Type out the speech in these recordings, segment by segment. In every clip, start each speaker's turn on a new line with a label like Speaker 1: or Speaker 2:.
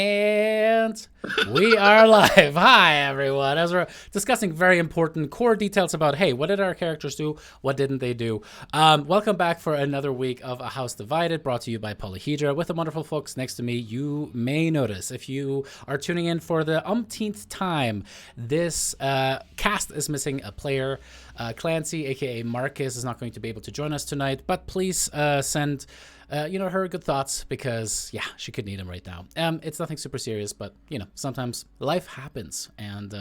Speaker 1: And we are live. Hi, everyone. As we're discussing very important core details about, hey, what did our characters do? What didn't they do? Welcome back for another week of A House Divided, brought to you by Polyhedra with the wonderful folks next to me. You may notice, if you are tuning in for the umpteenth time, this cast is missing a player. Clancy, aka Marcus, is not going to be able to join us tonight, but please send her good thoughts, because she could need them right now. It's nothing super serious, but sometimes life happens, and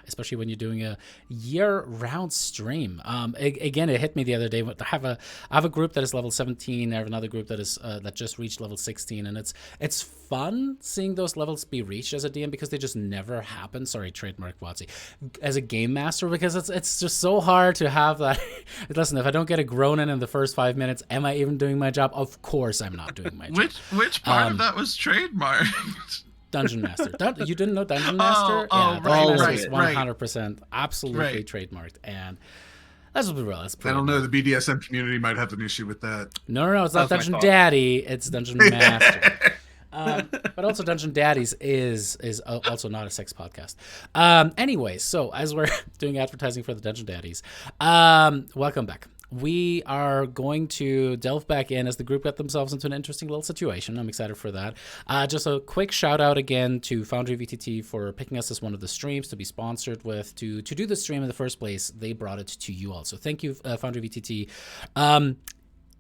Speaker 1: especially when you're doing a year-round stream. Again, it hit me the other day. I have a group that is level 17. I have another group that is that just reached level 16, and it's fun seeing those levels be reached as a DM, because they just never happen. Sorry, trademark WotC. As a game master, because it's just so hard to have that. Listen, if I don't get a groan in the first 5 minutes, am I even doing my job? Of course I'm not doing my job.
Speaker 2: Which part of that was trademarked?
Speaker 1: Dungeon Master. You didn't know Dungeon Master?
Speaker 2: Right,
Speaker 1: Dungeon Master is 100% absolutely trademarked. And let's be real.
Speaker 3: I don't know. The BDSM community might have an issue with that.
Speaker 1: No. It's not Dungeon Daddy. It's Dungeon Master. But also Dungeon Daddies is also not a sex podcast. Anyway, so as we're doing advertising for the Dungeon Daddies, welcome back. We are going to delve back in as the group got themselves into an interesting little situation. I'm excited for that. Just a quick shout out again to Foundry VTT for picking us as one of the streams to be sponsored with, to do the stream in the first place. They brought it to you all. So thank you, Foundry VTT.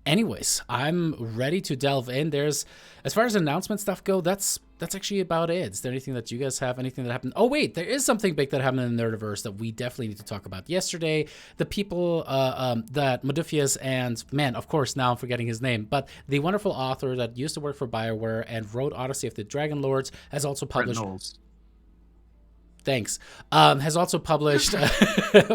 Speaker 1: Anyways, I'm ready to delve in. As far as announcement stuff go, that's actually about it. Is there anything that you guys have? Anything that happened? Oh wait, there is something big that happened in the Nerdiverse that we definitely need to talk about. Yesterday, the people that Modufius and, man, of course now I'm forgetting his name, but the wonderful author that used to work for BioWare and wrote Odyssey of the Dragon Lords has also published. Thanks. Has also published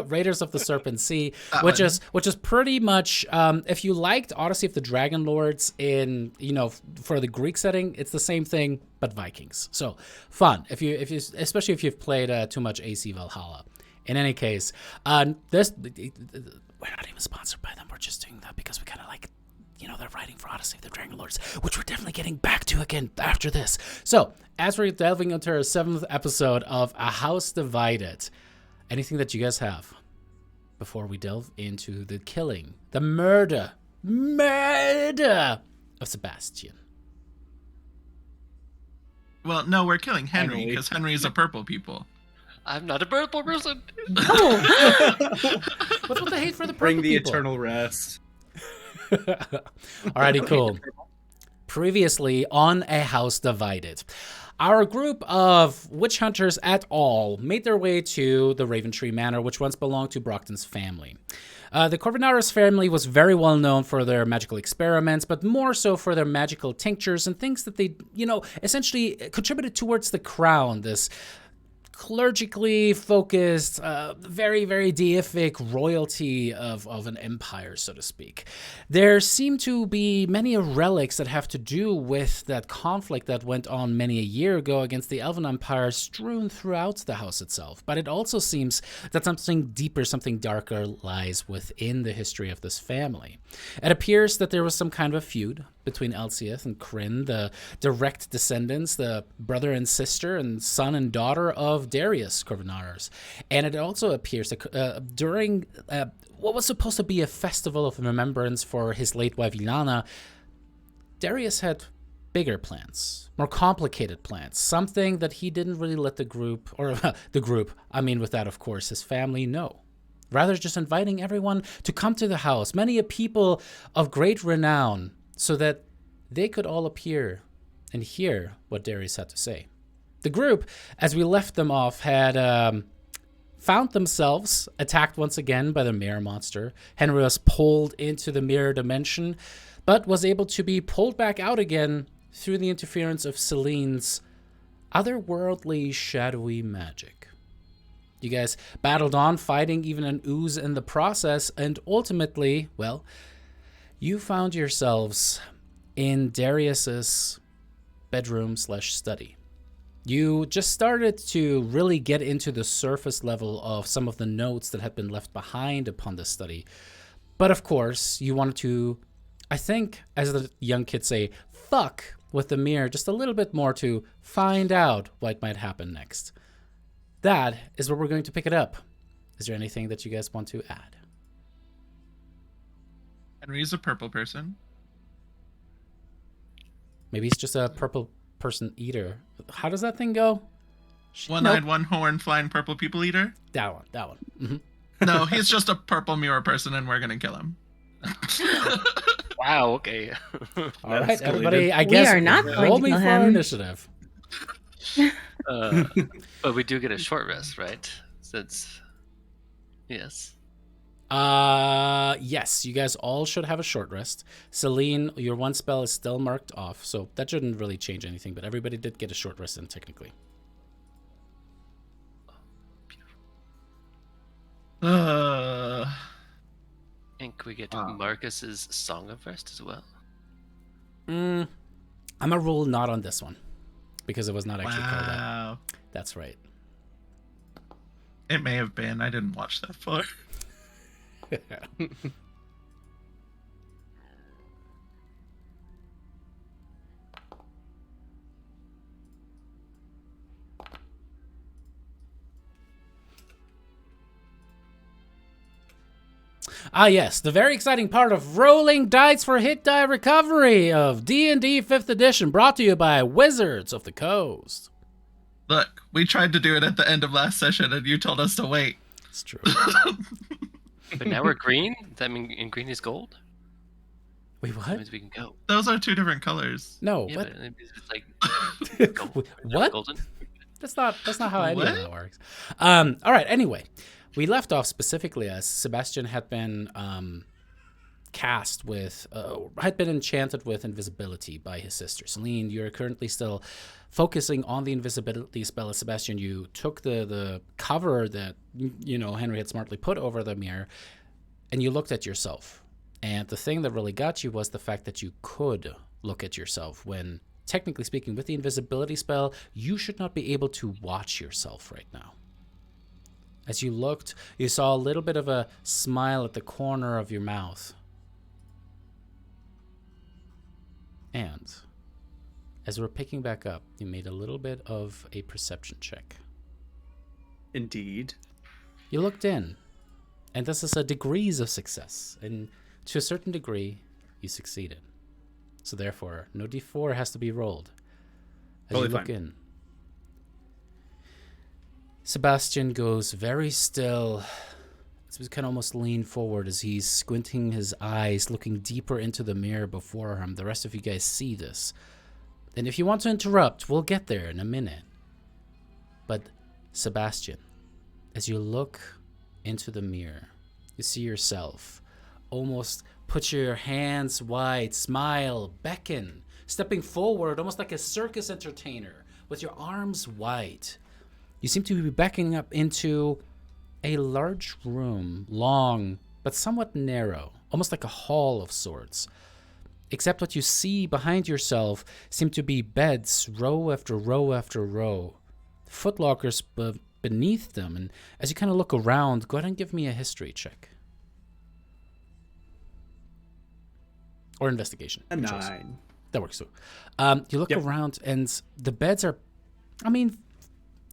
Speaker 1: Raiders of the Serpent Sea, which is pretty much, if you liked Odyssey of the Dragon Lords in, for the Greek setting, it's the same thing but Vikings. So fun if you especially if you've played too much AC Valhalla. In any case, we're not even sponsored by them. We're just doing that because we kind of like, they're writing for Odyssey of the Dragon Lords, which we're definitely getting back to again after this. So, as we're delving into our 7th episode of A House Divided, anything that you guys have before we delve into the killing, the murder of Sebastian?
Speaker 2: Well, no, we're killing Henry, because Henry is a purple people.
Speaker 4: I'm not a purple person.
Speaker 1: No! What's with the hate for the purple
Speaker 5: Bring the
Speaker 1: people?
Speaker 5: eternal rest.
Speaker 1: Alrighty, cool. Previously on A House Divided, our group of witch hunters et al. Made their way to the Raventree Manor, which once belonged to Brockton's family. The Corvinaris family was very well known for their magical experiments, but more so for their magical tinctures and things that they, essentially contributed towards the crown, this clergically focused, very, very deific royalty of an empire, so to speak. There seem to be many relics that have to do with that conflict that went on many a year ago against the Elven Empire strewn throughout the house itself. But it also seems that something deeper, something darker lies within the history of this family. It appears that there was some kind of a feud between Elsieth and Kryn, the direct descendants, the brother and sister and son and daughter of Darius Corvinaris. And it also appears that during what was supposed to be a festival of remembrance for his late wife Ilana, Darius had bigger plans, more complicated plans, something that he didn't really let the group, with that, of course, his family, know. Rather just inviting everyone to come to the house, many a people of great renown, so that they could all appear and hear what Darius had to say. The group, as we left them off, had found themselves attacked once again by the mirror monster. Henry was pulled into the mirror dimension, but was able to be pulled back out again through the interference of Celine's otherworldly, shadowy magic. You guys battled on, fighting even an ooze in the process, and ultimately, well, you found yourselves in Darius's bedroom/study. You just started to really get into the surface level of some of the notes that had been left behind upon this study. But of course, you wanted to I think, as the young kids say, fuck with the mirror just a little bit more to find out what might happen next. That is where we're going to pick it up. Is there anything that you guys want to add?
Speaker 2: Henry's a purple person.
Speaker 1: Maybe he's just a purple person eater. How does that thing go?
Speaker 2: One-eyed, one-horn, flying purple people eater.
Speaker 1: That one. Mm-hmm.
Speaker 2: No, he's just a purple mirror person, and we're gonna kill him.
Speaker 4: Wow. Okay.
Speaker 1: All right, everybody. I guess
Speaker 5: we are not going
Speaker 1: roll
Speaker 5: to
Speaker 1: me
Speaker 5: kill
Speaker 1: for our
Speaker 5: him.
Speaker 1: initiative.
Speaker 4: But we do get a short rest, right? Since yes.
Speaker 1: Yes, you guys all should have a short rest. Celine, your one spell is still marked off, so that shouldn't really change anything, but everybody did get a short rest in technically.
Speaker 2: Uh,
Speaker 4: And can we get Marcus's Song of Rest as well?
Speaker 1: I'm a rule not on this one because it was not actually called out.
Speaker 2: wow.
Speaker 1: That's right.
Speaker 2: It may have been. I didn't watch that far.
Speaker 1: Ah, yes, the very exciting part of rolling dice for hit die recovery of D&D 5th edition, brought to you by Wizards of the Coast.
Speaker 2: Look, we tried to do it at the end of last session, and you told us to wait.
Speaker 1: It's true.
Speaker 4: But now we're green. Does that mean in green is gold?
Speaker 1: Wait,
Speaker 4: That
Speaker 1: what?
Speaker 4: means we can go.
Speaker 2: Those are two different colors.
Speaker 1: No,
Speaker 4: Yeah,
Speaker 1: what?
Speaker 4: but it's like gold.
Speaker 1: What?
Speaker 4: Golden.
Speaker 1: That's not how any of
Speaker 2: What?
Speaker 1: that works. All right. Anyway, we left off specifically as Sebastian had been had been enchanted with invisibility by his sister Celine. You're currently still focusing on the invisibility spell as Sebastian. You took the cover that Henry had smartly put over the mirror, and you looked at yourself. And the thing that really got you was the fact that you could look at yourself when, technically speaking, with the invisibility spell, you should not be able to watch yourself right now. As you looked, you saw a little bit of a smile at the corner of your mouth. And as we're picking back up, you made a little bit of a perception check.
Speaker 6: Indeed.
Speaker 1: You looked in, and this is a degrees of success. And to a certain degree, you succeeded. So therefore, no d4 has to be rolled. As
Speaker 6: Totally
Speaker 1: you look
Speaker 6: fine.
Speaker 1: in, Sebastian goes very still. So he can almost lean forward as he's squinting his eyes, looking deeper into the mirror before him. The rest of you guys see this. And if you want to interrupt, we'll get there in a minute. But Sebastian, as you look into the mirror, you see yourself. Almost put your hands wide, smile, beckon, stepping forward almost like a circus entertainer with your arms wide. You seem to be beckoning up into a large room, long but somewhat narrow, almost like a hall of sorts. Except what you see behind yourself seem to be beds, row after row after row, footlockers beneath them. And as you kind of look around, go ahead and give me a history check. Or investigation.
Speaker 6: A
Speaker 1: your choice.
Speaker 6: 9.
Speaker 1: That works too. You look around, and the beds are,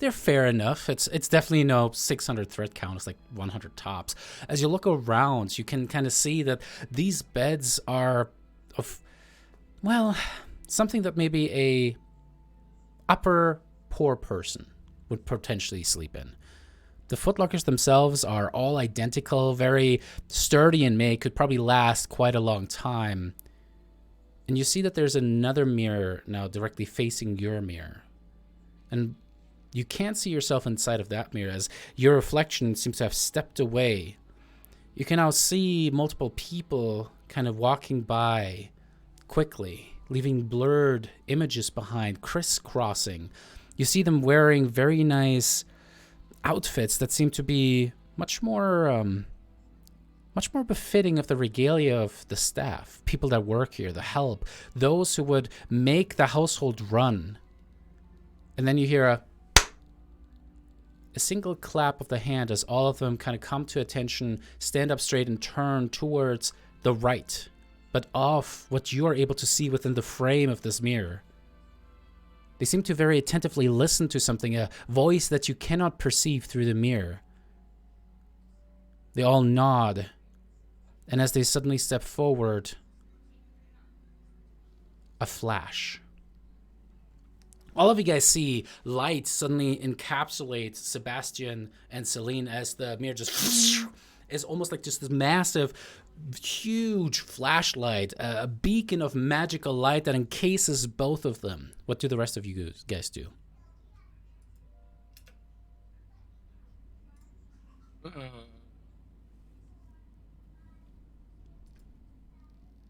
Speaker 1: they're fair enough. It's definitely no 600 thread count. It's like 100 tops. As you look around, you can kind of see that these beds are of, something that maybe a upper poor person would potentially sleep in. The footlockers themselves are all identical, very sturdy and made, could probably last quite a long time. And you see that there's another mirror now directly facing your mirror. And you can't see yourself inside of that mirror as your reflection seems to have stepped away. You can now see multiple people kind of walking by quickly, leaving blurred images behind, crisscrossing. You see them wearing very nice outfits that seem to be much more befitting of the regalia of the staff, people that work here, the help, those who would make the household run. And then you hear a single clap of the hand as all of them kind of come to attention, stand up straight, and turn towards the right. but of what you are able to see within the frame of this mirror. They seem to very attentively listen to something, a voice that you cannot perceive through the mirror. They all nod, and as they suddenly step forward, a flash. All of you guys see light suddenly encapsulate Sebastian and Celine as the mirror just is almost like just this massive, huge flashlight, a beacon of magical light that encases both of them. What do the rest of you guys do?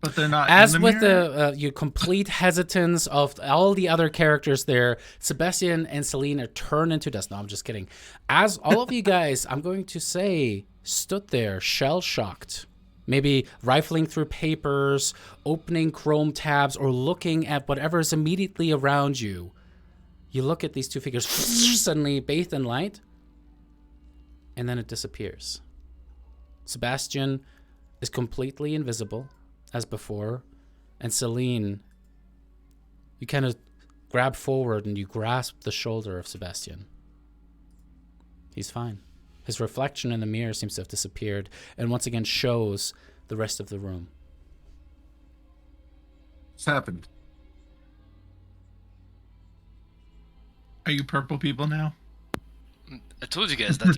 Speaker 2: But they're not.
Speaker 1: As
Speaker 2: in the
Speaker 1: with
Speaker 2: mirror?
Speaker 1: the your complete hesitance of all the other characters there, Sebastian and Celine are turned into dust. No, I'm just kidding. As all of you guys, I'm going to say, stood there shell-shocked, maybe rifling through papers, opening Chrome tabs, or looking at whatever is immediately around you. You look at these two figures suddenly bathed in light, and then it disappears. Sebastian is completely invisible as before, and Celine, you kind of grab forward and you grasp the shoulder of Sebastian. He's fine. His reflection in the mirror seems to have disappeared and once again shows the rest of the room.
Speaker 3: What's happened?
Speaker 2: Are you purple people now?
Speaker 4: I told you guys that.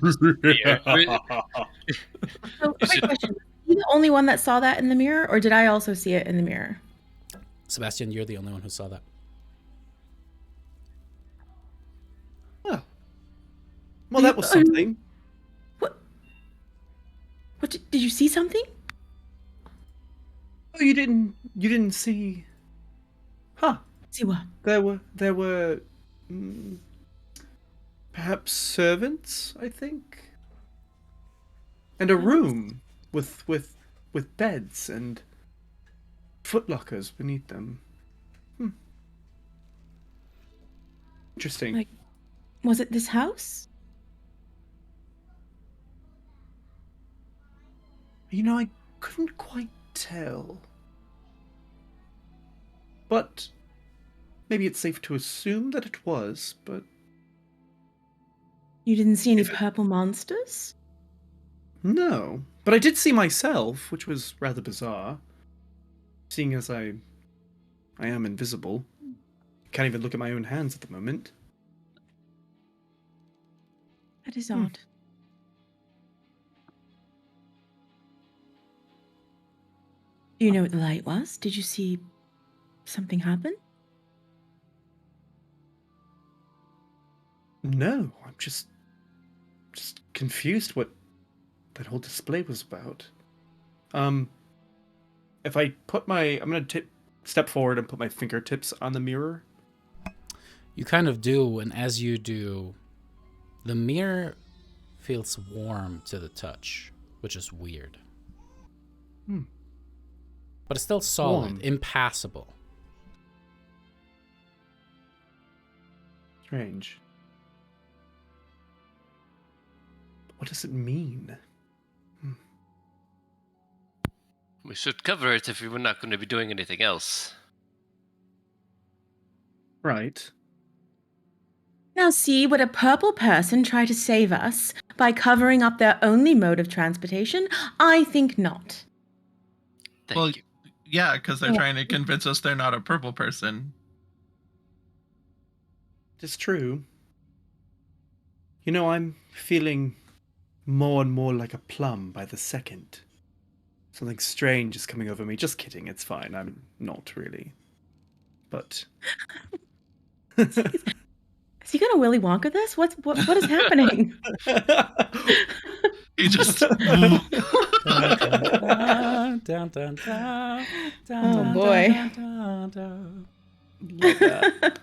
Speaker 5: So, quick question. Are you the only one that saw that in the mirror, or did I also see it in the mirror?
Speaker 1: Sebastian, you're the only one who saw that.
Speaker 6: Well, that was something.
Speaker 5: What did you see something?
Speaker 6: Oh, you didn't see. Huh.
Speaker 5: See what?
Speaker 6: There were perhaps servants, I think. And a room with beds and footlockers beneath them. Interesting.
Speaker 5: Like, was it this house?
Speaker 6: You know, I couldn't quite tell. But maybe it's safe to assume that it was, but
Speaker 5: You didn't see any
Speaker 6: Is it-
Speaker 5: purple monsters?
Speaker 6: no. But I did see myself, which was rather bizarre. Seeing as I am invisible. Can't even look at my own hands at the moment.
Speaker 5: That is odd. Do you know what the light was? Did you see something happen?
Speaker 6: No, I'm just confused what that whole display was about. If I put I'm gonna step forward and put my fingertips on the mirror.
Speaker 1: You kind of do, and as you do, the mirror feels warm to the touch, which is weird. But it's still solid,
Speaker 6: Warm.
Speaker 1: impassable.
Speaker 6: Strange. What does it mean?
Speaker 4: We should cover it if we were not going to be doing anything else.
Speaker 6: Right.
Speaker 5: Now see, would a purple person try to save us by covering up their only mode of transportation? I think not.
Speaker 4: Thank
Speaker 2: Well,
Speaker 4: you.
Speaker 2: yeah, because they're
Speaker 5: Yeah.
Speaker 2: trying to convince us they're not a purple person.
Speaker 6: It's true. You know, I'm feeling more and more like a plum by the second. Something strange is coming over me. Just kidding, it's fine. I'm not really. But
Speaker 5: Is he gonna Willy Wonka this? What is happening?
Speaker 2: He just
Speaker 5: Oh, boy.
Speaker 6: Love that.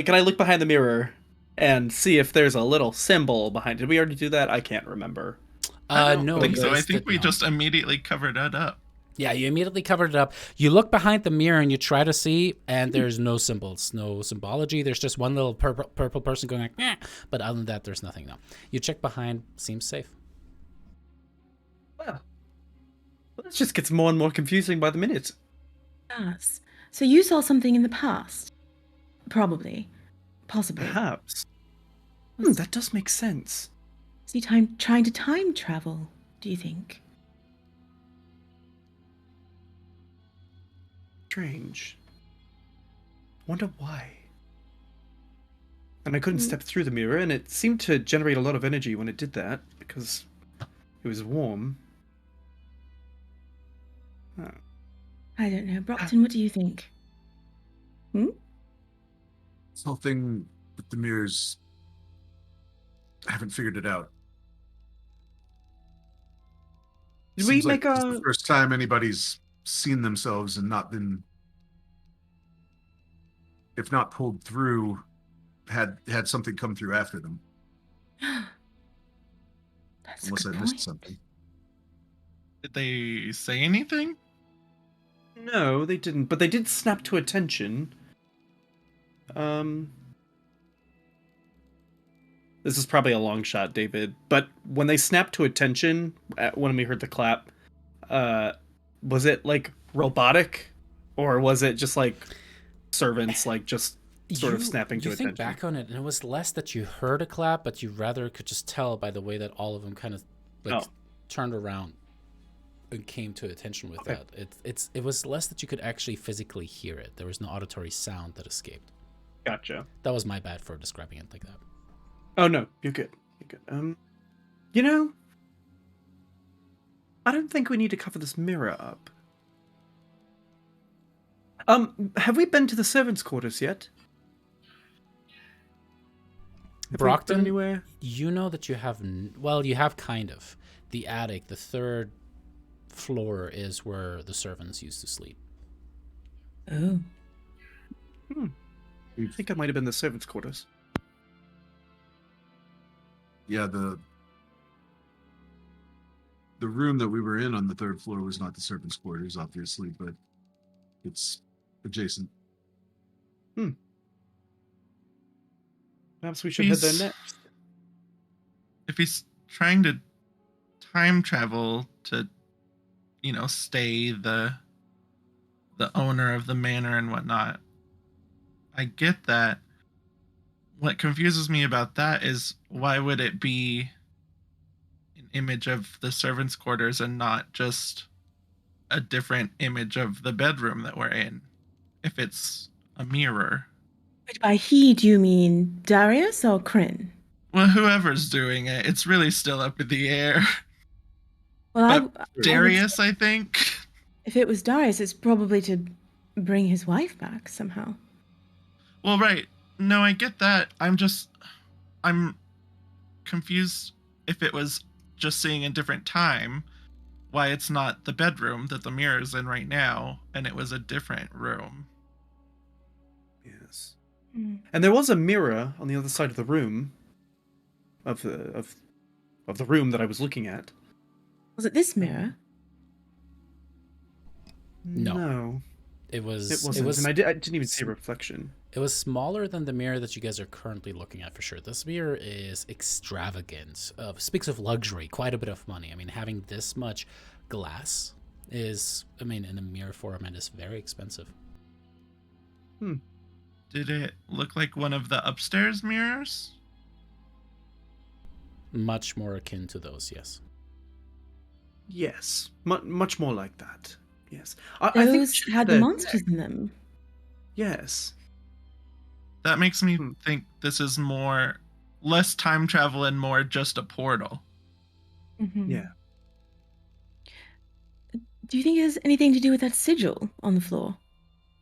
Speaker 6: Can I look behind the mirror and see if there's a little symbol behind it? Did we already do that? I can't remember.
Speaker 2: I don't
Speaker 1: No.
Speaker 2: think so. I
Speaker 1: because
Speaker 2: think we
Speaker 1: no.
Speaker 2: just immediately covered it up.
Speaker 1: Yeah, you immediately covered it up. You look behind the mirror and you try to see, and there's no symbols, no symbology. There's just one little purple person going like, "Meh." But other than that, there's nothing. No. You check behind, seems safe.
Speaker 6: Well, It just gets more and more confusing by the minute.
Speaker 5: Yes. So you saw something in the past? Probably. Possibly.
Speaker 6: Perhaps.
Speaker 5: Was,
Speaker 6: That does make sense.
Speaker 5: was he trying to time travel, do you think?
Speaker 6: Strange. Wonder why. And I couldn't step through the mirror, and it seemed to generate a lot of energy when it did that, because it was warm. Huh.
Speaker 5: I don't know. Brockton, what do you think?
Speaker 3: This whole thing with the mirrors, I haven't figured it out.
Speaker 6: Did we
Speaker 3: Seems like
Speaker 6: make
Speaker 3: this is
Speaker 6: a...
Speaker 3: the first time anybody's seen themselves and not been, if not pulled through, had something come through after them.
Speaker 5: That's
Speaker 3: Unless
Speaker 5: a
Speaker 3: I
Speaker 5: good
Speaker 3: missed
Speaker 5: point.
Speaker 3: something.
Speaker 2: Did they say anything?
Speaker 6: No, they didn't, but they did snap to attention. This is probably a long shot, David, but when they snapped to attention, when we heard the clap, was it like robotic, or was it just like servants, like just sort of snapping to
Speaker 1: You think
Speaker 6: attention?
Speaker 1: back on it, and it was less that you heard a clap, but you rather could just tell by the way that all of them kind of like turned around and came to attention with that. It was less that you could actually physically hear it. There was no auditory sound that escaped.
Speaker 6: Gotcha.
Speaker 1: That was my bad for describing it like that.
Speaker 6: Oh no, you're good. You're good. You know, I don't think we need to cover this mirror up. Have we been to the servants' quarters yet? Have we been
Speaker 1: Brockton,
Speaker 6: anywhere?
Speaker 1: you know that you have, well, you have kind of. The attic, the third floor, is where the servants used to sleep.
Speaker 5: Oh.
Speaker 6: I think it might have been the servants' quarters.
Speaker 3: Yeah, the room that we were in on the third floor was not the servants' quarters, obviously, but it's adjacent.
Speaker 6: Perhaps we should head there
Speaker 2: He's-
Speaker 6: next.
Speaker 2: If he's trying to time travel to, stay the owner of the manor and whatnot, I get that. What confuses me about that is, why would it be an image of the servants' quarters and not just a different image of the bedroom that we're in, if it's a mirror?
Speaker 5: But by he, do you mean Darius or Kryn?
Speaker 2: Well, whoever's doing it, it's really still up in the air.
Speaker 5: Well,
Speaker 2: But
Speaker 5: I would
Speaker 2: Darius, I think.
Speaker 5: if it was Darius, it's probably to bring his wife back somehow.
Speaker 2: Well, right. No, I get that. I'm confused if it was just seeing a different time, why it's not the bedroom that the mirror's in right now, and it was a different room.
Speaker 6: Yes. And there was a mirror on the other side of the room, of the room that I was looking at.
Speaker 5: Was it this mirror?
Speaker 1: No. It was.
Speaker 6: It wasn't, and I didn't even see a reflection.
Speaker 1: It was smaller than the mirror that you guys are currently looking at, for sure. This mirror is extravagant. Speaks of luxury, quite a bit of money. I mean, having this much glass is, in a mirror format, is very expensive.
Speaker 2: Did it look like one of the upstairs mirrors?
Speaker 1: Much more akin to those, yes.
Speaker 6: Yes, much more like that. Yes, I think
Speaker 5: Those had the monsters in them.
Speaker 6: Yes.
Speaker 2: That makes me think this is less time travel and more just a portal.
Speaker 5: Mm-hmm.
Speaker 6: Yeah.
Speaker 5: Do you think it has anything to do with that sigil on the floor?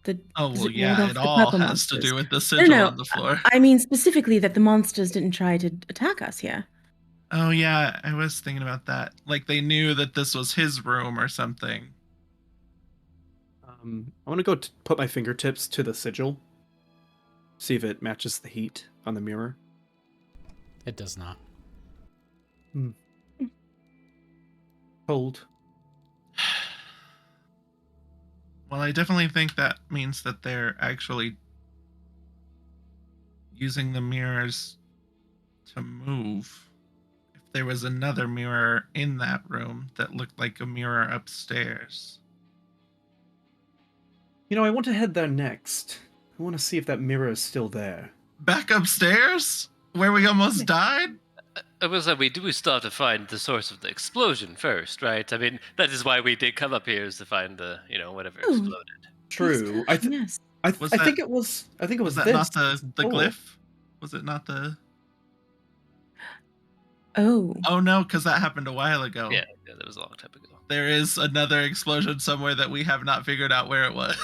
Speaker 2: Oh,
Speaker 5: does
Speaker 2: well,
Speaker 5: ward
Speaker 2: yeah,
Speaker 5: off
Speaker 2: it
Speaker 5: the
Speaker 2: all
Speaker 5: purple
Speaker 2: has to
Speaker 5: monsters?
Speaker 2: do with the sigil on the floor.
Speaker 5: I mean specifically that the monsters didn't try to attack us here.
Speaker 2: Oh, yeah, I was thinking about that. Like, they knew that this was his room or something.
Speaker 6: I want to go put my fingertips to the sigil. See if it matches the heat on the mirror.
Speaker 1: It does not.
Speaker 6: Cold.
Speaker 2: Well, I definitely think that means that they're actually using the mirrors to move. If there was another mirror in that room that looked like a mirror upstairs.
Speaker 6: You know, I want to head there next. I want to see if that mirror is still there.
Speaker 2: Back upstairs? Where we almost died?
Speaker 4: I will say we do still have to find the source of the explosion first, right? I mean, that is why we did come up here, is to find the, whatever
Speaker 5: Oh.
Speaker 4: exploded.
Speaker 6: True.
Speaker 5: Yes.
Speaker 6: I
Speaker 2: Was
Speaker 6: think
Speaker 2: that-
Speaker 6: it was. I think it was
Speaker 2: Was that
Speaker 6: this.
Speaker 2: not the
Speaker 6: door.
Speaker 2: glyph? Was it not the...
Speaker 5: Oh.
Speaker 2: Oh no, because that happened a while ago.
Speaker 4: Yeah, that was a long time ago.
Speaker 2: There is another explosion somewhere that we have not figured out where it was.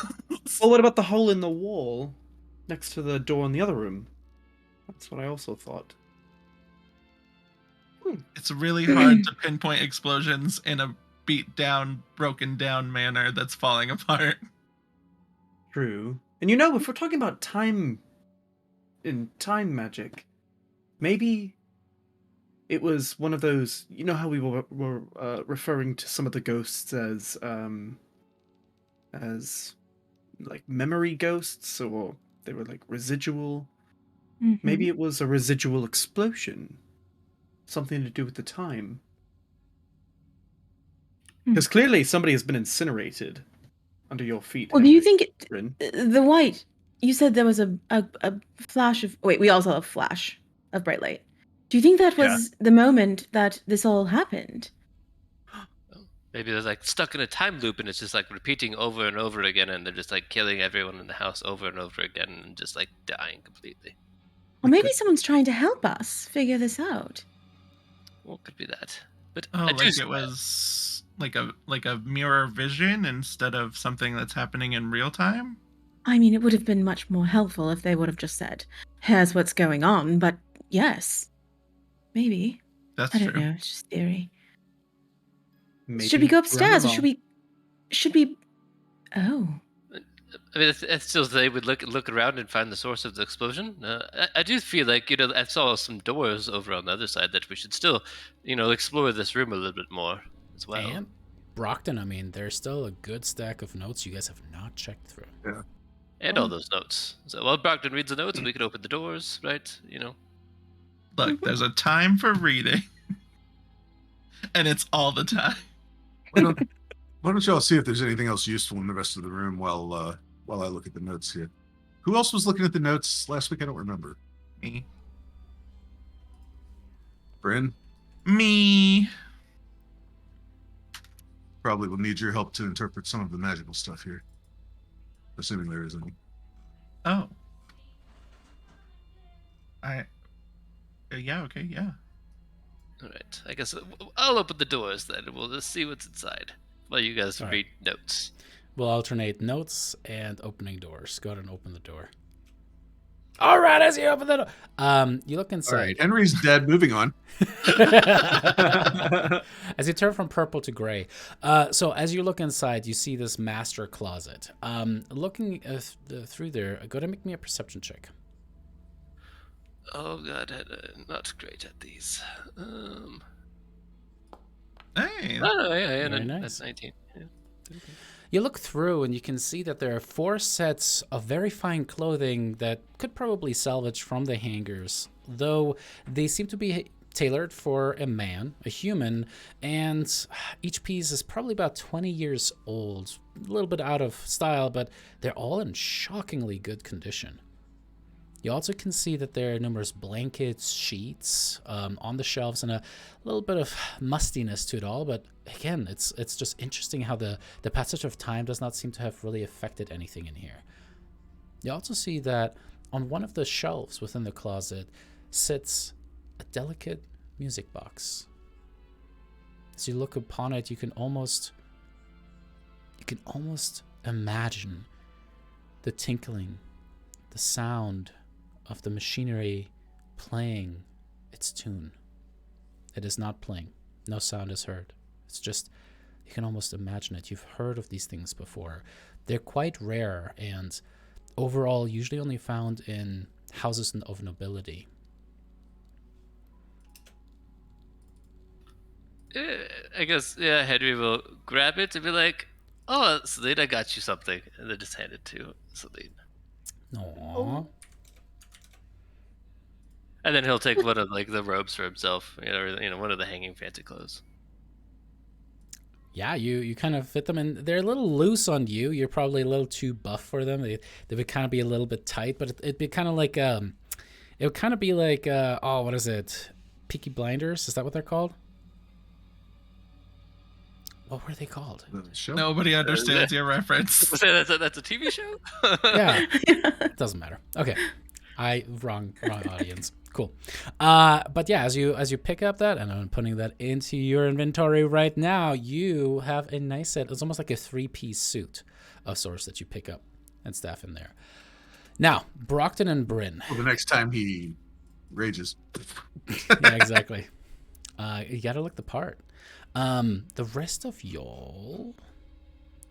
Speaker 6: Well, what about the hole in the wall next to the door in the other room? That's what I also thought.
Speaker 2: It's really hard to pinpoint explosions in a beat down, broken down manner that's falling apart.
Speaker 6: True. And you know, if we're talking about time magic, maybe it was one of those. You know how we were referring to some of the ghosts as like memory ghosts, or they were like residual.
Speaker 5: Mhm.
Speaker 6: Maybe it was a residual explosion, something to do with the time. Because clearly somebody has been incinerated under your feet.
Speaker 5: Well, do you
Speaker 6: Henry.
Speaker 5: think
Speaker 6: Rin?
Speaker 5: the white? You said there was a flash of. Wait, we also have a flash of bright light. Do you think that was the moment that this all happened?
Speaker 4: Maybe they're like stuck in a time loop and it's just like repeating over and over again, and they're just like killing everyone in the house over and over again and just like dying completely.
Speaker 5: Or maybe someone's trying to help us figure this out.
Speaker 4: Well, could be that. But
Speaker 2: Oh,
Speaker 4: I do
Speaker 2: like
Speaker 4: see
Speaker 2: it was like a mirror vision instead of something that's happening in real time?
Speaker 5: I mean, it would have been much more helpful if they would have just said, "Here's what's going on." But yes, maybe.
Speaker 2: That's
Speaker 5: I don't
Speaker 2: true.
Speaker 5: know. It's just theory.
Speaker 6: Maybe
Speaker 5: Should we go
Speaker 6: we're on the
Speaker 5: upstairs, or
Speaker 6: wrong.
Speaker 5: should we? Oh,
Speaker 4: I mean, it's still they would look around and find the source of the explosion. I do feel like I saw some doors over on the other side that we should still, explore this room a little bit more as well.
Speaker 1: And Brockton, I mean, there's still a good stack of notes you guys have not checked through.
Speaker 4: And all those notes. So while Brockton reads the notes, we can open the doors, right?
Speaker 2: Look, there's a time for reading. And it's all the time.
Speaker 3: Why don't y'all see if there's anything else useful in the rest of the room while I look at the notes here? Who else was looking at the notes last week? I don't remember.
Speaker 2: Me.
Speaker 3: Bryn,
Speaker 2: Me.
Speaker 3: probably will need your help to interpret some of the magical stuff here. Assuming there is any.
Speaker 2: Oh. Yeah, okay, yeah.
Speaker 4: All right. I guess I'll open the doors then. We'll just see what's inside while you guys
Speaker 1: All right.
Speaker 4: read notes.
Speaker 1: We'll alternate notes and opening doors. Go ahead and open the door. All right, as you open the door, you look
Speaker 3: All
Speaker 1: inside.
Speaker 3: right, Henry's dead. Moving on.
Speaker 1: As you turn from purple to gray. So as you look inside, you see this master closet. Looking through there, go ahead and make me a perception check.
Speaker 4: Oh god, not great at these.
Speaker 2: Hey.
Speaker 4: Oh yeah,
Speaker 1: Very
Speaker 4: no,
Speaker 1: nice.
Speaker 4: that's 19. Yeah.
Speaker 1: You look through and you can see that there are 4 sets of very fine clothing that could probably salvage from the hangers, though they seem to be tailored for a man, a human, and each piece is probably about 20 years old, a little bit out of style, but they're all in shockingly good condition. You also can see that there are numerous blankets, sheets on the shelves, and a little bit of mustiness to it all. But again, it's just interesting how the passage of time does not seem to have really affected anything in here. You also see that on one of the shelves within the closet sits a delicate music box. As you look upon it, you can almost imagine the tinkling, the sound of the machinery playing its tune. It is not playing. No sound is heard. It's just, you can almost imagine it. You've heard of these things before. They're quite rare and overall usually only found in houses of nobility.
Speaker 4: I guess, yeah, Henry will grab it and be like, "Oh, Celine, I got you something," and then just hand it to Celine.
Speaker 1: Aww.
Speaker 4: And then he'll take one of like the robes for himself, or one of the hanging fancy clothes.
Speaker 1: Yeah, you kind of fit them, and they're a little loose on you. You're probably a little too buff for them. They would kind of be a little bit tight, but it'd be kind of like it would kind of be like what is it? Peaky Blinders? Is that what they're called? What were they called?
Speaker 3: The show?
Speaker 2: Nobody understands your reference.
Speaker 4: That's a TV show.
Speaker 1: Yeah, it doesn't matter. Okay, wrong audience. Cool. But yeah, as you pick up that, and I'm putting that into your inventory right now, you have a nice set. It's almost like a 3-piece suit of sorts that you pick up and stuff in there. Now, Brockton and Bryn.
Speaker 3: Well, the next time he rages.
Speaker 1: Yeah, exactly. You gotta look the part. The rest of y'all,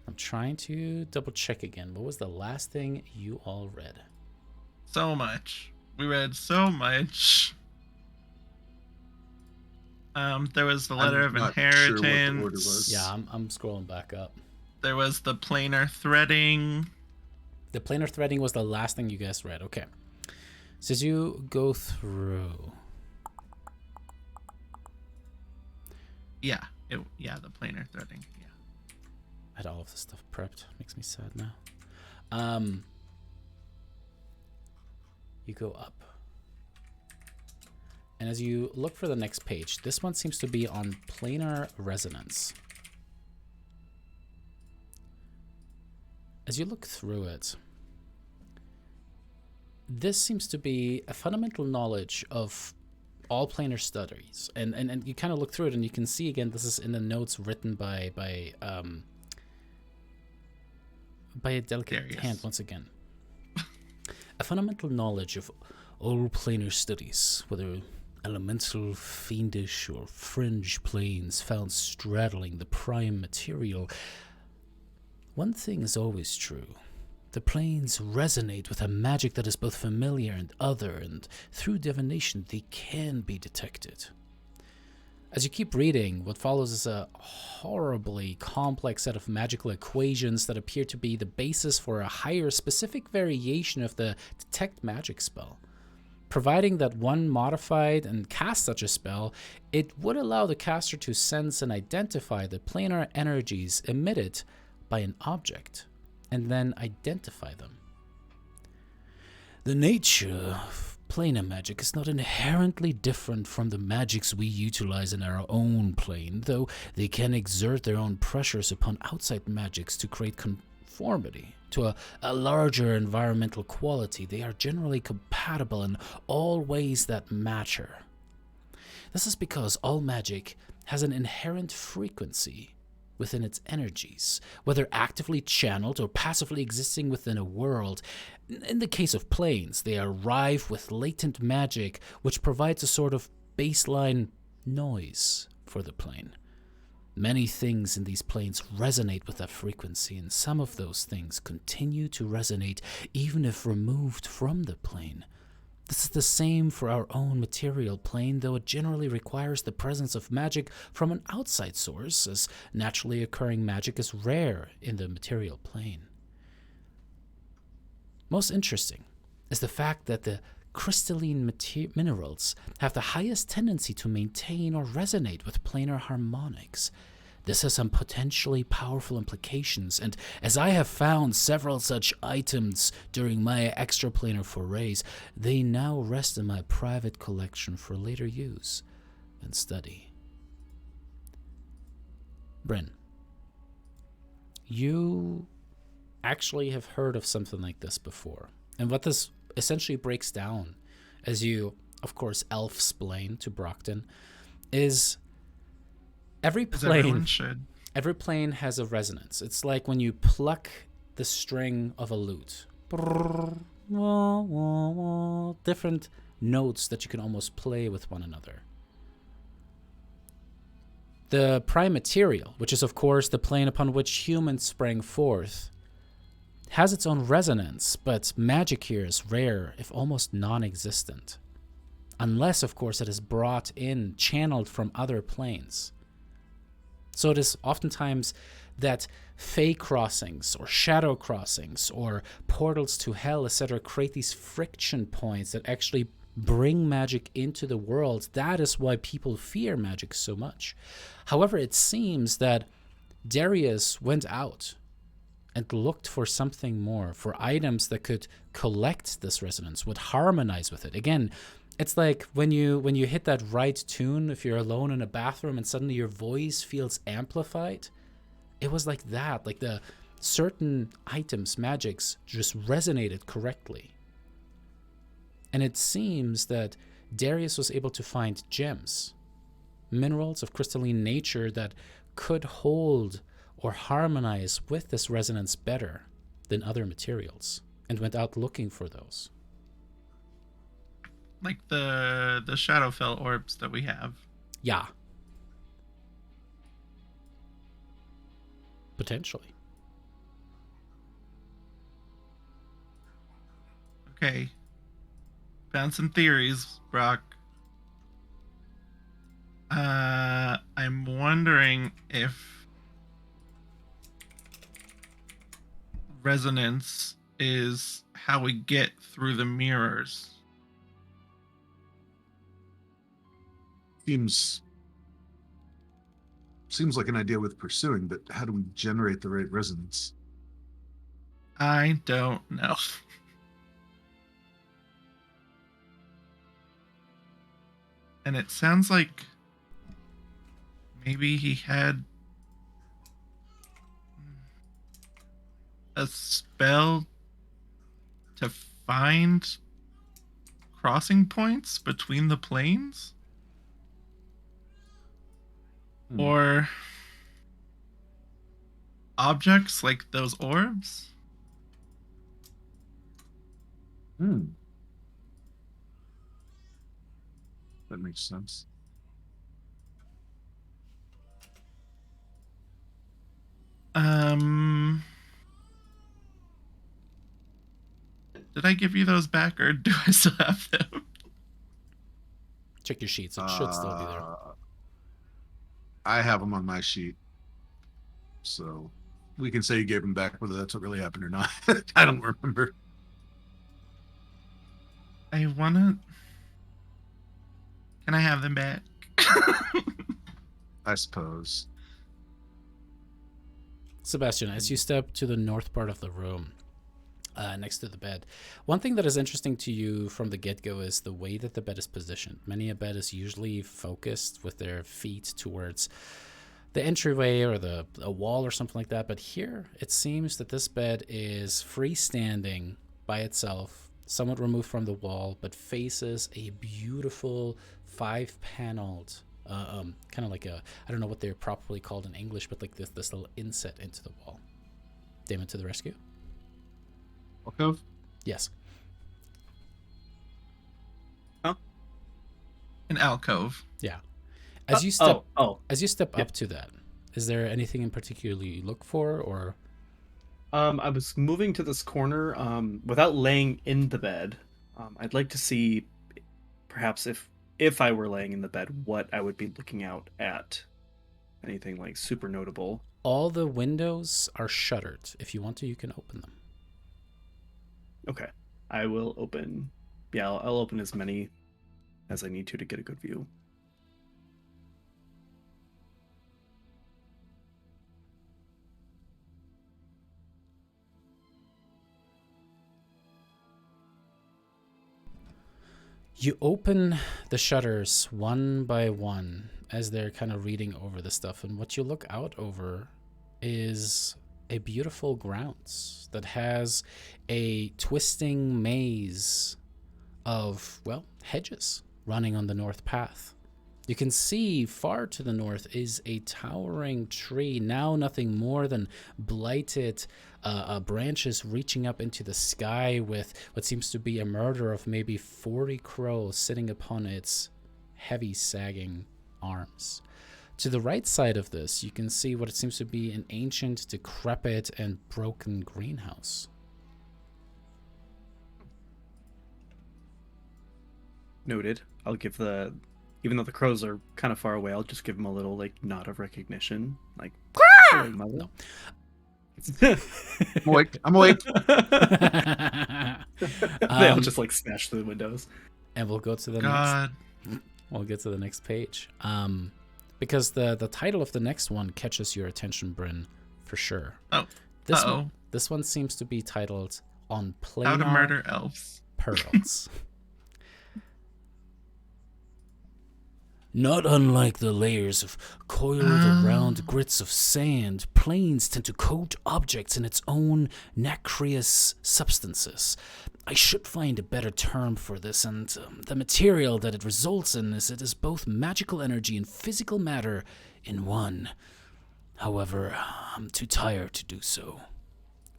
Speaker 1: I'm trying to double check again. What was the last thing you all read?
Speaker 2: So much. We read so much. There was the letter of
Speaker 3: not sure
Speaker 2: inheritance.
Speaker 3: what the order was.
Speaker 1: Yeah, I'm scrolling back up.
Speaker 2: There was the planar threading.
Speaker 1: The planar threading was the last thing you guys read. Okay. So as you go through,
Speaker 2: Yeah, the planar threading. Yeah.
Speaker 1: I had all of this stuff prepped. Makes me sad now. You go up. And as you look for the next page, this one seems to be on planar resonance. As you look through it, this seems to be a fundamental knowledge of all planar studies. And you kind of look through it and you can see again, this is in the notes written by a delicate
Speaker 2: Darius.
Speaker 1: hand once again. A fundamental knowledge of all planar studies, whether elemental, fiendish, or fringe planes found straddling the prime material. One thing is always true. The planes resonate with a magic that is both familiar and other, and through divination they can be detected. As you keep reading, what follows is a horribly complex set of magical equations that appear to be the basis for a higher specific variation of the detect magic spell. Providing that one modified and cast such a spell, it would allow the caster to sense and identify the planar energies emitted by an object, and then identify them. The nature of planar magic is not inherently different from the magics we utilize in our own plane, though they can exert their own pressures upon outside magics to create conformity to a larger environmental quality. They are generally compatible in all ways that matter. This is because all magic has an inherent frequency within its energies, whether actively channeled or passively existing within a world. In the case of planes, they are rife with latent magic, which provides a sort of baseline noise for the plane. Many things in these planes resonate with that frequency, and some of those things continue to resonate even if removed from the plane. This is the same for our own material plane, though it generally requires the presence of magic from an outside source, as naturally occurring magic is rare in the material plane. Most interesting is the fact that the crystalline minerals have the highest tendency to maintain or resonate with planar harmonics. This has some potentially powerful implications, and as I have found several such items during my extraplanar forays, they now rest in my private collection for later use and study. Bryn, you actually have heard of something like this before, and what this essentially breaks down, as you, of course, elf-splain to Brockton, is every plane has a resonance. It's like when you pluck the string of a lute. Different notes that you can almost play with one another. The prime material, which is of course the plane upon which humans sprang forth, has its own resonance, but magic here is rare, if almost non-existent. Unless, of course, it is brought in, channeled from other planes. So it is oftentimes that fey crossings or shadow crossings or portals to hell, etc., create these friction points that actually bring magic into the world. That is why people fear magic so much. However, it seems that Darius went out and looked for something more, for items that could collect this resonance, would harmonize with it. Again, it's like when you hit that right tune, if you're alone in a bathroom and suddenly your voice feels amplified. It was like that, like the certain items, magics, just resonated correctly. And it seems that Darius was able to find gems, minerals of crystalline nature that could hold or harmonize with this resonance better than other materials, and went out looking for those.
Speaker 2: Like the Shadowfell orbs that we have.
Speaker 1: Yeah. Potentially.
Speaker 2: Okay. Found some theories, Brock. I'm wondering if resonance is how we get through the mirrors.
Speaker 3: Seems like an idea worth pursuing, but how do we generate the right resonance?
Speaker 2: I don't know. And it sounds like maybe he had a spell to find crossing points between the planes? Or objects like those orbs?
Speaker 3: That makes sense.
Speaker 2: Did I give you those back, or do I still have them?
Speaker 1: Check your sheets. It should still be there.
Speaker 3: I have them on my sheet, so we can say you gave them back, whether that's what really happened or not. I don't remember.
Speaker 2: I wanna. Can I have them back?
Speaker 3: I suppose.
Speaker 1: Sebastian, as you step to the north part of the room, next to the bed, one thing that is interesting to you from the get-go is the way that the bed is positioned. Many a bed is usually focused with their feet towards the entryway or a wall or something like that, but here it seems that this bed is freestanding by itself, somewhat removed from the wall, but faces a beautiful 5-paneled kind of like a, I don't know what they're properly called in English, but like this little inset into the wall. Damon to the rescue.
Speaker 3: Alcove?
Speaker 1: Yes.
Speaker 6: Huh?
Speaker 2: An alcove.
Speaker 1: Yeah. As you step
Speaker 6: As you step
Speaker 1: up to that, is there anything in particular you look for, or?
Speaker 6: I was moving to this corner without laying in the bed. I'd like to see, perhaps if I were laying in the bed, what I would be looking out at. Anything like super notable.
Speaker 1: All the windows are shuttered. If you want to, you can open them.
Speaker 6: Okay. I will open. Yeah, I'll open as many as I need to get a good view.
Speaker 1: You open the shutters one by one as they're kind of reading over the stuff, and what you look out over is a beautiful grounds that has a twisting maze of, well, hedges running on the north path. You can see far to the north is a towering tree, now nothing more than blighted branches reaching up into the sky with what seems to be a murder of maybe 40 crows sitting upon its heavy sagging arms. To the right side of this, you can see what it seems to be an ancient, decrepit, and broken greenhouse.
Speaker 6: Noted. I'll give even though the crows are kind of far away, I'll just give them a little like nod of recognition, like.
Speaker 1: No.
Speaker 3: I'm awake.
Speaker 6: They all just like smash through the windows.
Speaker 1: And we'll go to the
Speaker 2: God.
Speaker 1: We'll get to the next page. Because the title of the next one catches your attention, Bryn, for sure.
Speaker 2: Oh.
Speaker 1: This one seems to be titled On Planar
Speaker 2: How to Murder Elves.
Speaker 1: Pearls. Not unlike the layers of coiled around grits of sand, planes tend to coat objects in its own nacreous substances. I should find a better term for this, and the material that it results in is both magical energy and physical matter in one. However, I'm too tired to do so.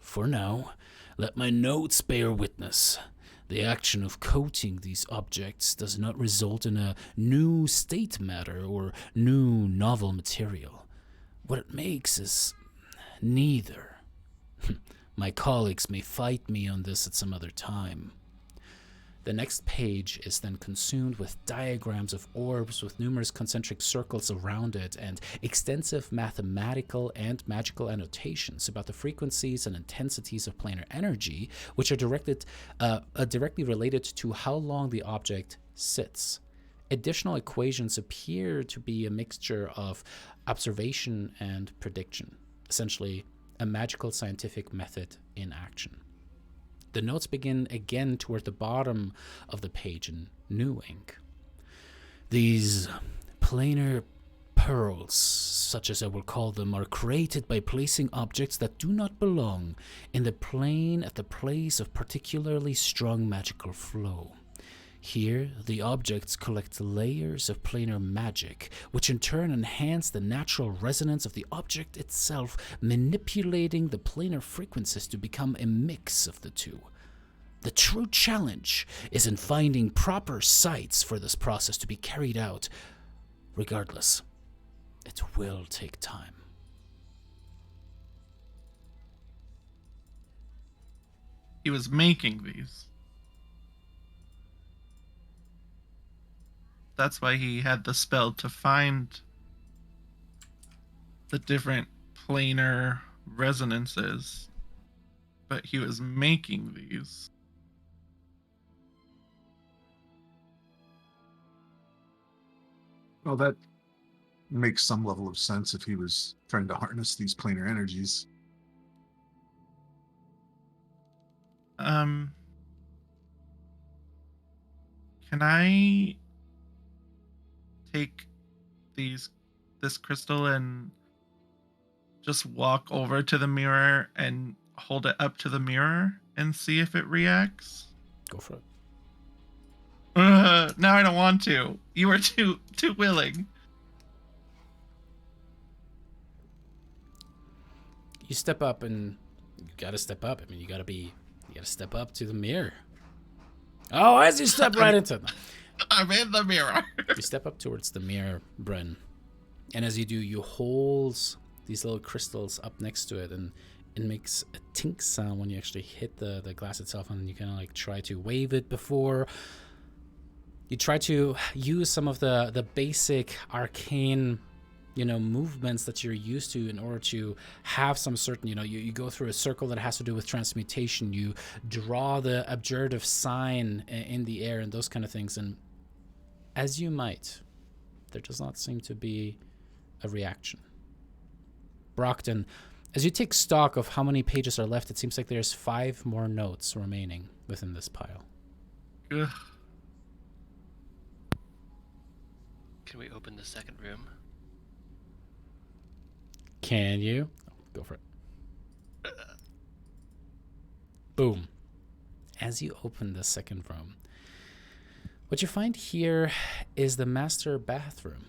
Speaker 1: For now, let my notes bear witness. The action of coating these objects does not result in a new state matter or new novel material. What it makes is neither. My colleagues may fight me on this at some other time. The next page is then consumed with diagrams of orbs with numerous concentric circles around it and extensive mathematical and magical annotations about the frequencies and intensities of planar energy, which are directly related to how long the object sits. Additional equations appear to be a mixture of observation and prediction, essentially a magical scientific method in action. The notes begin again toward the bottom of the page in new ink. These planar pearls, such as I will call them, are created by placing objects that do not belong in the plane at the place of particularly strong magical flow. Here, the objects collect layers of planar magic, which in turn enhance the natural resonance of the object itself, manipulating the planar frequencies to become a mix of the two. The true challenge is in finding proper sites for this process to be carried out. Regardless, it will take time.
Speaker 2: He was making these. That's why he had the spell to find the different planar resonances. But he was making these.
Speaker 3: Well, that makes some level of sense if he was trying to harness these planar energies.
Speaker 2: Can I take this crystal and just walk over to the mirror and hold it up to the mirror and see if it reacts?
Speaker 1: Go for it.
Speaker 2: Now I don't want to. You were too willing.
Speaker 1: You step up, and you gotta step up. I mean, you gotta step up to the mirror. Oh, as you step right into them.
Speaker 2: I'm in the mirror.
Speaker 1: You step up towards the mirror, Bryn. And as you do, you hold these little crystals up next to it, and it makes a tink sound when you actually hit the glass itself, and you kind of like try to wave it before. You try to use some of the basic arcane, movements that you're used to in order to have some certain, you go through a circle that has to do with transmutation. You draw the abjurative sign in the air and those kind of things. And as you might, there does not seem to be a reaction. Brockton, as you take stock of how many pages are left, it seems like there's 5 more notes remaining within this pile.
Speaker 2: Ugh.
Speaker 4: Can we open the second room?
Speaker 1: Can you? Go for it. Boom. As you open the second room, what you find here is the master bathroom.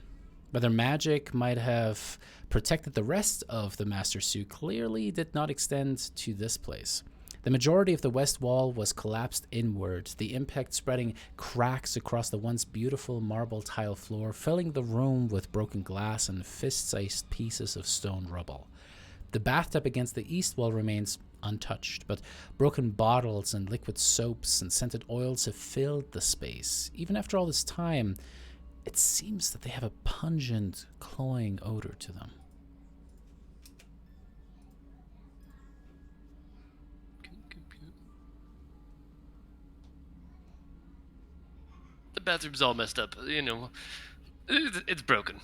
Speaker 1: Whether magic might have protected the rest of the master suite clearly did not extend to this place. The majority of the west wall was collapsed inward, the impact spreading cracks across the once beautiful marble tile floor, filling the room with broken glass and fist-sized pieces of stone rubble. The bathtub against the east wall remains untouched, but broken bottles and liquid soaps and scented oils have filled the space. Even after all this time, it seems that they have a pungent, cloying odor to them.
Speaker 4: bathroom's all messed up. You know, it's broken.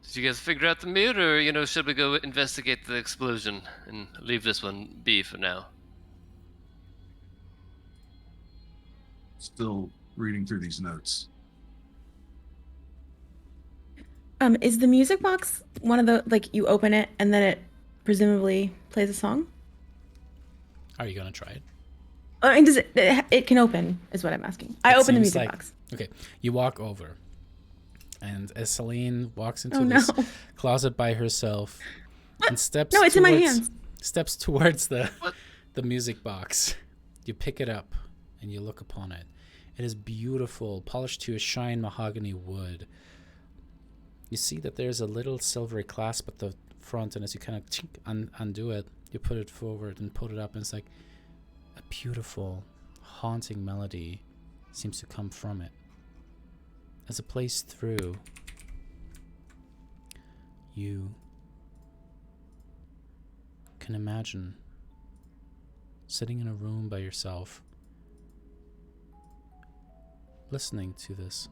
Speaker 4: Did you guys figure out the mirror, or, you know, should we go investigate the explosion and leave this one be for now?
Speaker 3: Still reading through these notes.
Speaker 5: Is the music box one of the, like, you open it and then it presumably plays a song?
Speaker 1: Are you gonna try it?
Speaker 5: And does it can open, is what I'm asking. I open the music box.
Speaker 1: Okay, you walk over, and as Celine walks into
Speaker 5: Oh,
Speaker 1: this
Speaker 5: no.
Speaker 1: closet by herself and steps
Speaker 5: No, it's in my
Speaker 1: towards-
Speaker 5: hands.
Speaker 1: steps towards the
Speaker 4: What?
Speaker 1: the music box. You pick it up and you look upon it. It is beautiful, polished to a shine mahogany wood. You see that there's a little silvery clasp at the front, and as you kind of undo it, you put it forward and put it up, and it's like a beautiful, haunting melody seems to come from it. As it plays through, you can imagine sitting in a room by yourself, listening to this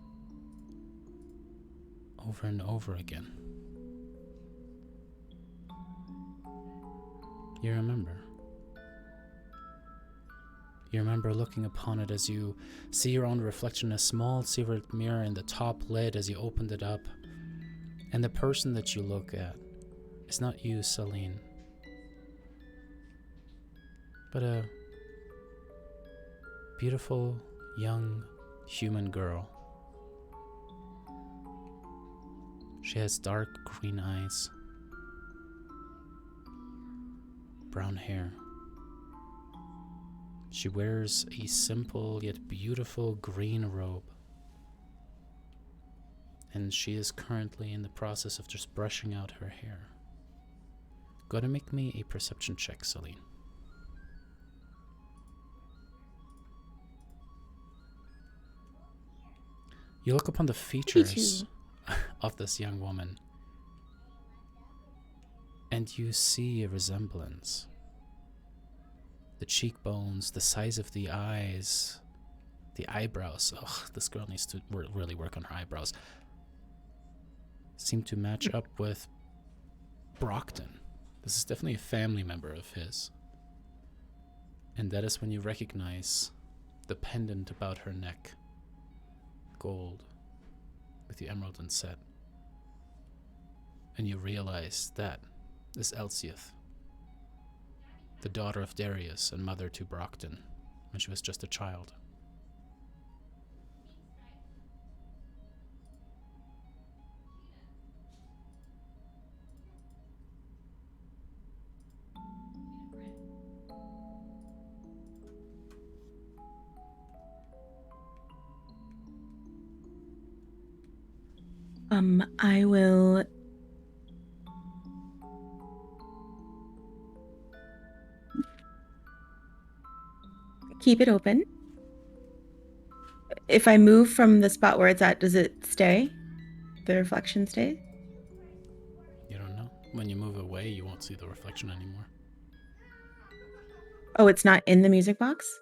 Speaker 1: over and over again. You remember. You remember looking upon it as you see your own reflection in a small silver mirror in the top lid as you opened it up. And the person that you look at is not you, Celine, but a beautiful, young, human girl. She has dark green eyes, brown hair. She wears a simple yet beautiful green robe. And she is currently in the process of just brushing out her hair. Go ahead and make me a perception check, Celine. You look upon the features of this young woman, and you see a resemblance. The cheekbones, the size of the eyes, the eyebrows. Ugh, this girl needs to really work on her eyebrows. Seem to match up with Brockton. This is definitely a family member of his. And that is when you recognize the pendant about her neck. Gold with the emerald inset. And you realize that is Elsieth, the daughter of Darius and mother to Brockton when she was just a child.
Speaker 5: I will keep it open. If I move from the spot where it's at, does it stay? The reflection stays?
Speaker 1: You don't know. When you move away, you won't see the reflection anymore.
Speaker 5: Oh, it's not in the music box?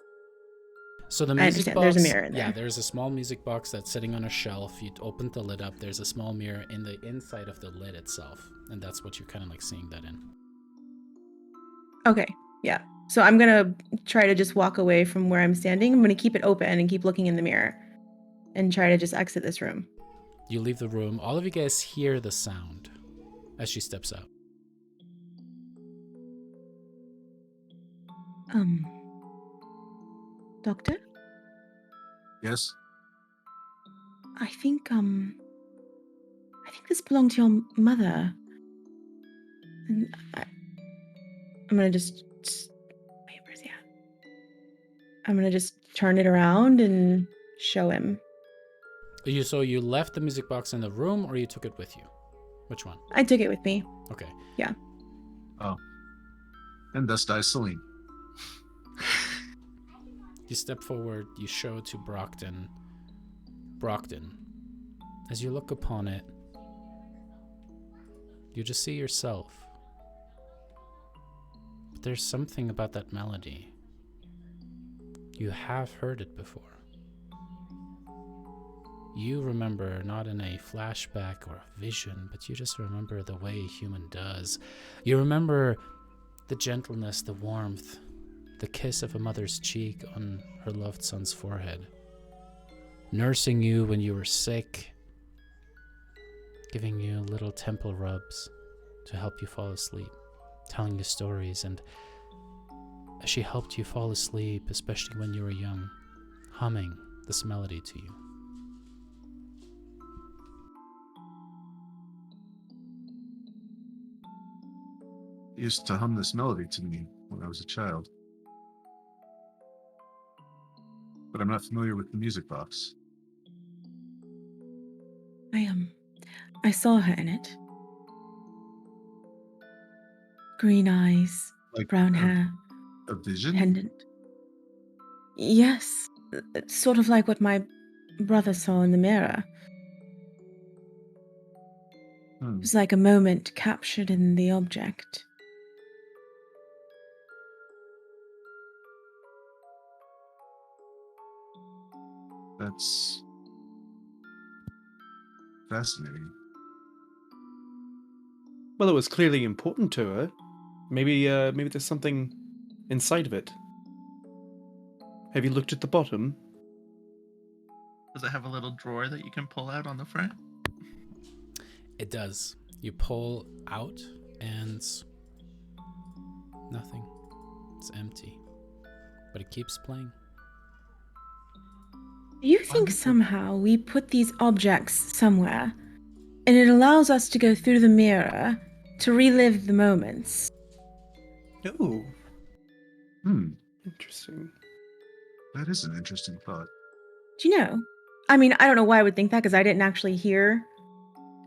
Speaker 1: So the
Speaker 5: I
Speaker 1: music
Speaker 5: understand.
Speaker 1: box,
Speaker 5: There's a mirror in
Speaker 1: yeah,
Speaker 5: there.
Speaker 1: there's a small music box that's sitting on a shelf. You open the lid up. There's a small mirror in the inside of the lid itself, and that's what you're kind of like seeing that in.
Speaker 5: Okay, yeah. So I'm gonna try to just walk away from where I'm standing. I'm gonna keep it open and keep looking in the mirror and try to just exit this room.
Speaker 1: You leave the room. All of you guys hear the sound as she steps out.
Speaker 5: Doctor?
Speaker 3: Yes?
Speaker 5: I think this belonged to your mother. And I'm gonna just wait, where's he at? I'm gonna just turn it around and show him.
Speaker 1: So you left the music box in the room, or you took it with you? Which one?
Speaker 5: I took it with me.
Speaker 1: Okay.
Speaker 5: Yeah.
Speaker 3: Oh. And thus dies Celine.
Speaker 1: You step forward, you show to Brockton. Brockton, as you look upon it, you just see yourself there's something about that melody. You have heard it before. You remember not in a flashback or a vision, but you just remember the way a human does. You remember the gentleness, the warmth, the kiss of a mother's cheek on her loved son's forehead, nursing you when you were sick, giving you little temple rubs to help you fall asleep, telling you stories, and as she helped you fall asleep, especially when you were young, humming this melody to you.
Speaker 3: Used to hum this melody to me when I was a child. But I'm not familiar with the music box.
Speaker 5: I saw her in it. Green eyes,
Speaker 3: Like
Speaker 5: brown hair,
Speaker 3: a vision?
Speaker 5: pendant. Yes, it's sort of like what my brother saw in the mirror. It was like a moment captured in the object.
Speaker 3: That's fascinating.
Speaker 6: Well, it was clearly important to her. Maybe there's something inside of it. Have you looked at the bottom?
Speaker 2: Does it have a little drawer that you can pull out on the front?
Speaker 1: It does. You pull out and nothing. It's empty. But it keeps playing.
Speaker 5: Do you think somehow we put these objects somewhere and it allows us to go through the mirror to relive the moments?
Speaker 6: Oh,
Speaker 3: Hmm.
Speaker 6: interesting.
Speaker 3: That is an interesting thought.
Speaker 5: Do you know? I mean, I don't know why I would think that because I didn't actually hear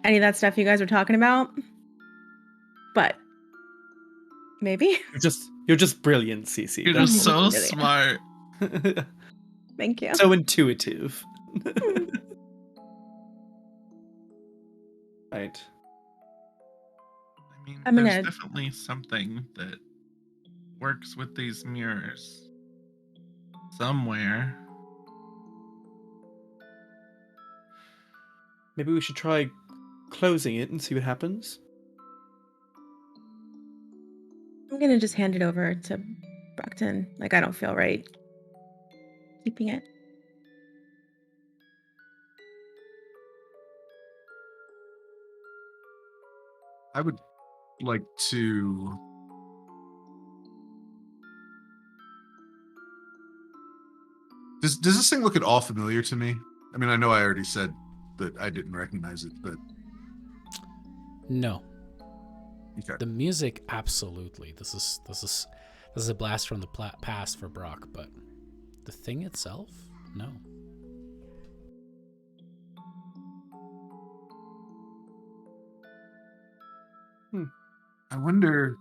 Speaker 5: any of that stuff you guys were talking about. But maybe.
Speaker 6: You're just brilliant, Cece.
Speaker 2: You're
Speaker 6: That's
Speaker 2: just so
Speaker 5: Really?
Speaker 2: smart.
Speaker 5: Thank you.
Speaker 6: so intuitive. Right.
Speaker 2: I mean,
Speaker 5: I'm
Speaker 2: there's
Speaker 5: gonna-
Speaker 2: definitely something that works with these mirrors somewhere.
Speaker 6: Maybe we should try closing it and see what happens.
Speaker 5: I'm gonna just hand it over to Brockton. Like, I don't feel right keeping it.
Speaker 3: I would like to Does this thing look at all familiar to me? I mean, I know I already said that I didn't recognize it, but
Speaker 1: No.
Speaker 3: okay.
Speaker 1: The music, absolutely. This is a blast from the past for Brock, but the thing itself, no.
Speaker 3: I wonder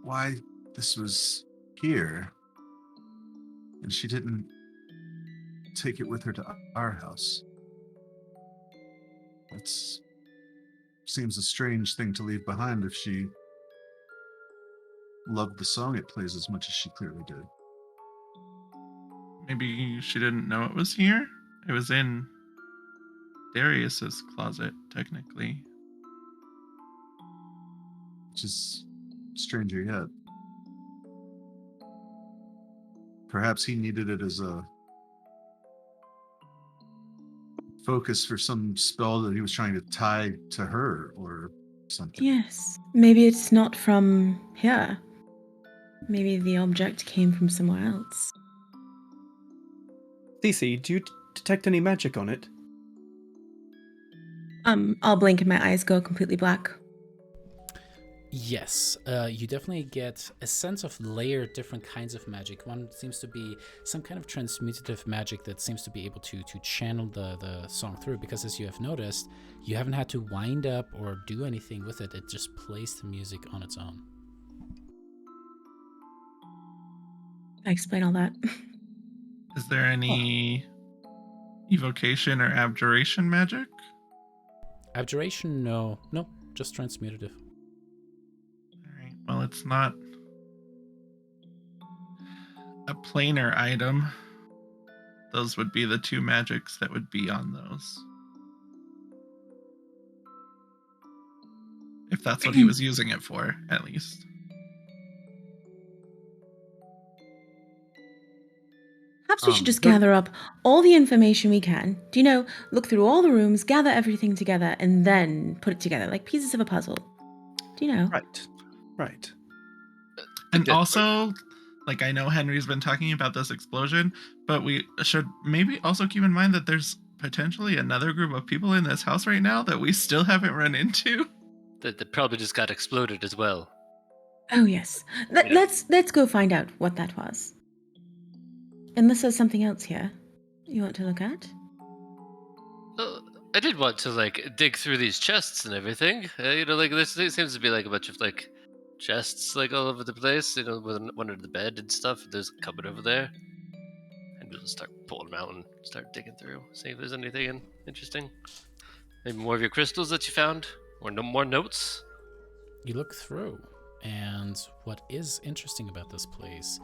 Speaker 3: why this was here and she didn't take it with her to our house. That seems a strange thing to leave behind if she loved the song it plays as much as she clearly did.
Speaker 2: Maybe she didn't know it was here? It was in Darius's closet, technically.
Speaker 3: Which is stranger yet. Perhaps he needed it as a focus for some spell that he was trying to tie to her or something.
Speaker 5: Yes. Maybe it's not from here. Maybe the object came from somewhere else.
Speaker 6: Cece, do you detect any magic on it?
Speaker 5: I'll blink and my eyes go completely black.
Speaker 1: Yes, you definitely get a sense of layered different kinds of magic. One seems to be some kind of transmutative magic that seems to be able to channel the song through, because as you have noticed, you haven't had to wind up or do anything with it. It just plays the music on its own.
Speaker 5: I explain all that.
Speaker 2: Is there any evocation or abjuration magic?
Speaker 1: Abjuration, no, just transmutative.
Speaker 2: Alright, well, it's not a planar item, those would be the 2 magics that would be on those. If that's what he was using it for, at least.
Speaker 5: Perhaps we should just gather up all the information we can. Do you know, look through all the rooms, gather everything together, and then put it together like pieces of a puzzle. Do you know?
Speaker 6: Right.
Speaker 2: And also, like, I know Henry's been talking about this explosion, but we should maybe also keep in mind that there's potentially another group of people in this house right now that we still haven't run into.
Speaker 4: That probably just got exploded as well.
Speaker 5: Oh yes. Let's go find out what that was. Unless there's something else here you want to look at.
Speaker 4: I did want to like dig through these chests and everything. Like this seems to be like a bunch of like chests like all over the place. With one under the bed and stuff. There's a cupboard over there, and we'll start pulling them out and start digging through, see if there's anything interesting. Maybe more of your crystals that you found, or no more notes.
Speaker 1: You look through, and what is interesting about this place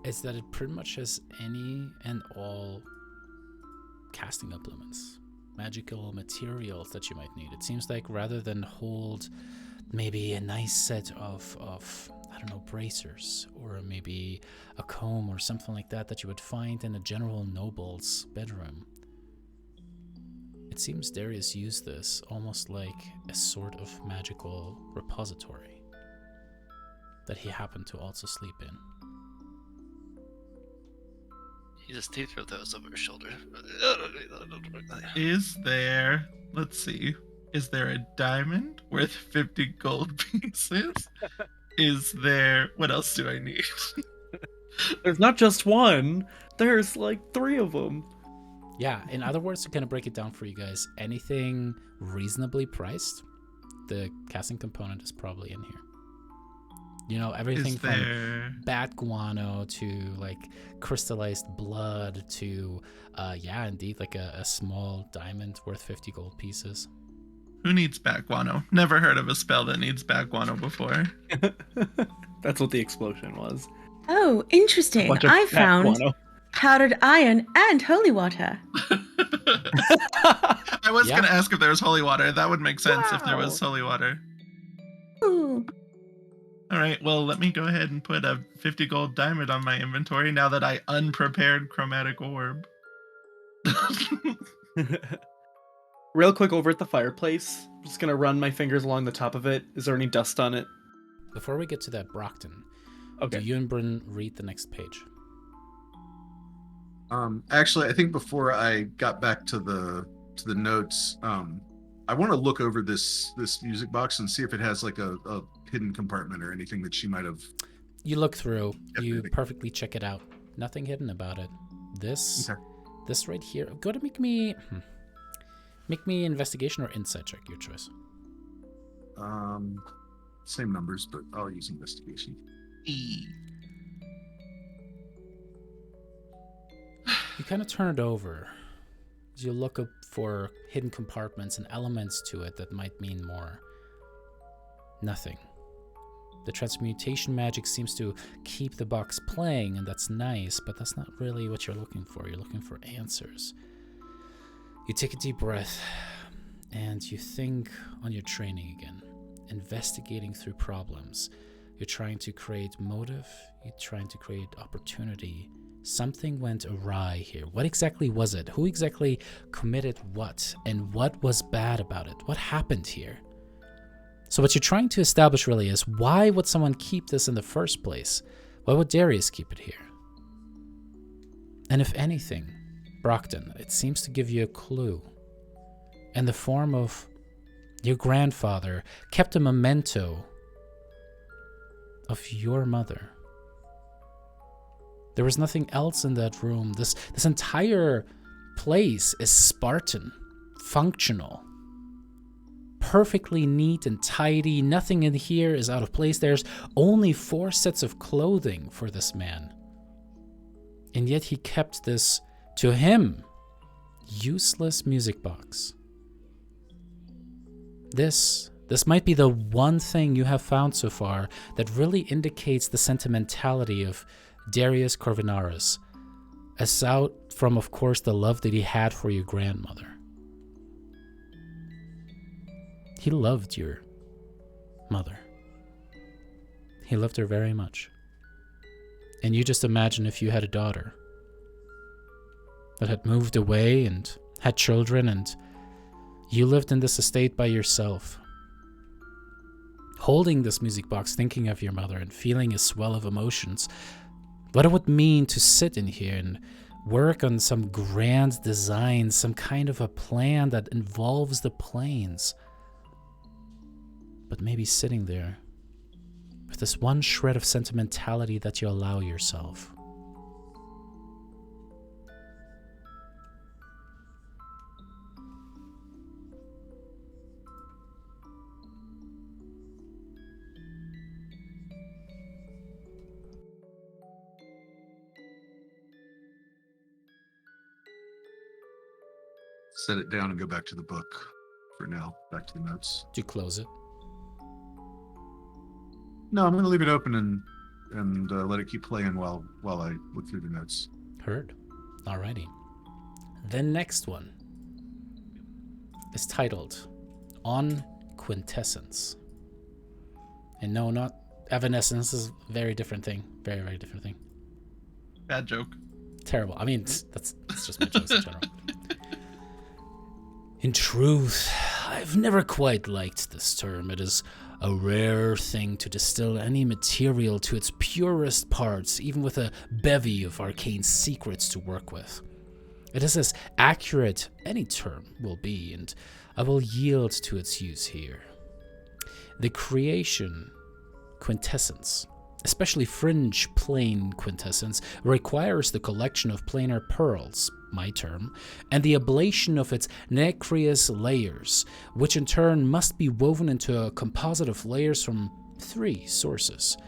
Speaker 1: is that it pretty much has any and all casting implements, magical materials that you might need. It seems like rather than hold maybe a nice set of I don't know, bracers, or maybe a comb or something like that you would find in a general noble's bedroom, it seems Darius used this almost like a sort of magical repository that he happened to also sleep in.
Speaker 4: He just throw those over his shoulder.
Speaker 2: Is there, let's see, is there a diamond worth 50 gold pieces? Is there, what else do I need?
Speaker 6: There's not just one. There's like 3 of them.
Speaker 1: Yeah, in other words, to kind of break it down for you guys, anything reasonably priced, the casting component is probably in here. Everything from bat guano to like crystallized blood to, indeed, like a small diamond worth 50 gold pieces.
Speaker 2: Who needs bat guano? Never heard of a spell that needs bat guano before.
Speaker 6: That's what the explosion was.
Speaker 5: Oh, interesting. I found powdered iron and holy water.
Speaker 2: I was going to ask if there was holy water. That would make sense if there was holy water.
Speaker 5: Ooh.
Speaker 2: All right, well, let me go ahead and put a 50 gold diamond on my inventory now that I unprepared chromatic orb.
Speaker 6: Real quick, over at the fireplace, I'm just going to run my fingers along the top of it. Is there any dust on it?
Speaker 1: Before we get to that, Brockton,
Speaker 6: okay.
Speaker 1: Do you and Bryn read the next page?
Speaker 3: Actually, I think before I got back to the notes, I want to look over this music box and see if it has like a hidden compartment or anything that she might have.
Speaker 1: You look through, you perfectly check it out. Nothing hidden about it. This right here. Go to make me investigation or insight check, your choice.
Speaker 3: Same numbers, but I'll use investigation.
Speaker 1: You kind of turn it over as you look up for hidden compartments and elements to it that might mean more. Nothing. The transmutation magic seems to keep the box playing, and that's nice, but that's not really what you're looking for. You're looking for answers. You take a deep breath, and you think on your training again, investigating through problems. You're trying to create motive, you're trying to create opportunity. Something went awry here. What exactly was it? Who exactly committed what? And what was bad about it? What happened here? So what you're trying to establish really is, why would someone keep this in the first place? Why would Darius keep it here? And if anything, Brockton, it seems to give you a clue in the form of your grandfather kept a memento of your mother. There was nothing else in that room. This entire place is Spartan, functional, perfectly neat and tidy. Nothing in here is out of place. There's only 4 sets of clothing for this man. And yet he kept this, to him, useless music box. This might be the one thing you have found so far that really indicates the sentimentality of Darius Corvinaris, aside from, of course, the love that he had for your grandmother. He loved your mother. He loved her very much. And you just imagine if you had a daughter that had moved away and had children, and you lived in this estate by yourself, holding this music box, thinking of your mother and feeling a swell of emotions. What it would mean to sit in here and work on some grand design, some kind of a plan that involves the planes. But maybe sitting there with this one shred of sentimentality that you allow yourself.
Speaker 3: Set it down and go back to the book for now. Back to the notes.
Speaker 1: Do you close it?
Speaker 3: No, I'm going to leave it open and let it keep playing while I look through the notes.
Speaker 1: Heard. Alrighty. The next one is titled On Quintessence. And no, not evanescence. This is a very different thing. Very, very different thing.
Speaker 2: Bad joke.
Speaker 1: Terrible. I mean, that's just my jokes in general. In truth, I've never quite liked this term. It is a rare thing to distill any material to its purest parts, even with a bevy of arcane secrets to work with. It is as accurate any term will be, and I will yield to its use here. The creation quintessence, especially fringe plane quintessence, requires the collection of planar pearls, my term, and the ablation of its nacreous layers, which in turn must be woven into a composite of layers from 3 sources.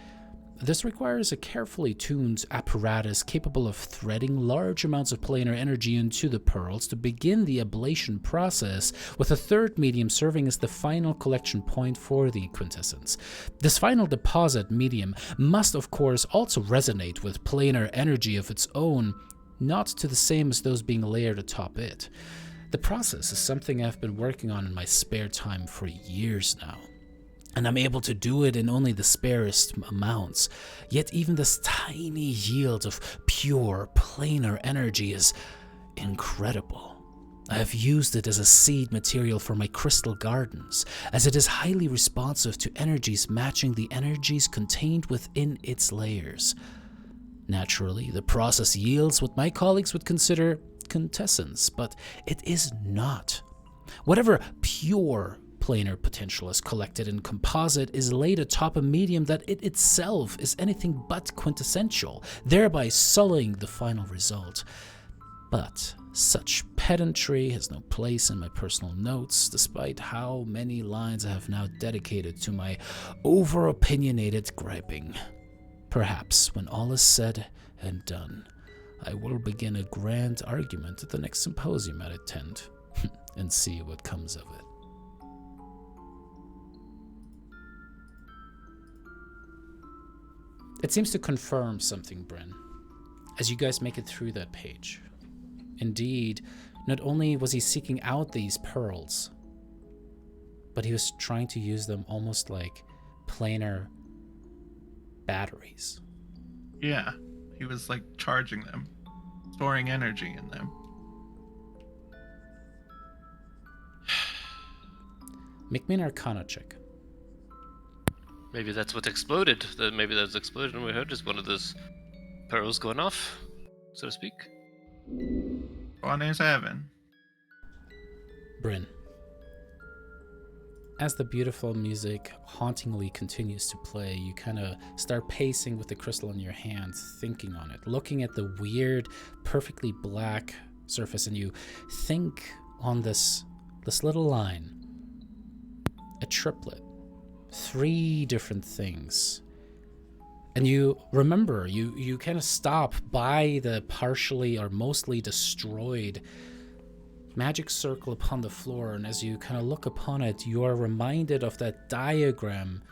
Speaker 1: This requires a carefully tuned apparatus capable of threading large amounts of planar energy into the pearls to begin the ablation process, with a third medium serving as the final collection point for the quintessence. This final deposit medium must, of course, also resonate with planar energy of its own, not to the same as those being layered atop it. The process is something I've been working on in my spare time for years now, and I'm able to do it in only the sparest amounts. Yet even this tiny yield of pure planar energy is incredible. I have used it as a seed material for my crystal gardens, as it is highly responsive to energies matching the energies contained within its layers. Naturally, the process yields what my colleagues would consider quintessence, but it is not. Whatever pure planar potential is collected in composite is laid atop a medium that it itself is anything but quintessential, thereby sullying the final result. But such pedantry has no place in my personal notes, despite how many lines I have now dedicated to my over-opinionated griping. Perhaps when all is said and done, I will begin a grand argument at the next symposium I attend, and see what comes of it. It seems to confirm something, Bryn, as you guys make it through that page. Indeed, not only was he seeking out these pearls, but he was trying to use them almost like planar batteries.
Speaker 2: Yeah, he was like charging them, storing energy in them.
Speaker 1: Make me an Arcana check.
Speaker 4: Maybe that's what exploded. Maybe that explosion we heard is one of those pearls going off, so to speak.
Speaker 2: 27.
Speaker 1: Bryn. As the beautiful music hauntingly continues to play, you kind of start pacing with the crystal in your hand, thinking on it, looking at the weird, perfectly black surface, and you think on this little line. A triplet. 3 different things. And you remember, you kind of stop by the partially or mostly destroyed magic circle upon the floor, and as you kind of look upon it, you are reminded of that diagram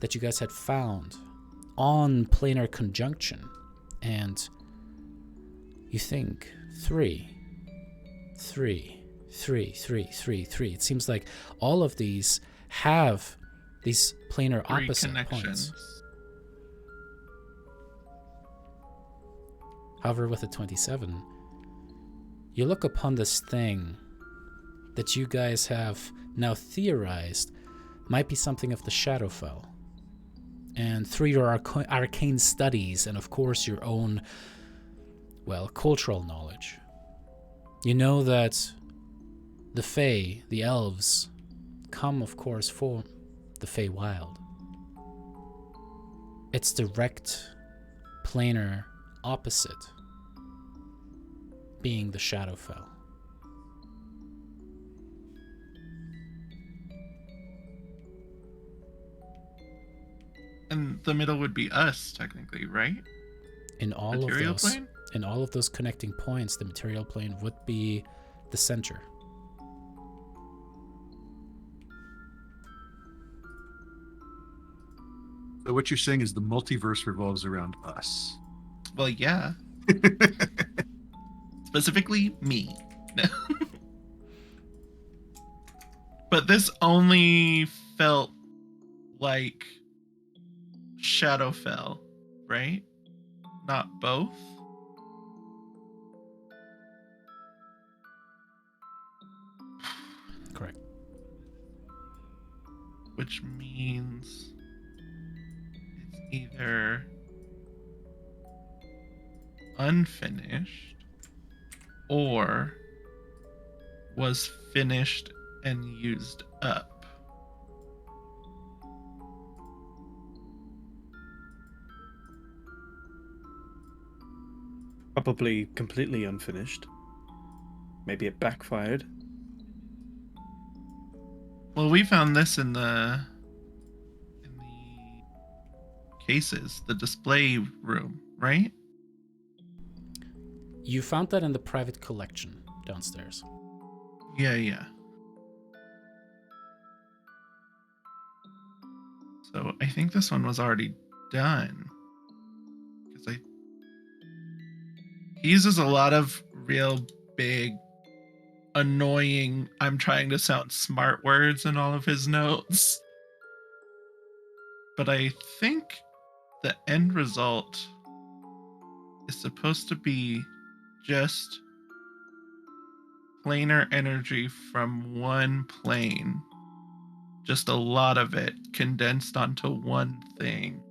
Speaker 1: that you guys had found on planar conjunction And you think 3, 3, 3, 3, 3, 3. It seems like all of these have these planar
Speaker 2: 3
Speaker 1: opposite
Speaker 2: connections.
Speaker 1: points. However, with a 27, you look upon this thing that you guys have now theorized might be something of the Shadowfell. And through your arcane studies and, of course, your own, well, cultural knowledge, you know that the Fae, the elves, come, of course, from the Feywild. Its direct, planar opposite being the Shadowfell.
Speaker 2: And the middle would be us, technically, right?
Speaker 1: In all
Speaker 2: Material
Speaker 1: of those,
Speaker 2: plane?
Speaker 1: in all of those connecting points, the material plane would be the center.
Speaker 3: So what you're saying is the multiverse revolves around us.
Speaker 2: Well, yeah. Specifically, me. No. But this only felt like Shadowfell, right? Not both?
Speaker 1: Correct.
Speaker 2: Which means it's either unfinished or was finished and used up.
Speaker 6: Probably completely unfinished. Maybe it backfired.
Speaker 2: Well, we found this in the cases, the display room, right?
Speaker 1: You found that in the private collection downstairs.
Speaker 2: Yeah. So I think this one was already done. Because he uses a lot of real big, annoying, I'm trying to sound smart words in all of his notes. But I think the end result is supposed to be just planar energy from one plane. Just a lot of it condensed onto one thing.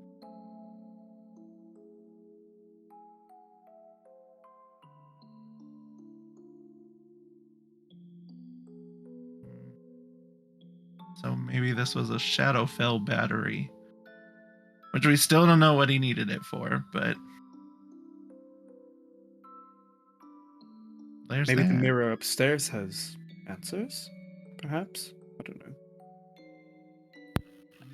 Speaker 2: So maybe this was a Shadowfell battery. Which we still don't know what he needed it for, but there's
Speaker 6: Maybe
Speaker 2: that.
Speaker 6: the mirror upstairs has answers, perhaps? I don't know.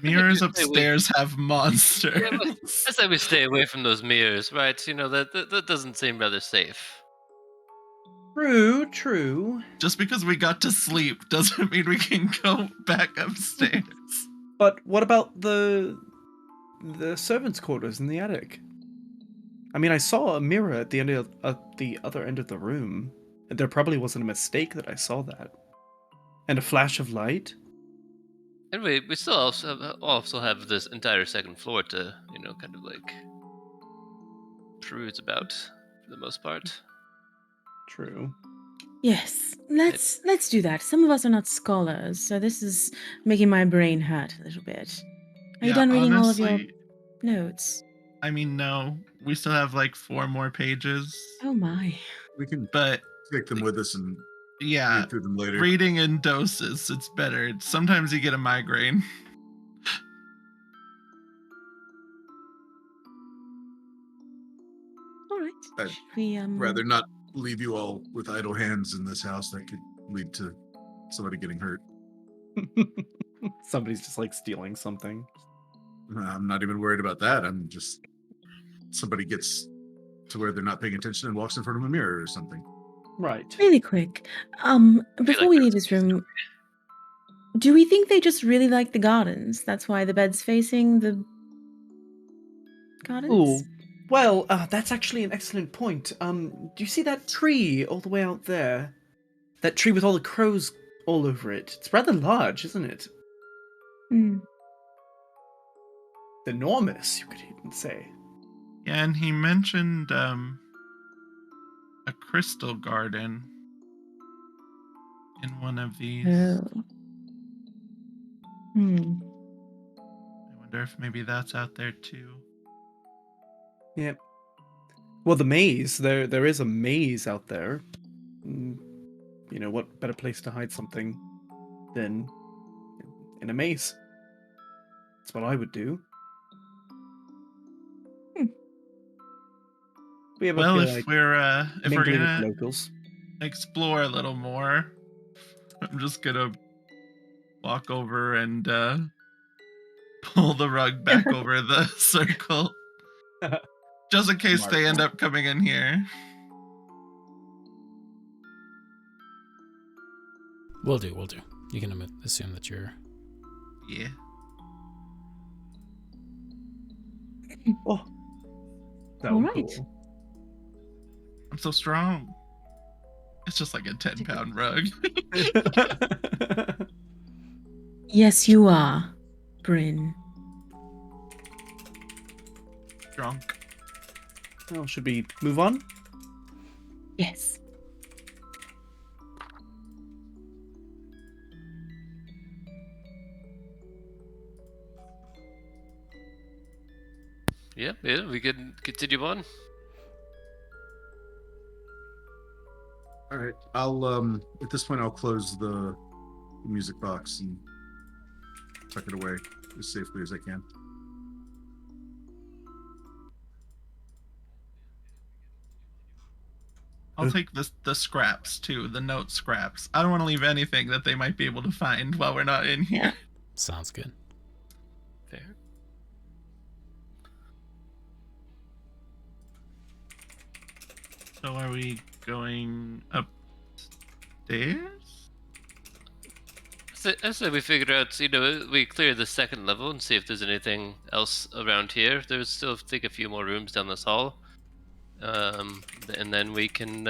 Speaker 2: Mirrors
Speaker 4: Maybe stay away-
Speaker 2: upstairs have monsters.
Speaker 4: Yeah, but I say we stay away from those mirrors, right? You know, that doesn't seem rather safe.
Speaker 6: True.
Speaker 2: Just because we got to sleep doesn't mean we can go back upstairs.
Speaker 6: But what about the servants' quarters in the attic? I mean, I saw a mirror at the other end of the room. And there probably wasn't a mistake that I saw that. And a flash of light.
Speaker 4: And we still also have this entire second floor to, you know, kind of like peruse about for the most part.
Speaker 6: True.
Speaker 5: Yes, let's do that. Some of us are not scholars, so this is making my brain hurt a little bit. Are you done reading all of your notes?
Speaker 2: I mean, no. We still have like 4 more pages.
Speaker 5: Oh my.
Speaker 3: We can
Speaker 2: But
Speaker 3: take them with us and
Speaker 2: yeah,
Speaker 3: read through them later.
Speaker 2: reading in doses, it's better. Sometimes you get a migraine.
Speaker 5: All right.
Speaker 3: I'd
Speaker 5: Should we
Speaker 3: Rather not leave you all with idle hands in this house. That could lead to somebody getting hurt.
Speaker 6: Somebody's just like stealing something.
Speaker 3: I'm not even worried about that. I'm just somebody gets to where they're not paying attention and walks in front of a mirror or something.
Speaker 6: Right.
Speaker 5: really quick? Before we leave this room, do we think they just really like the gardens? That's why the bed's facing the gardens?
Speaker 6: Ooh, Well, that's actually an excellent point. Do you see that tree all the way out there? That tree with all the crows all over it. It's rather large, isn't it?
Speaker 5: Hmm.
Speaker 6: Enormous, you could even say.
Speaker 2: Yeah, and he mentioned a crystal garden in one of these.
Speaker 5: Oh. Hmm.
Speaker 2: I wonder if maybe that's out there too.
Speaker 6: Yep. Well, the maze. There is a maze out there. You know, what better place to hide something than in a maze? That's what I would do.
Speaker 5: Hmm.
Speaker 6: We have
Speaker 2: Well,
Speaker 6: feel
Speaker 2: if
Speaker 6: like
Speaker 2: we're
Speaker 6: mingling with
Speaker 2: gonna
Speaker 6: the locals.
Speaker 2: explore a little more, I'm just gonna walk over and pull the rug back over the circle, just in case they end up coming in here.
Speaker 1: We'll do. You can assume that you're...
Speaker 2: Yeah.
Speaker 6: Oh, that
Speaker 5: All
Speaker 6: was
Speaker 5: right.
Speaker 6: cool.
Speaker 2: I'm so strong. It's just like a 10-pound rug.
Speaker 5: Yes, you are, Bryn.
Speaker 2: Drunk.
Speaker 6: Well, should we move on?
Speaker 5: Yes.
Speaker 4: Yeah, we can continue on.
Speaker 3: All right. I'll at this point I'll close the music box and tuck it away as safely as I can.
Speaker 2: I'll take the scraps too, the note scraps. I don't want to leave anything that they might be able to find while we're not in here.
Speaker 5: Yeah.
Speaker 1: Sounds good.
Speaker 4: Fair.
Speaker 2: So are we going upstairs?
Speaker 4: I say we figure out, we clear the second level and see if there's anything else around here. There's still, I think, a few more rooms down this hall. And then we can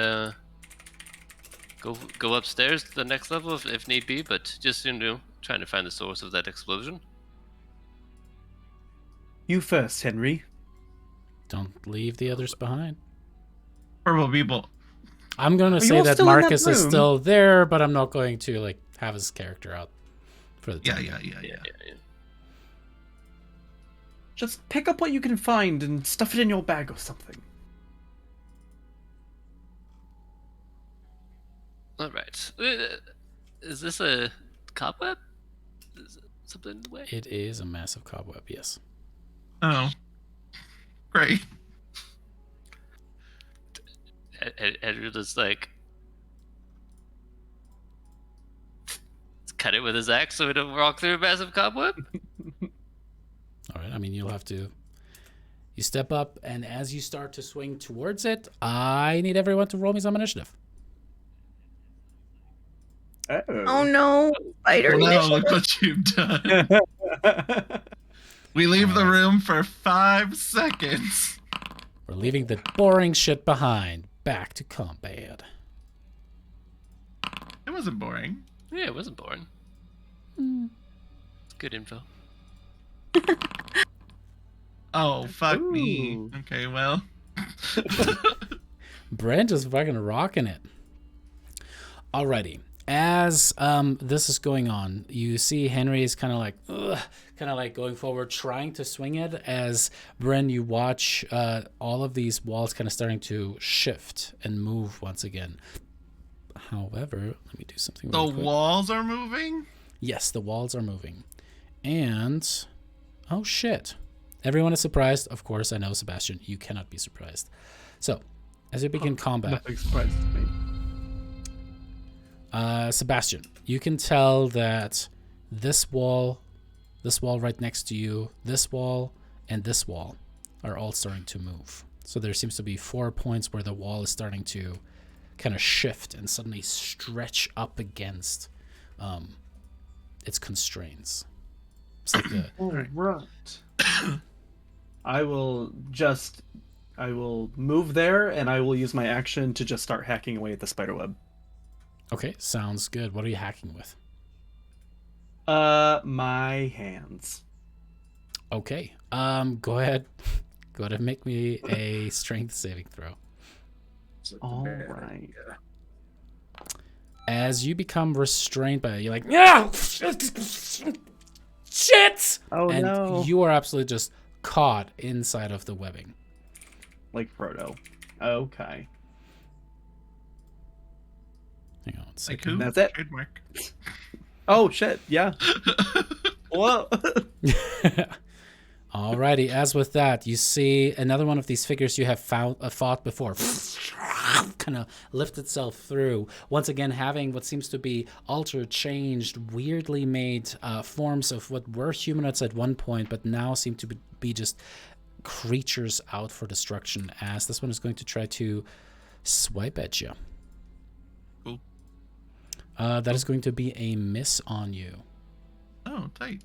Speaker 4: go upstairs to the next level if need be, but just, trying to find the source of that explosion.
Speaker 6: You first, Henry.
Speaker 1: Don't leave the others behind.
Speaker 2: Purple people.
Speaker 1: I'm going to say
Speaker 6: all
Speaker 1: that
Speaker 6: still in that
Speaker 1: Marcus is
Speaker 6: room?
Speaker 1: still there, but I'm not going to have his character out for the time.
Speaker 2: Yeah.
Speaker 6: Just pick up what you can find and stuff it in your bag or something.
Speaker 4: All right. Is this a cobweb? Is something in the way?
Speaker 1: It is a massive cobweb, yes.
Speaker 2: Oh. Great.
Speaker 4: Andrew just like cut it with his axe so we don't walk through a massive cobweb.
Speaker 1: All right, I mean, you'll have to... You step up, and as you start to swing towards it, I need everyone to roll me some initiative.
Speaker 5: Oh no, spider.
Speaker 2: Well, no, look what you've done. We leave the room for 5 seconds.
Speaker 1: We're leaving the boring shit behind. Back to combat.
Speaker 2: It wasn't boring.
Speaker 4: Yeah, it wasn't boring. It's good info.
Speaker 2: Oh, fuck me.
Speaker 6: Ooh.
Speaker 2: Okay, well.
Speaker 1: Brent is fucking rocking it. Alrighty. As this is going on, you see Henry is kind of like going forward, trying to swing it. As Bren, you watch all of these walls kind of starting to shift and move once again. However, let me do something.
Speaker 2: The
Speaker 1: really quick.
Speaker 2: walls are moving?
Speaker 1: Yes, the walls are moving. And oh shit. Everyone is surprised. Of course, I know, Sebastian, you cannot be surprised. So, as you begin combat,
Speaker 6: Nothing surprises me.
Speaker 1: Sebastian, you can tell that this wall right next to you, this wall, and this wall are all starting to move. So there seems to be 4 points where the wall is starting to kind of shift and suddenly stretch up against its constraints. It's like the...
Speaker 6: All right. I will just I will move there, and I will use my action to just start hacking away at the spiderweb.
Speaker 1: Okay, sounds good. What are you hacking with?
Speaker 6: My hands.
Speaker 1: Okay. Go ahead. Go ahead and make me a strength saving throw.
Speaker 6: All right.
Speaker 1: As you become restrained by it, you're like, yeah, shit!
Speaker 6: Oh
Speaker 1: And
Speaker 6: no!
Speaker 1: you are absolutely just caught inside of the webbing.
Speaker 6: Like Frodo. Okay.
Speaker 1: Hang on a
Speaker 2: Like
Speaker 1: second.
Speaker 2: who?
Speaker 6: That's it.
Speaker 2: Trademark.
Speaker 6: Oh shit! Yeah. Whoa.
Speaker 1: Alrighty, as with that, you see another one of these figures you have fought before kind of lift itself through, once again having what seems to be altered, changed, weirdly made forms of what were humanoids at one point, but now seem to be just creatures out for destruction, as this one is going to try to swipe at you.
Speaker 2: Cool.
Speaker 1: That is going to be a miss on you.
Speaker 2: Oh, tight.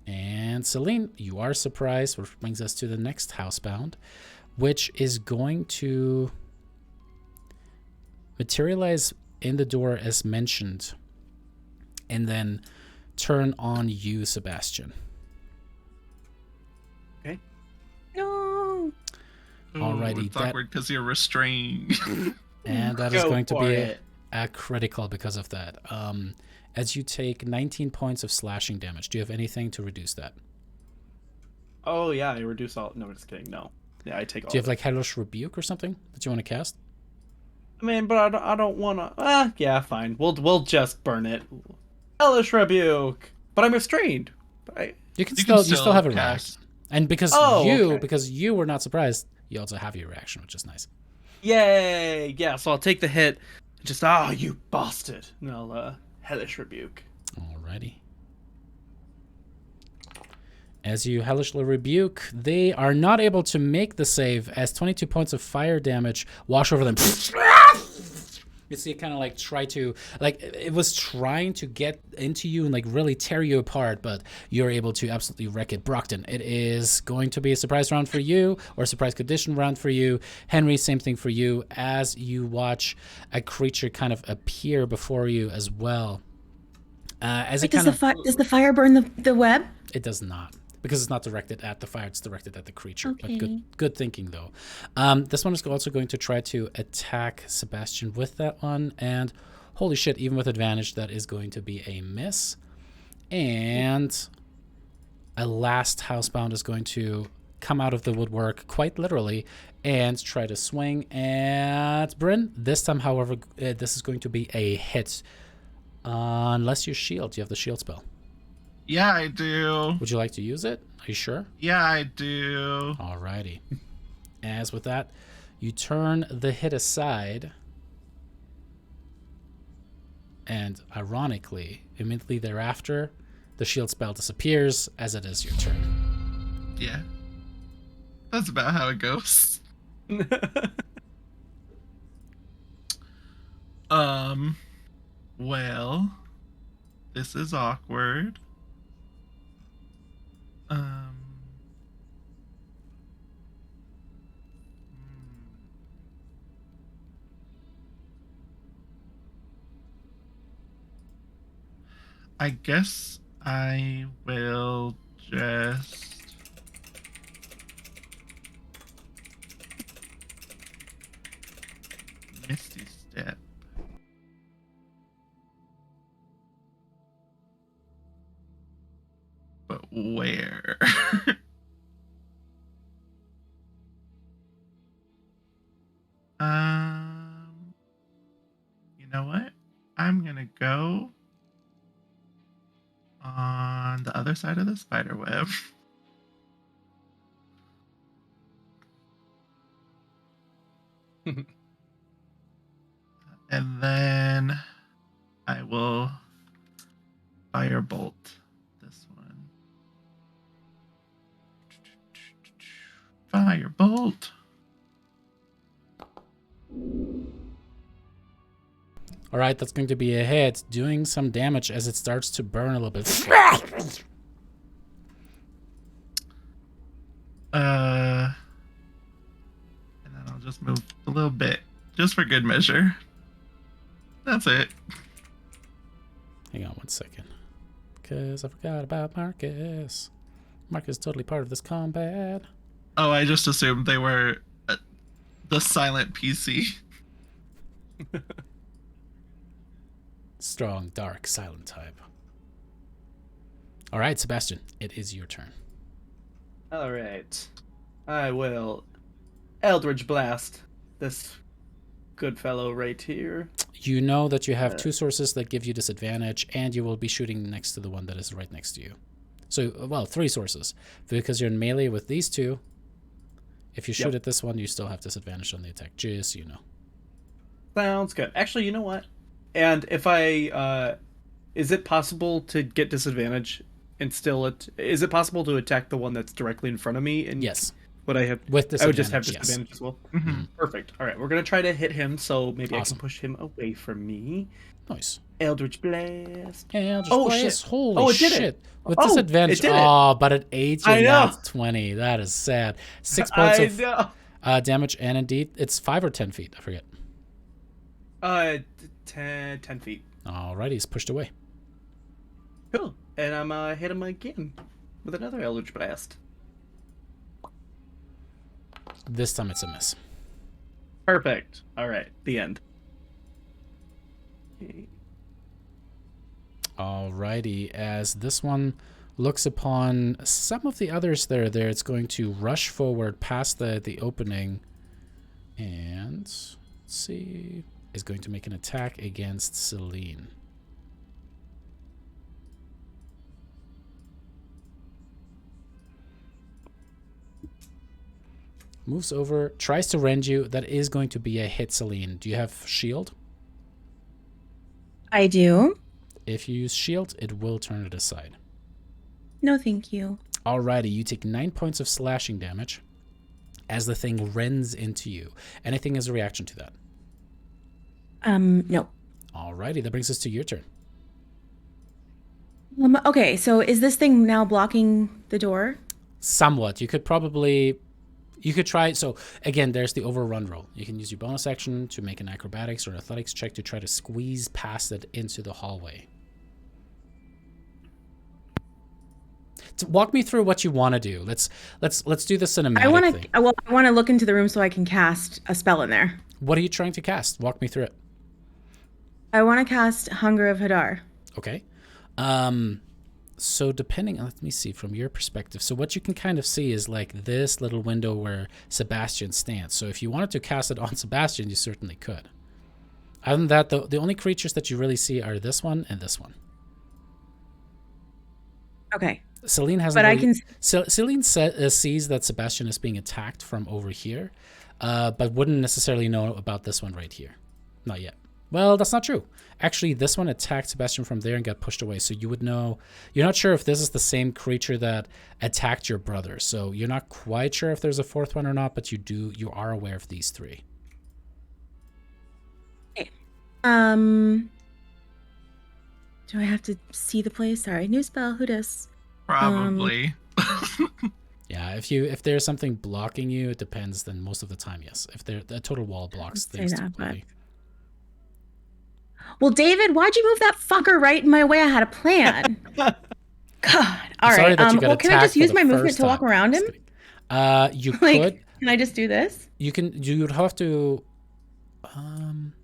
Speaker 1: And Celine, you are surprised, which brings us to the next housebound, which is going to materialize in the door as mentioned, and then turn on you, Sebastian.
Speaker 5: No.
Speaker 1: Alrighty,
Speaker 2: It's awkward because you're restrained.
Speaker 1: And that is
Speaker 6: Go
Speaker 1: going to
Speaker 6: for
Speaker 1: be
Speaker 6: it.
Speaker 1: a critical because of that. As you take 19 points of slashing damage, do you have anything to reduce that?
Speaker 6: Oh yeah, I reduce all. No, just kidding. No. Yeah, I take all.
Speaker 1: Do you have
Speaker 6: of it.
Speaker 1: like Hellish Rebuke or something that you want to cast?
Speaker 6: I mean, but I don't want to. Yeah, fine. We'll just burn it. Hellish rebuke. But I'm restrained. But
Speaker 1: You can
Speaker 2: You
Speaker 1: still
Speaker 2: can
Speaker 1: you still have a
Speaker 2: cast-
Speaker 1: reaction, and because
Speaker 6: okay.
Speaker 1: because you were not surprised, you also have your reaction, which is nice.
Speaker 6: Yay! Yeah, so I'll take the hit. Just you bastard. And I'll hellish rebuke.
Speaker 1: Alrighty. As you hellishly rebuke, they are not able to make the save as 22 points of fire damage wash over them. You see it kind of like try to, like it was trying to get into you and like really tear you apart, but you're able to absolutely wreck it. Brockton, it is going to be a surprise round for you, or a surprise condition round for you. Henry, same thing for you, as you watch a creature kind of appear before you as well. As it
Speaker 5: Wait,
Speaker 1: kind of,
Speaker 5: does the fire burn the web?
Speaker 1: it does not, because it's not directed at the fire, it's directed at the creature.
Speaker 5: Okay.
Speaker 1: But good thinking though. This one is also going to try to attack Sebastian with that one, and holy shit, even with advantage, that is going to be a miss. And a last housebound is going to come out of the woodwork, quite literally, and try to swing at Bryn. This time, however, this is going to be a hit. Unless you shield. You have the shield spell.
Speaker 2: Yeah, I do.
Speaker 1: Would you like to use it? Are you sure?
Speaker 2: Yeah, I do.
Speaker 1: Alrighty. As with that, you turn the hit aside, and ironically, immediately thereafter, the shield spell disappears as it is your turn.
Speaker 2: Yeah. That's about how it goes. Well, this is awkward. I guess I will just Misty Step. But where? You know what? I'm gonna go on the other side of the spider web. And then I will firebolt this one. Firebolt.
Speaker 1: All right, that's going to be a hit, doing some damage as it starts to burn a little bit.
Speaker 2: just move a little bit, just for good measure. That's it.
Speaker 1: Hang on 1 second. Because I forgot about Marcus. Marcus is totally part of this combat.
Speaker 2: Oh, I just assumed they were the silent PC.
Speaker 1: Strong, dark, silent type. All right, Sebastian, it is your turn.
Speaker 6: All right. I will Eldritch Blast this good fellow right here.
Speaker 1: You know that you have 2 sources that give you disadvantage, and you will be shooting next to the one that is right next to you. So, well, 3 sources. Because you're in melee with these 2, if you shoot at this one, you still have disadvantage on the attack, just so you know.
Speaker 6: Sounds good. Actually, you know what? And if I, is it possible to get disadvantage and still is it possible to attack the one that's directly in front of me? And
Speaker 1: yes.
Speaker 6: Would I have?
Speaker 1: With disadvantage,
Speaker 6: I would just have disadvantage as well.
Speaker 2: Mm-hmm.
Speaker 6: Perfect. All right, we're gonna try to hit him, so maybe I
Speaker 1: Awesome.
Speaker 6: can push him away from me.
Speaker 1: Nice.
Speaker 6: Eldritch Blast.
Speaker 1: Eldritch
Speaker 6: Oh,
Speaker 1: Blast.
Speaker 6: shit.
Speaker 1: Holy
Speaker 6: Oh, it did it.
Speaker 1: shit. With
Speaker 6: Oh,
Speaker 1: disadvantage.
Speaker 6: it did it.
Speaker 1: Oh, but it ate you.
Speaker 6: I know.
Speaker 1: That's 20. That is sad. 6 points of damage, and indeed, it's 5 or 10 feet. I forget.
Speaker 6: 10 feet.
Speaker 1: Alrighty, he's pushed away.
Speaker 6: Cool. And I'm hit him again with another Eldritch Blast.
Speaker 1: This time it's a miss.
Speaker 6: Perfect. All right. The end.
Speaker 1: Alrighty, as this one looks upon some of the others that are there, it's going to rush forward past the opening and, let's see, is going to make an attack against Celine. Moves over, tries to rend you. That is going to be a hit, Celine. Do you have shield?
Speaker 5: I do.
Speaker 1: If you use shield, it will turn it aside.
Speaker 5: No, thank you.
Speaker 1: Alrighty, you take 9 points of slashing damage as the thing rends into you. Anything as a reaction to that?
Speaker 5: No.
Speaker 1: Alrighty, that brings us to your turn.
Speaker 5: Okay, so is this thing now blocking the door?
Speaker 1: Somewhat. You could try. So again, there's the overrun roll. You can use your bonus action to make an acrobatics or athletics check to try to squeeze past it into the hallway. So walk me through what you want to do. Let's do the cinematic thing.
Speaker 5: I want to look into the room so I can cast a spell in there.
Speaker 1: What are you trying to cast? Walk me through it.
Speaker 5: I want to cast Hunger of Hadar.
Speaker 1: Okay. So depending, let me see from your perspective. So what you can kind of see is like this little window where Sebastian stands. So if you wanted to cast it on Sebastian, you certainly could. Other than that, the only creatures that you really see are this one and this one.
Speaker 5: Okay.
Speaker 1: Celine hasn't.
Speaker 5: But
Speaker 1: really,
Speaker 5: I can.
Speaker 1: Celine sees that Sebastian is being attacked from over here, but wouldn't necessarily know about this one right here. Not yet. Well, that's not true. Actually, this one attacked Sebastian from there and got pushed away. So you would know. You're not sure if this is the same creature that attacked your brother. So you're not quite sure if there's a fourth one or not, but you are aware of these 3.
Speaker 5: Okay. Do I have to see the place? Sorry, new spell. Who does?
Speaker 2: Probably.
Speaker 1: Yeah, if there's something blocking you, it depends. Then most of the time, yes. If a total wall blocks things completely.
Speaker 5: Well, David, why'd you move that fucker right in my way? I had a plan. God. All right. Well, can I just use my movement to walk around him?
Speaker 1: You
Speaker 5: Like,
Speaker 1: could.
Speaker 5: Can I just do this?
Speaker 1: You can. You would have to.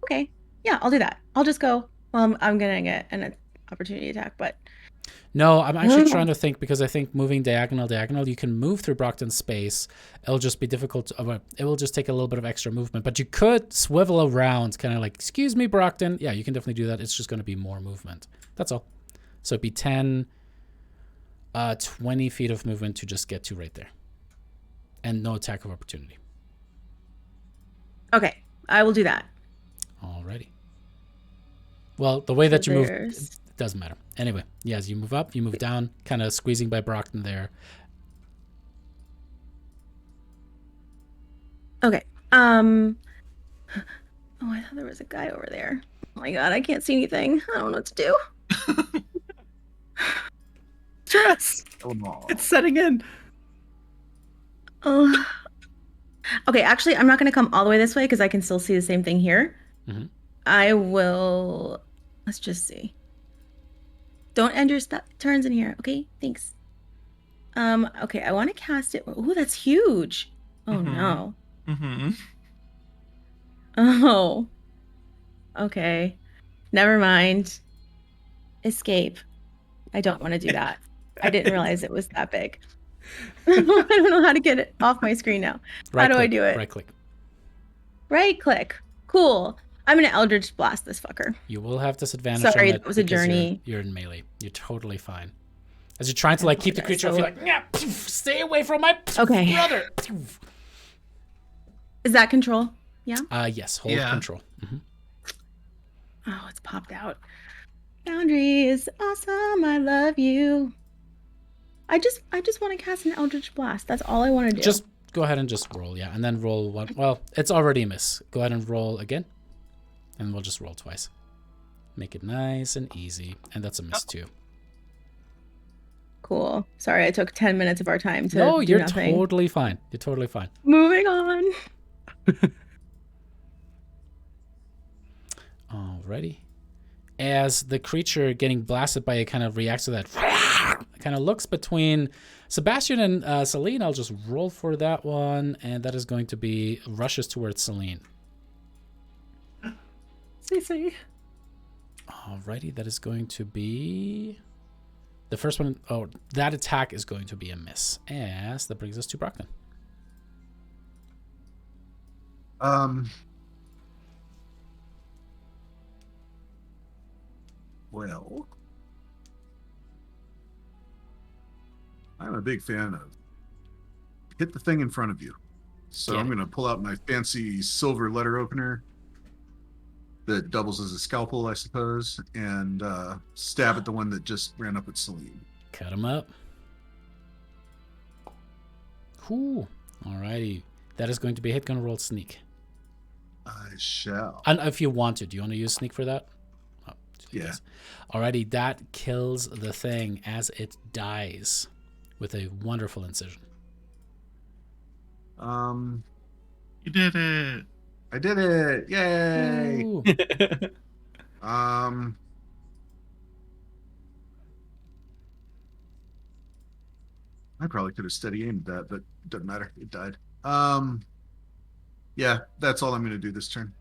Speaker 5: Okay. Yeah, I'll do that. I'll just go. Well, I'm gonna get an opportunity attack, but.
Speaker 1: No, I'm actually trying to think because I think moving diagonal, you can move through Brockton's space. It'll just be difficult. It will just take a little bit of extra movement, but you could swivel around, kind of like, excuse me, Brockton. Yeah, you can definitely do that. It's just going to be more movement. That's all. So it'd be 10, 20 feet of movement to just get to right there. And no attack of opportunity.
Speaker 5: Okay, I will do that.
Speaker 1: Alrighty. Well, the way that you move, it doesn't matter. Anyway, yeah, as you move up, you move down, kind of squeezing by Brockton there.
Speaker 5: Okay. Oh, I thought there was a guy over there. Oh my god, I can't see anything. I don't know what to do.
Speaker 6: Stress. It's setting in.
Speaker 5: Oh. Okay, actually, I'm not going to come all the way this way because I can still see the same thing here.
Speaker 1: Mhm.
Speaker 5: I will. Let's just see. Don't end your turns in here. Okay, thanks. Okay, I want to cast it. Ooh, that's huge. Oh
Speaker 2: Mhm.
Speaker 5: no.
Speaker 2: Mm-hmm.
Speaker 5: Oh. Okay. Never mind. Escape. I don't want to do that. I didn't realize it was that big. I don't know how to get it off my screen now. How do I do it?
Speaker 1: Right click.
Speaker 5: Right click. Cool. I'm gonna Eldritch Blast this fucker.
Speaker 1: You will have disadvantage
Speaker 5: Sorry,
Speaker 1: on it
Speaker 5: that was a
Speaker 1: because
Speaker 5: journey.
Speaker 1: You're in melee. You're totally fine. As you're trying to like keep the
Speaker 5: apologize.
Speaker 1: creature off,
Speaker 5: So-
Speaker 1: you're like, yeah, poof, stay away from my
Speaker 5: Okay.
Speaker 1: brother. Poof.
Speaker 5: Is that control? Yeah.
Speaker 1: Yes, hold
Speaker 2: Yeah.
Speaker 1: control. Mhm.
Speaker 5: Oh, it's popped out. Foundry is awesome. I love you. I just want to cast an Eldritch Blast. That's all I want to do.
Speaker 1: Just go ahead and just roll, yeah, and then roll one. Well, it's already a miss. Go ahead and roll again, and we'll just roll twice. Make it nice and easy, and that's a miss too.
Speaker 5: Cool. Sorry, I took 10 minutes of our time to
Speaker 1: No,
Speaker 5: do
Speaker 1: you're
Speaker 5: nothing.
Speaker 1: totally fine. You're totally fine.
Speaker 5: Moving on.
Speaker 1: Alrighty. As the creature getting blasted by it kind of reacts to that, kind of looks between Sebastian and Celine. I'll just roll for that one, and that is going to be rushes towards Celine.
Speaker 6: CC.
Speaker 1: Alrighty, that is going to be the first one. Oh, that attack is going to be a miss. As that brings us to Brockton.
Speaker 3: Well, I'm a big fan of hit the thing in front of you. So I'm going to pull out my fancy silver letter opener that doubles as a scalpel, I suppose, and stab at the one that just ran up at Celine.
Speaker 1: Cut him up. Cool. Alrighty. That is going to be a hit. Gonna roll sneak.
Speaker 3: I shall.
Speaker 1: And if you want to, do you want to use sneak for that? Oh,
Speaker 3: Yeah.
Speaker 1: yes. Alrighty, that kills the thing as it dies with a wonderful incision.
Speaker 2: You did it.
Speaker 3: I did it! Yay!
Speaker 1: Ooh.
Speaker 3: I probably could have steady aimed that, but doesn't matter. It died. Yeah, that's all I'm going to do this turn.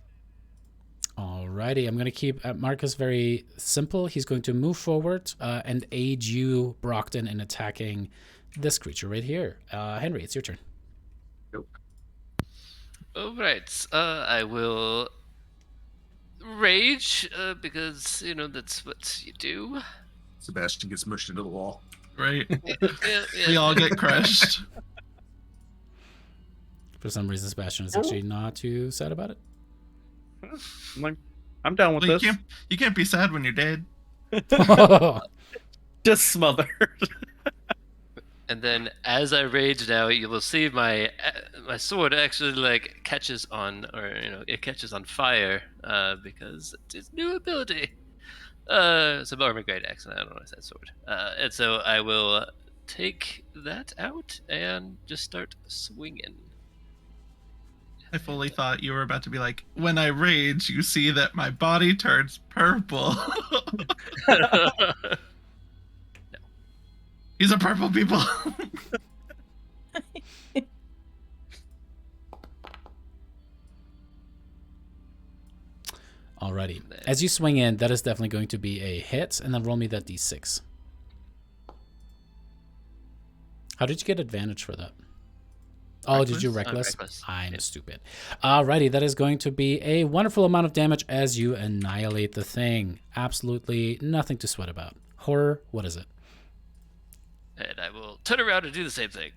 Speaker 1: Alrighty, I'm going to keep Marcus very simple. He's going to move forward and aid you, Brockton, in attacking this creature right here. Henry, it's your turn.
Speaker 3: Nope.
Speaker 4: All right. I will rage because that's what you do.
Speaker 3: Sebastian gets mushed into the wall.
Speaker 2: Right.
Speaker 4: Yeah.
Speaker 2: We all get crushed.
Speaker 1: For some reason, Sebastian is actually not too sad about it.
Speaker 6: I'm down with
Speaker 2: Well,
Speaker 6: this.
Speaker 2: you can't be sad when you're dead.
Speaker 6: Just smothered.
Speaker 4: And then, as I rage now, you will see my sword actually catches on, or it catches on fire because it's new ability. It's a armor grade axe, and I don't know what that sword. And so I will take that out and just start swinging.
Speaker 2: I fully thought you were about to be like, when I rage, you see that my body turns purple.
Speaker 4: No.
Speaker 2: These are purple people.
Speaker 1: Alrighty. As you swing in, that is definitely going to be a hit, and then roll me that d6. How did you get advantage for that? Oh, did you reckless?
Speaker 4: Reckless.
Speaker 1: I'm
Speaker 4: Yeah.
Speaker 1: stupid. Alrighty, that is going to be a wonderful amount of damage as you annihilate the thing. Absolutely nothing to sweat about. Horror, what is it?
Speaker 4: And I will turn around and do the same thing.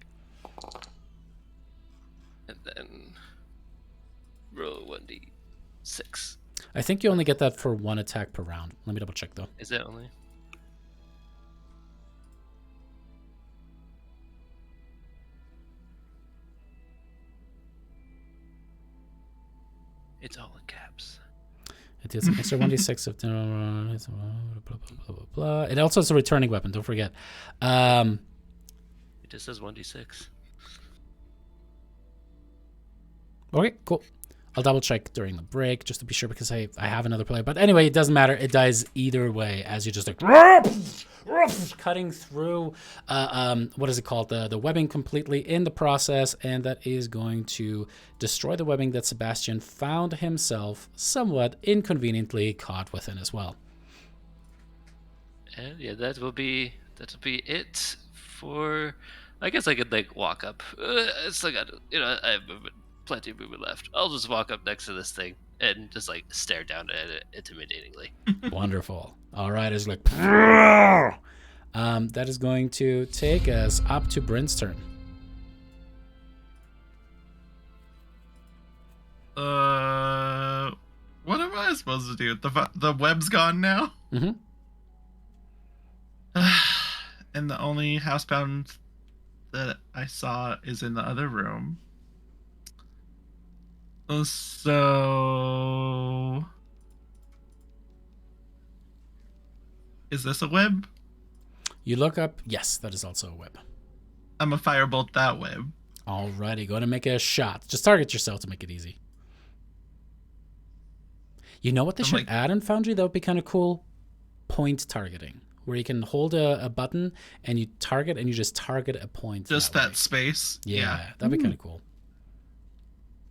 Speaker 4: And then roll 1d6.
Speaker 1: I think you only get that for one attack per round. Let me double check though.
Speaker 4: Is that only? It's all in caps.
Speaker 1: It is an extra 1d6 of blah, blah, blah, blah. It also is a returning weapon, don't forget.
Speaker 4: It just says 1d6.
Speaker 1: Okay, cool. I'll double check during the break just to be sure because I have another player. But anyway, it doesn't matter. It dies either way as you just like cutting through, what is it called? The webbing completely in the process. And that is going to destroy the webbing that Sebastian found himself somewhat inconveniently caught within as well.
Speaker 4: And yeah, that'll be it for. I guess I could like walk up. It's like I have plenty of movement left. I'll just walk up next to this thing and just like stare down at it intimidatingly.
Speaker 1: Wonderful. All right, it's like that is going to take us up to Bryn's turn.
Speaker 2: What am I supposed to do? The web's gone now.
Speaker 1: Mm-hmm.
Speaker 2: And the only housebound that I saw is in the other room. So, is this a web?
Speaker 1: You look up. Yes, that is also a web.
Speaker 2: I'm a firebolt that web.
Speaker 1: Alrighty, go ahead and make a shot. Just target yourself to make it easy. You know what they should add in Foundry? That would be kind of cool. Point targeting, where you can hold a button and you target and you just target a point.
Speaker 2: Just that space.
Speaker 1: Yeah, that'd be kind of cool.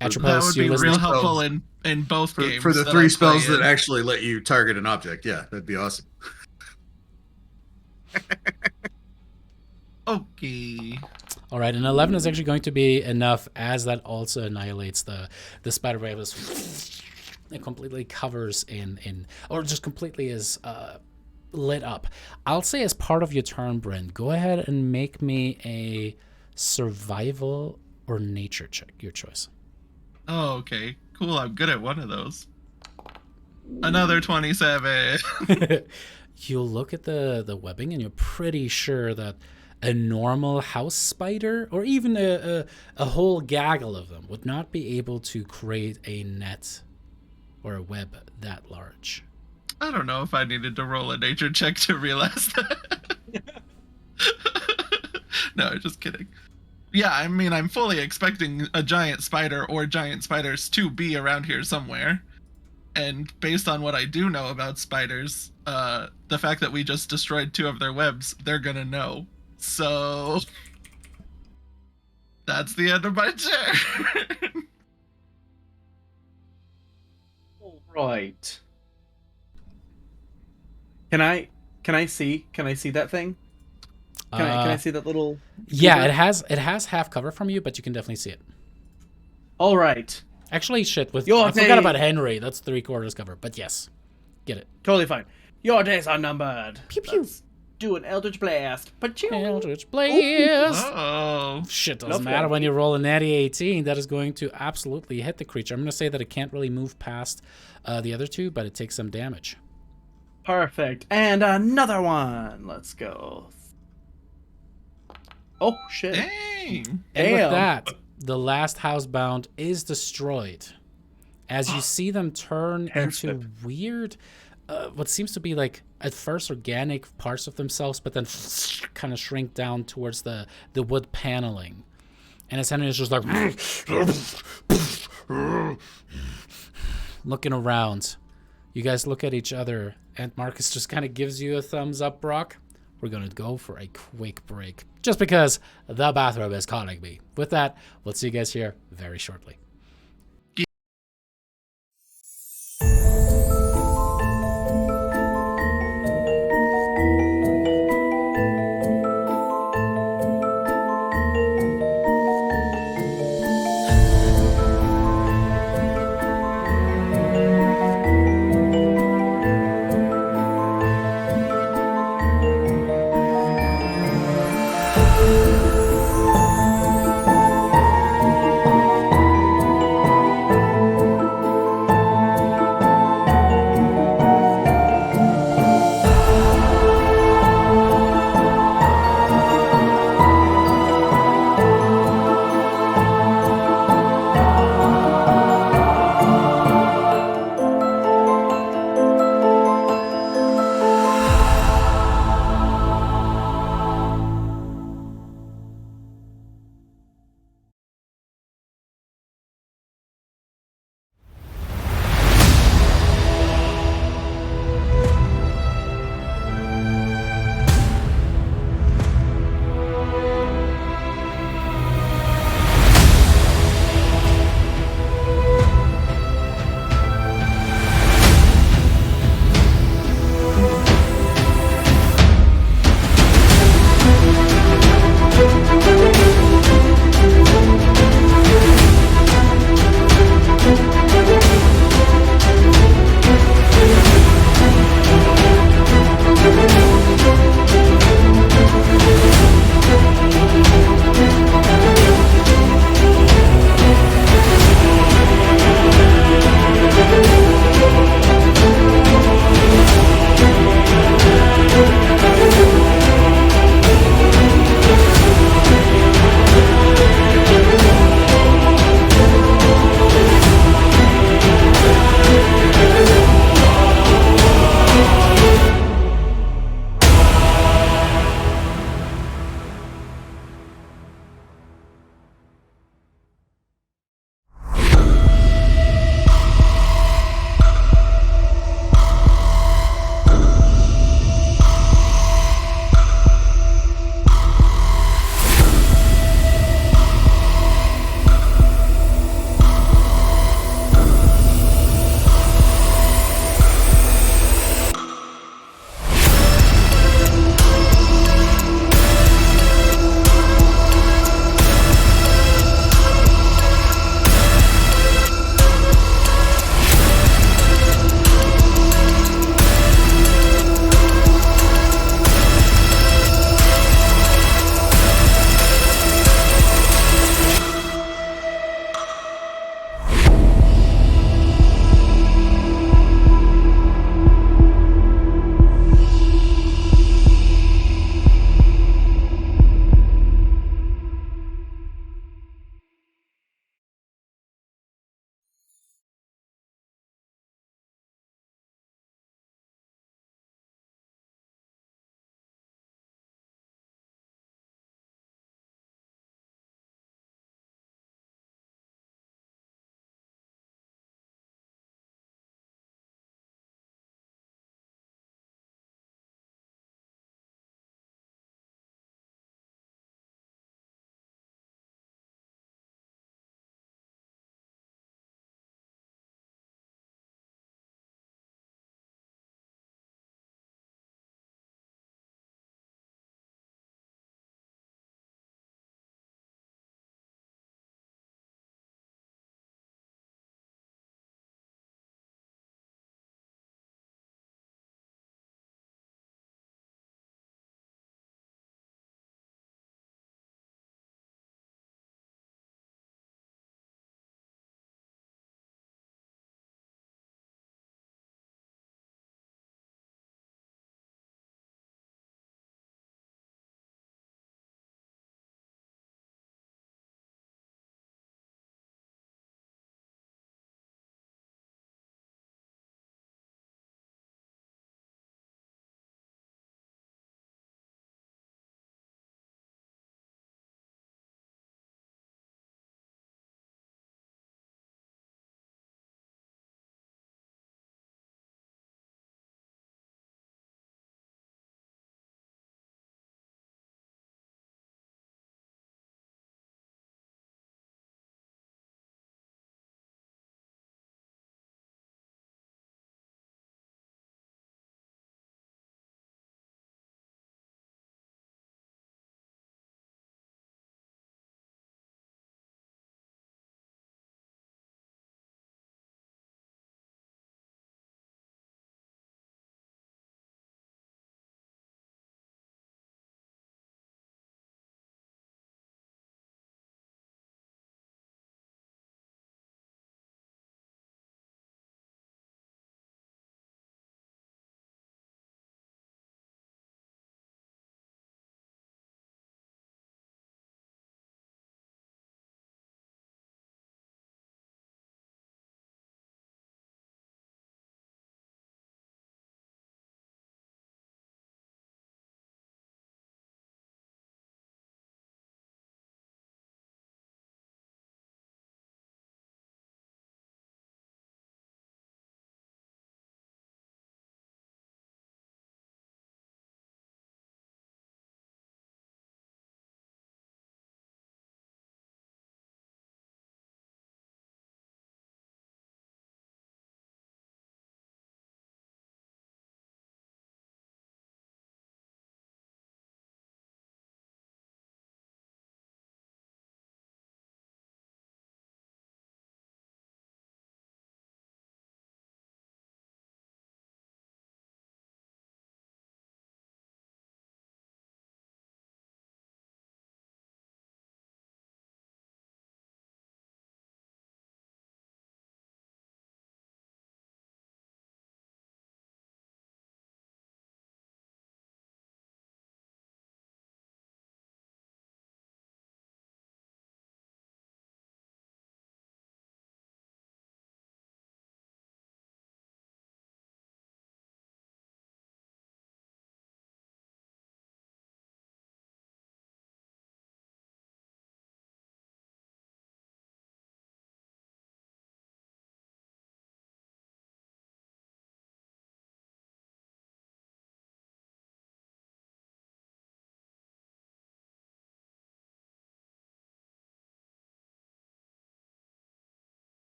Speaker 2: That would be real helpful in both games.
Speaker 3: For the 3 spells that actually let you target an object. Yeah, that'd be awesome.
Speaker 2: Okay.
Speaker 1: All right, and 11 is actually going to be enough, as that also annihilates the spider web. It completely covers or just completely is lit up. I'll say as part of your turn, Bryn, go ahead and make me a survival or nature check, your choice.
Speaker 2: Oh, okay. Cool, I'm good at one of those. Another 27.
Speaker 1: You'll look at the webbing and you're pretty sure that a normal house spider or even a whole gaggle of them would not be able to create a net or a web that large.
Speaker 2: I don't know if I needed to roll a nature check to realize that. No, just kidding. Yeah, I mean, I'm fully expecting a giant spider or giant spiders to be around here somewhere. And based on what I do know about spiders, the fact that we just destroyed 2 of their webs, they're gonna know. So that's the end of my turn.
Speaker 6: All right. Can I see that thing? Can I see that little?
Speaker 1: Yeah, it has half cover from you, but you can definitely see it.
Speaker 6: All right.
Speaker 1: Actually, shit. I forgot about Henry. That's 3/4 cover, but yes, get it.
Speaker 6: Totally fine. Your days are numbered.
Speaker 1: Pew pew.
Speaker 6: Let's do an Eldritch Blast.
Speaker 1: Eldritch Blast.
Speaker 2: Oh.
Speaker 1: Shit, doesn't matter when you roll a natty 18. That is going to absolutely hit the creature. I'm going to say that it can't really move past the other 2, but it takes some damage.
Speaker 6: Perfect. And another one. Let's go. Oh, shit.
Speaker 2: Dang.
Speaker 1: And with that, the last housebound is destroyed. As you see them turn into weird, what seems to be like at first organic parts of themselves, but then kind of shrink down towards the wood paneling. And his Henry is just like looking around. You guys look at each other, and Marcus just kind of gives you a thumbs up, Brock. We're going to go for a quick break, just because the bathroom is calling me. With that, we'll see you guys here very shortly.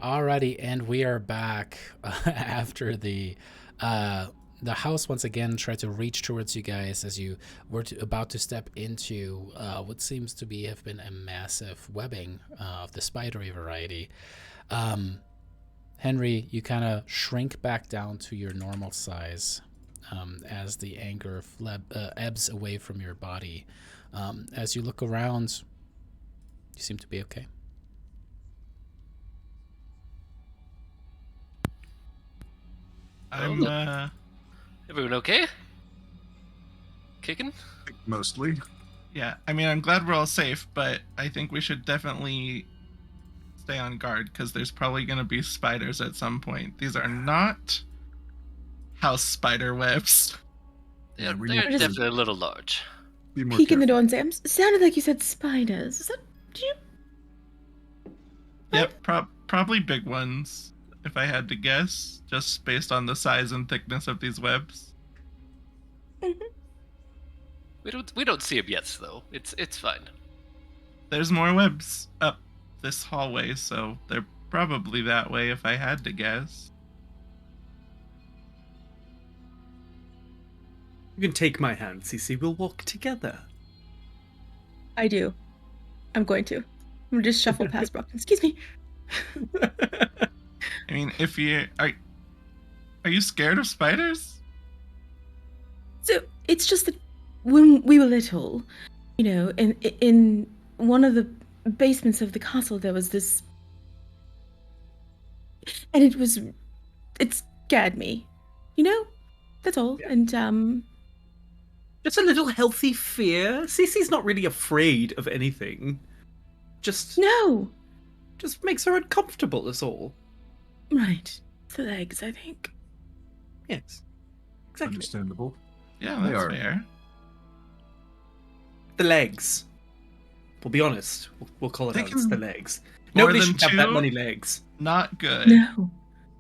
Speaker 1: Alrighty, and we are back after the house once again tried to reach towards you guys as you were about to step into what seems to have been a massive webbing of the spidery variety. Henry, you kind of shrink back down to your normal size as the anger ebbs away from your body. As you look around, you seem to be okay.
Speaker 4: Everyone okay? Kicking?
Speaker 3: Mostly.
Speaker 2: Yeah, I mean, I'm glad we're all safe, but I think we should definitely stay on guard because there's probably going to be spiders at some point. These are not house spider webs.
Speaker 4: Yeah,
Speaker 3: we
Speaker 4: they're
Speaker 3: need to
Speaker 4: definitely a little large.
Speaker 3: be more
Speaker 5: Peek in the
Speaker 3: careful.
Speaker 5: door and say, sounded like you said spiders. Is that, did you?
Speaker 2: Yep, probably big ones, if I had to guess, just based on the size and thickness of these webs.
Speaker 4: We don't see them yet, though. It's fine.
Speaker 2: There's more webs up this hallway, so they're probably that way if I had to guess.
Speaker 6: You can take my hand, Cece. We'll walk together.
Speaker 5: I do. I'm going to. I'm going to just shuffle past Brockton. Excuse me.
Speaker 2: I mean, if you are you scared of spiders?
Speaker 5: So it's just that when we were little, you know, in one of the basements of the castle, there was this, and it scared me, you know. That's all.
Speaker 6: Yeah.
Speaker 5: And
Speaker 6: Just a little healthy fear. Cece's not really afraid of anything. Just
Speaker 5: no,
Speaker 6: makes her uncomfortable, is all.
Speaker 5: right, the legs, I think.
Speaker 6: Yes. Exactly.
Speaker 3: Understandable.
Speaker 2: Yeah,
Speaker 3: They
Speaker 2: that's
Speaker 3: are.
Speaker 2: fair.
Speaker 6: The legs. We'll be honest. We'll call it
Speaker 2: They
Speaker 6: out. It's
Speaker 2: can-
Speaker 6: the legs.
Speaker 2: More
Speaker 6: Nobody
Speaker 2: than
Speaker 6: should have that
Speaker 2: two?
Speaker 6: many legs.
Speaker 2: Not good.
Speaker 5: No.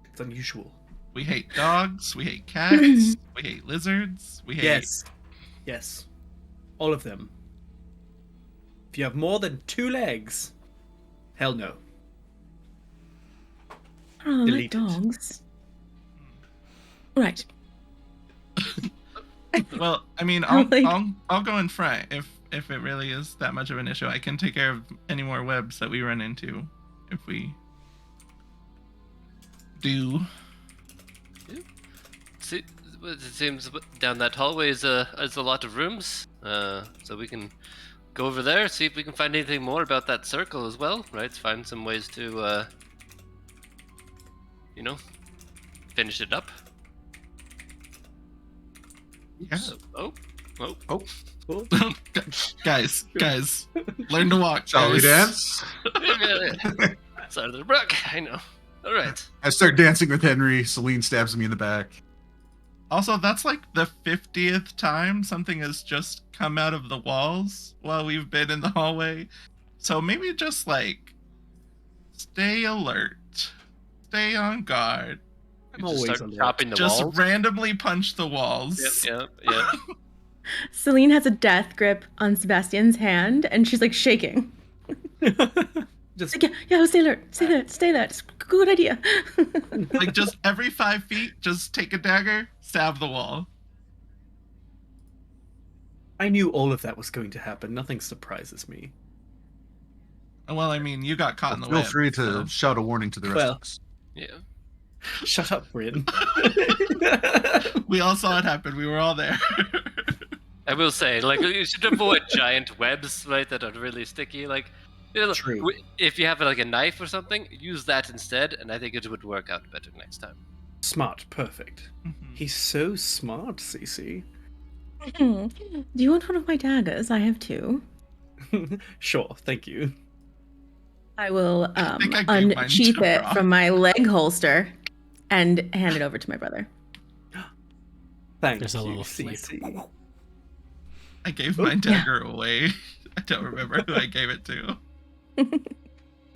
Speaker 6: It's unusual.
Speaker 2: We hate dogs, we hate cats, we hate lizards, we hate
Speaker 6: Yes. Yes. All of them. If you have more than 2 legs, hell no.
Speaker 5: Oh, like
Speaker 6: Delete it.
Speaker 5: dogs. Right.
Speaker 2: Well, I mean,
Speaker 5: Like-
Speaker 2: I'll go in front if it really is that much of an issue. I can take care of any more webs that we run into if we do.
Speaker 4: See, it seems down that hallway is a lot of rooms. So we can go over there, see if we can find anything more about that circle as well, right? Find some ways to, finish it up.
Speaker 2: Yeah.
Speaker 4: Oh.
Speaker 2: guys, learn to walk.
Speaker 3: Shall we
Speaker 2: guys.
Speaker 3: dance?
Speaker 4: Side of the brook, I know. All right.
Speaker 3: I start dancing with Henry. Celine stabs me in the back.
Speaker 2: Also, that's like the 50th time something has just come out of the walls while we've been in the hallway. So maybe just like stay alert, stay on guard,
Speaker 6: I'm
Speaker 4: Just
Speaker 6: always
Speaker 4: start
Speaker 6: alert.
Speaker 4: chopping the
Speaker 2: just
Speaker 4: walls.
Speaker 2: randomly punch the walls.
Speaker 4: Yep.
Speaker 5: Celine has a death grip on Sebastian's hand, and she's like shaking.
Speaker 6: Just
Speaker 5: Like, yeah, stay alert, stay there. It's a good idea.
Speaker 2: Like just every 5 feet, just take a dagger, stab the wall.
Speaker 6: I knew all of that was going to happen. Nothing surprises me.
Speaker 2: Well, I mean, you got caught in the
Speaker 3: Feel
Speaker 2: web.
Speaker 3: free to
Speaker 2: so-
Speaker 3: shout a warning to the rest
Speaker 6: Well.
Speaker 3: of us.
Speaker 4: Yeah.
Speaker 6: Shut up, Bryn.
Speaker 2: We all saw it happen. We were all there.
Speaker 4: I will say, like, you should avoid giant webs, right, that are really sticky. Like,
Speaker 6: True.
Speaker 4: If you have like a knife or something, use that instead, and I think it would work out better next time.
Speaker 6: Smart. Perfect. He's so smart, Cece.
Speaker 5: Do you want one of my daggers? I have 2.
Speaker 6: Sure, thank you.
Speaker 5: I will
Speaker 2: think I gave mine
Speaker 5: unsheath
Speaker 2: to
Speaker 5: it
Speaker 2: Rob.
Speaker 5: from my leg holster and hand it over to my brother.
Speaker 6: Thank
Speaker 1: There's a
Speaker 6: you,
Speaker 1: little flick.
Speaker 6: Cece.
Speaker 2: I gave my dagger away. I don't remember who I gave it to.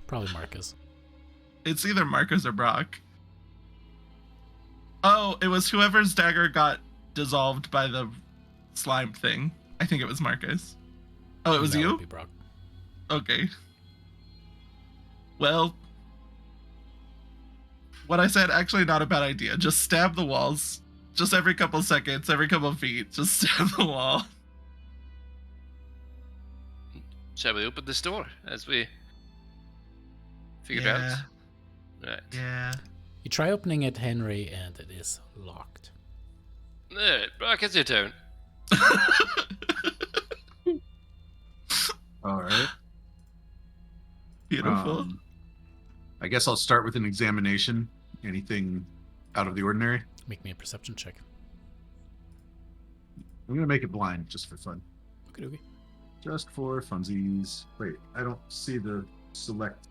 Speaker 1: Probably Marcus.
Speaker 2: It's either Marcus or Brock. Oh, it was whoever's dagger got dissolved by the slime thing. I think it was Marcus. Oh, it was
Speaker 1: That would
Speaker 2: you?
Speaker 1: be Brock.
Speaker 2: Okay. Well, what I said, actually not a bad idea. Just stab the walls. Just every couple seconds, every couple feet, just stab the wall.
Speaker 4: Shall we open this door as we figured
Speaker 2: Yeah.
Speaker 4: out? Right.
Speaker 2: Yeah.
Speaker 1: You try opening it, Henry, and it is locked.
Speaker 4: Alright, Brock, it's your turn.
Speaker 3: All right.
Speaker 2: Beautiful.
Speaker 3: I guess I'll start with an examination. Anything out of the ordinary?
Speaker 1: Make me a perception check.
Speaker 3: I'm gonna make it blind just for fun.
Speaker 1: Okay.
Speaker 3: Just for funsies. Wait, I don't see the select.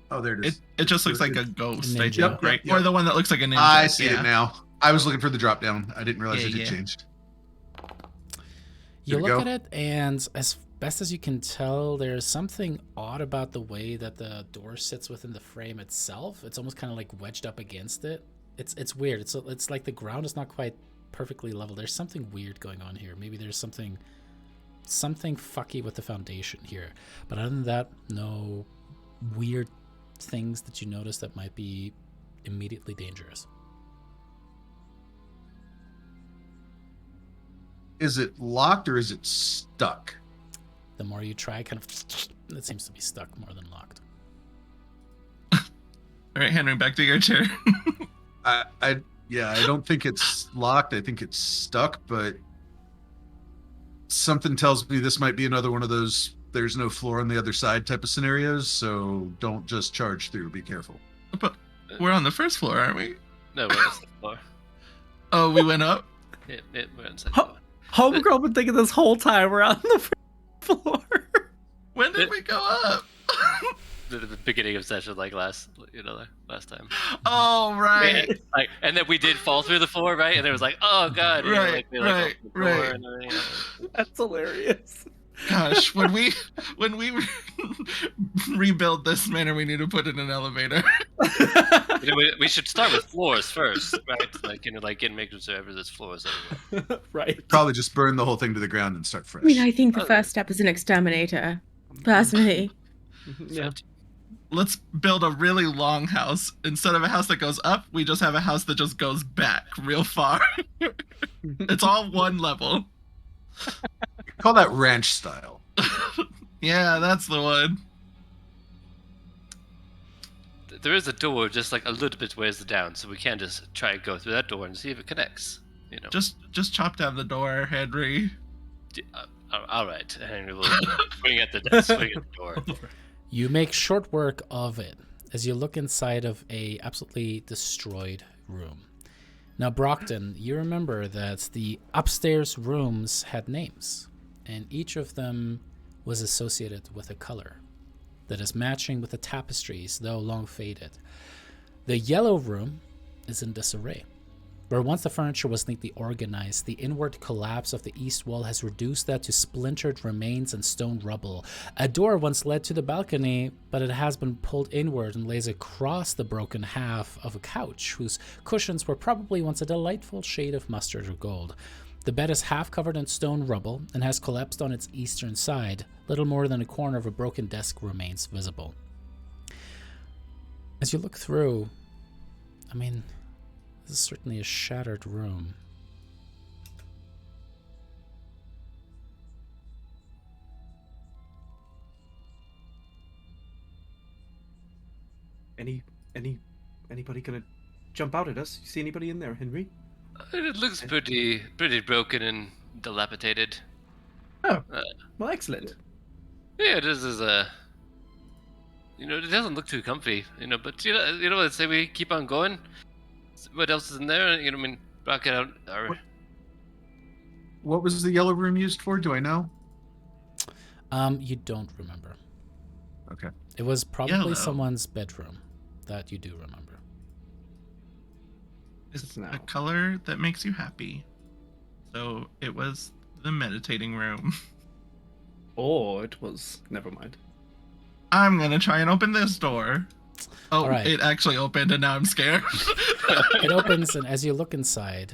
Speaker 3: Oh, there it is.
Speaker 2: It just looks like a ghost, I
Speaker 1: ninja.
Speaker 2: think, right?
Speaker 3: Yep.
Speaker 2: Or the one that looks like a ninja.
Speaker 3: I see
Speaker 2: yeah.
Speaker 3: it now. I was looking for the drop down. I didn't realize
Speaker 2: Yeah,
Speaker 3: it had
Speaker 2: yeah.
Speaker 3: changed.
Speaker 1: You
Speaker 3: There we
Speaker 1: look
Speaker 3: go.
Speaker 1: at it, and as best as you can tell, there's something odd about the way that the door sits within the frame itself. It's almost kind of like wedged up against it. It's weird. It's like the ground is not quite perfectly level. There's something weird going on here. Maybe there's something fucky with the foundation here. But other than that, no weird things that you notice that might be immediately dangerous.
Speaker 3: Is it locked or is it stuck?
Speaker 1: The more you try, kind of, it seems to be stuck more than locked.
Speaker 2: All right, Henry, back to your turn.
Speaker 3: I don't think it's locked. I think it's stuck, but something tells me this might be another one of those there's no floor on the other side type of scenarios, so don't just charge through. Be careful.
Speaker 2: But we're on the first floor, aren't we?
Speaker 4: No, we're on the floor.
Speaker 2: Oh, we went up?
Speaker 4: Yeah, we're on the second floor.
Speaker 6: Homegirl been thinking this whole time we're on the floor.
Speaker 2: When did we go up?
Speaker 4: The beginning of session, like last time.
Speaker 2: Oh, right.
Speaker 4: Like, and then we did fall through the floor, right? And it was like, oh god, you know,
Speaker 2: Right,
Speaker 4: like, we,
Speaker 2: right,
Speaker 4: opened the door
Speaker 2: right.
Speaker 4: and everything, you know.
Speaker 6: That's hilarious.
Speaker 2: Gosh, when we rebuild this manor, we need to put in an elevator.
Speaker 4: You know, we should start with floors first, right? Like in making sure there's floors everywhere.
Speaker 6: Right.
Speaker 3: Probably just burn the whole thing to the ground and start fresh.
Speaker 5: I mean, I think the first step is an exterminator. Personally.
Speaker 6: Yeah.
Speaker 2: Let's build a really long house. Instead of a house that goes up, we just have a house that just goes back real far. It's all one level.
Speaker 3: Call that ranch style.
Speaker 2: Yeah, that's the one.
Speaker 4: There is a door just like a little bit ways down, so we can just try and go through that door and see if it connects. You know.
Speaker 2: Just chop down the door, Henry.
Speaker 4: All right, Henry will swing at the door.
Speaker 1: You make short work of it as you look inside of a absolutely destroyed room. Now, Brockton, you remember that the upstairs rooms had names, and each of them was associated with a color that is matching with the tapestries, though long faded. The yellow room is in disarray. Where once the furniture was neatly organized, the inward collapse of the east wall has reduced that to splintered remains and stone rubble. A door once led to the balcony, but it has been pulled inward and lays across the broken half of a couch, whose cushions were probably once a delightful shade of mustard or gold. The bed is half covered in stone rubble and has collapsed on its eastern side. Little more than a corner of a broken desk remains visible. As you look through, this is certainly a shattered room.
Speaker 6: Anybody gonna jump out at us? You see anybody in there, Henry?
Speaker 4: It looks pretty broken and dilapidated.
Speaker 6: Oh, well, excellent.
Speaker 4: Yeah, this is it doesn't look too comfy, but let's say we keep on going. What else is in there? Rock it out.
Speaker 3: What was the yellow room used for? Do I know?
Speaker 1: You don't remember.
Speaker 3: Okay.
Speaker 1: It was probably
Speaker 2: Yellow.
Speaker 1: someone's bedroom that you do remember.
Speaker 2: It's
Speaker 6: now.
Speaker 2: a color that makes you happy. So it was the meditating room.
Speaker 6: Or it was. Never mind.
Speaker 2: I'm gonna try and open this door. Oh,
Speaker 1: All right.
Speaker 2: It actually opened and now I'm scared.
Speaker 1: It opens, and as you look inside,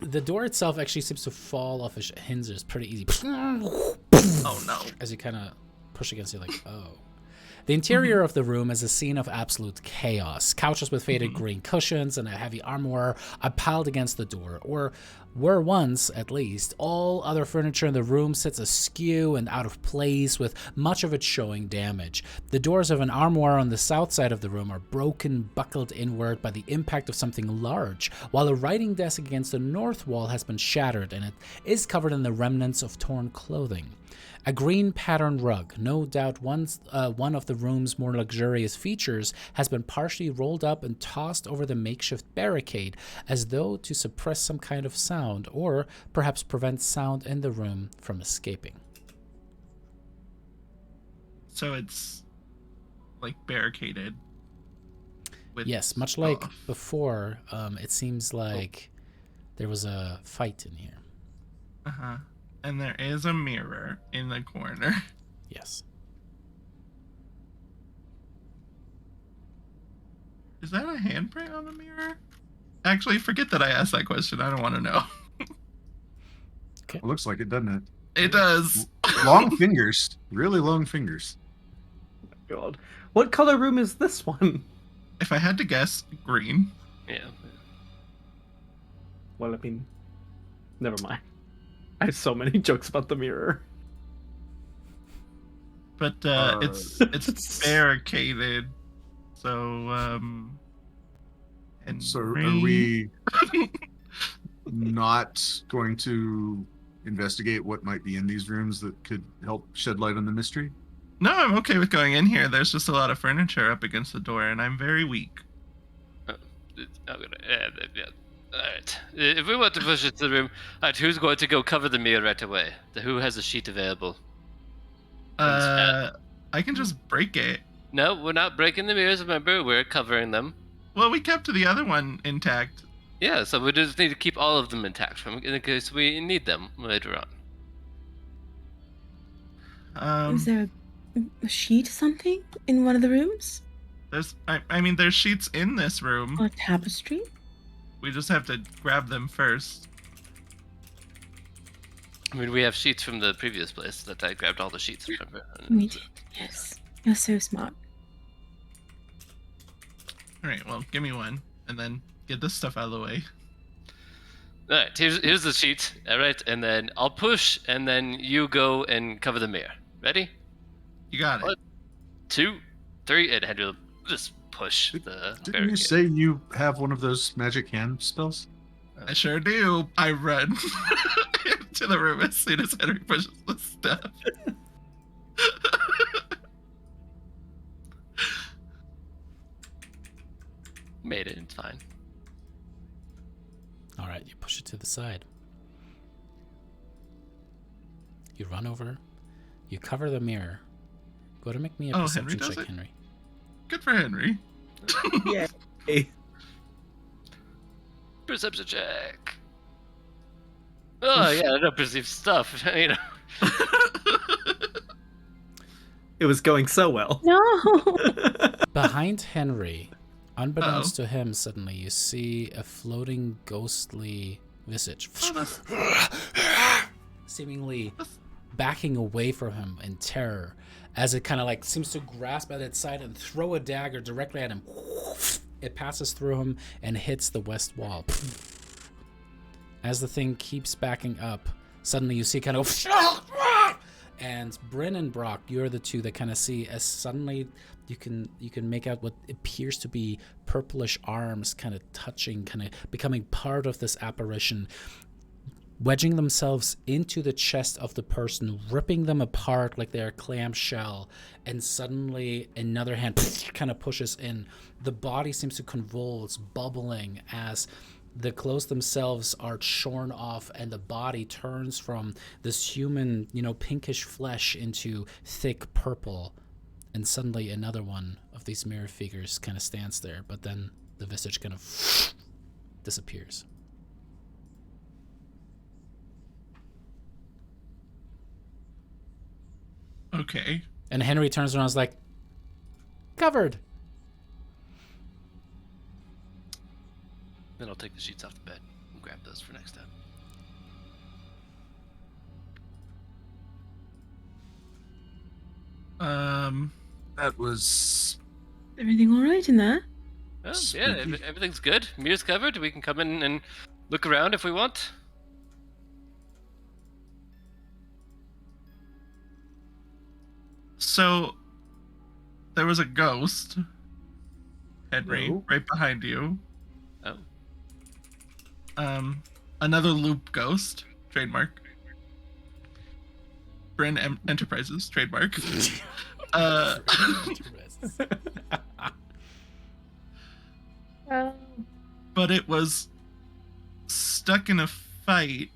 Speaker 1: the door itself actually seems to fall off its hinges pretty easy.
Speaker 2: Oh no.
Speaker 1: As you kind of push against it, like, oh. The interior of the room is a scene of absolute chaos. Couches with faded green cushions and a heavy armoire are piled against the door, or were once, at least. All other furniture in the room sits askew and out of place, with much of it showing damage. The doors of an armoire on the south side of the room are broken, buckled inward by the impact of something large, while a writing desk against the north wall has been shattered and it is covered in the remnants of torn clothing. A green patterned rug, no doubt one of the room's more luxurious features, has been partially rolled up and tossed over the makeshift barricade, as though to suppress some kind of sound, or perhaps prevent sound in the room from escaping.
Speaker 2: So it's like barricaded. With
Speaker 1: Yes, much like
Speaker 2: stuff.
Speaker 1: before, it seems like there was a fight in here.
Speaker 2: Uh-huh. And there is a mirror in the corner.
Speaker 1: Yes.
Speaker 2: Is that a handprint on the mirror? Actually, forget that I asked that question. I don't want to know.
Speaker 3: It looks like it, doesn't it?
Speaker 2: It does.
Speaker 3: Long fingers. Really long fingers.
Speaker 6: God. What color room is this one?
Speaker 2: If I had to guess, green.
Speaker 4: Yeah.
Speaker 6: Well, I mean, never mind. I have so many jokes about the mirror.
Speaker 2: But it's barricaded. So and
Speaker 3: So are we not going to investigate what might be in these rooms that could help shed light on the mystery?
Speaker 2: No, I'm okay with going in here. There's just a lot of furniture up against the door, and I'm very weak.
Speaker 4: I'm gonna, yeah. All right. If we want to push it to the room, all right, who's going to go cover the mirror right away? Who has a sheet available?
Speaker 2: I can just break it.
Speaker 4: No, we're not breaking the mirrors. Remember, we're covering them.
Speaker 2: Well, we kept the other one intact.
Speaker 4: Yeah, so we just need to keep all of them intact in case we need them later on.
Speaker 5: Is there a sheet or something in one of the rooms?
Speaker 2: There's sheets in this room.
Speaker 5: Or a tapestry?
Speaker 2: We just have to grab them first.
Speaker 4: I mean, we have sheets from the previous place that I grabbed all the sheets, remember?
Speaker 5: We did, yes. You're so smart.
Speaker 2: All right, well, give me one, and then get this stuff out of the way.
Speaker 4: All right, here's the sheet. All right, and then I'll push, and then you go and cover the mirror. Ready?
Speaker 2: You got it.
Speaker 4: 1, 2, 3, and Henry will just push the
Speaker 3: Didn't
Speaker 4: barricade.
Speaker 3: you say you have one of those magic hand spells?
Speaker 2: I sure do. I run to the room as soon as Henry pushes the stuff.
Speaker 4: Made it. It's fine.
Speaker 1: All right, you push it to the side. You run over. You cover the mirror. Go to make me a
Speaker 2: Oh,
Speaker 1: perception
Speaker 2: Henry does
Speaker 1: check,
Speaker 2: it?
Speaker 1: Henry.
Speaker 2: Good for Henry.
Speaker 6: Yay.
Speaker 4: Perception check. Oh yeah, I don't perceive stuff. You know.
Speaker 6: It was going so well.
Speaker 5: No!
Speaker 1: Behind Henry, unbeknownst to him, suddenly you see a floating ghostly visage. Seemingly backing away from him in terror as it kind of like seems to grasp at its side and throw a dagger directly at him. It passes through him and hits the west wall. As the thing keeps backing up, suddenly you see kind of and Bryn and Brock, you're the two that kind of see as suddenly you can make out what appears to be purplish arms kind of touching, kind of becoming part of this apparition, wedging themselves into the chest of the person, ripping them apart like they're a clamshell, and suddenly another hand kind of pushes in. The body seems to convulse, bubbling as the clothes themselves are shorn off and the body turns from this human, pinkish flesh into thick purple. And suddenly another one of these mirror figures kind of stands there, but then the visage kind of disappears.
Speaker 2: Okay.
Speaker 1: And Henry turns around and is like, covered.
Speaker 4: Then I'll take the sheets off the bed and grab those for next time.
Speaker 3: That was
Speaker 5: Everything all right in there?
Speaker 4: Oh, yeah,
Speaker 3: Spooky.
Speaker 4: everything's good. Mirror's covered. We can come in and look around if we want.
Speaker 2: So there was a ghost, Henry,
Speaker 6: No.
Speaker 2: right behind you.
Speaker 4: Oh,
Speaker 2: Another loop ghost, trademark. Brand Enterprises, trademark. But it was stuck in a fight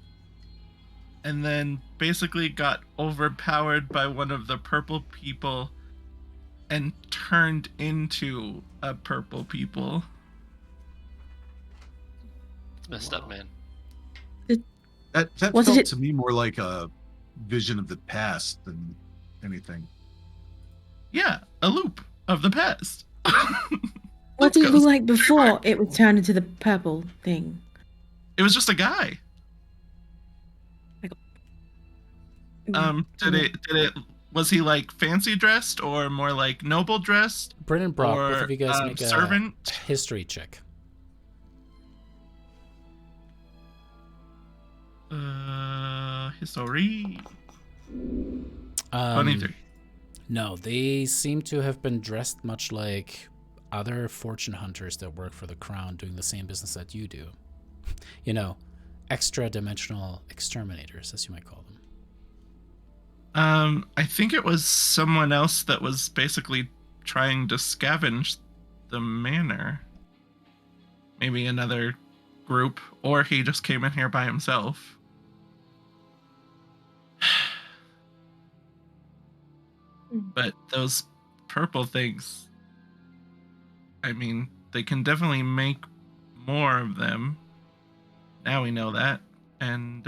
Speaker 2: and then basically got overpowered by one of the purple people and turned into a purple people.
Speaker 4: it's messed up, man.
Speaker 3: That
Speaker 5: Was
Speaker 3: felt
Speaker 5: it-
Speaker 3: to me more like a vision of the past than anything.
Speaker 2: Yeah, a loop of the past.
Speaker 5: What did it look
Speaker 2: Ghost.
Speaker 5: like before it was turned into the purple thing?
Speaker 2: It was just a guy. Did it was he like fancy dressed or more like noble dressed?
Speaker 1: Bryn and Brock, both
Speaker 2: Or
Speaker 1: of you guys make
Speaker 2: servant?
Speaker 1: a history check.
Speaker 2: History. 23.
Speaker 1: No, they seem to have been dressed much like other fortune hunters that work for the crown doing the same business that you do. You know, extra-dimensional exterminators, as you might call them.
Speaker 2: I think it was someone else that was basically trying to scavenge the manor. Maybe another group, or he just came in here by himself. But those purple things, I mean, they can definitely make more of them. Now we know that. And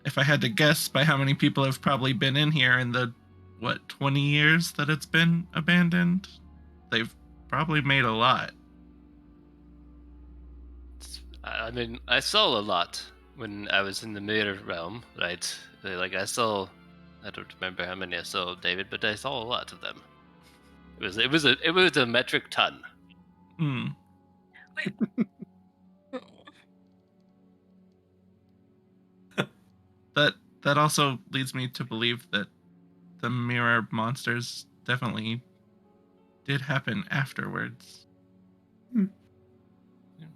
Speaker 2: if I had to guess by how many people have probably been in here in the, 20 years that it's been abandoned, they've probably made a lot.
Speaker 4: I mean, I saw a lot when I was in the mirror realm, right? Like I don't remember how many I saw, David, but I saw a lot of them. It was a metric ton.
Speaker 2: Hmm. That also leads me to believe that the mirror monsters definitely did happen afterwards.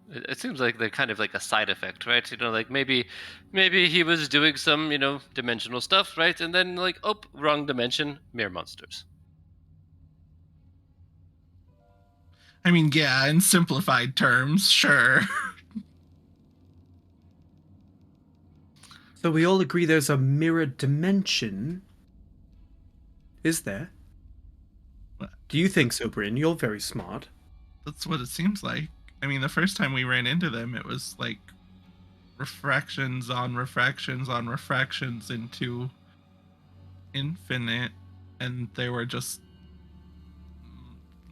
Speaker 4: It seems like they're kind of like a side effect, right? You know, like maybe he was doing some, dimensional stuff, right? And then like, oh, wrong dimension, mirror monsters.
Speaker 2: I mean, yeah, in simplified terms, sure.
Speaker 6: So we all agree there's a mirror dimension. Is there?
Speaker 2: What?
Speaker 6: Do you think so, Bryn? You're very smart.
Speaker 2: That's what it seems like. I mean, the first time we ran into them, it was like refractions on refractions on refractions into infinite, and they were just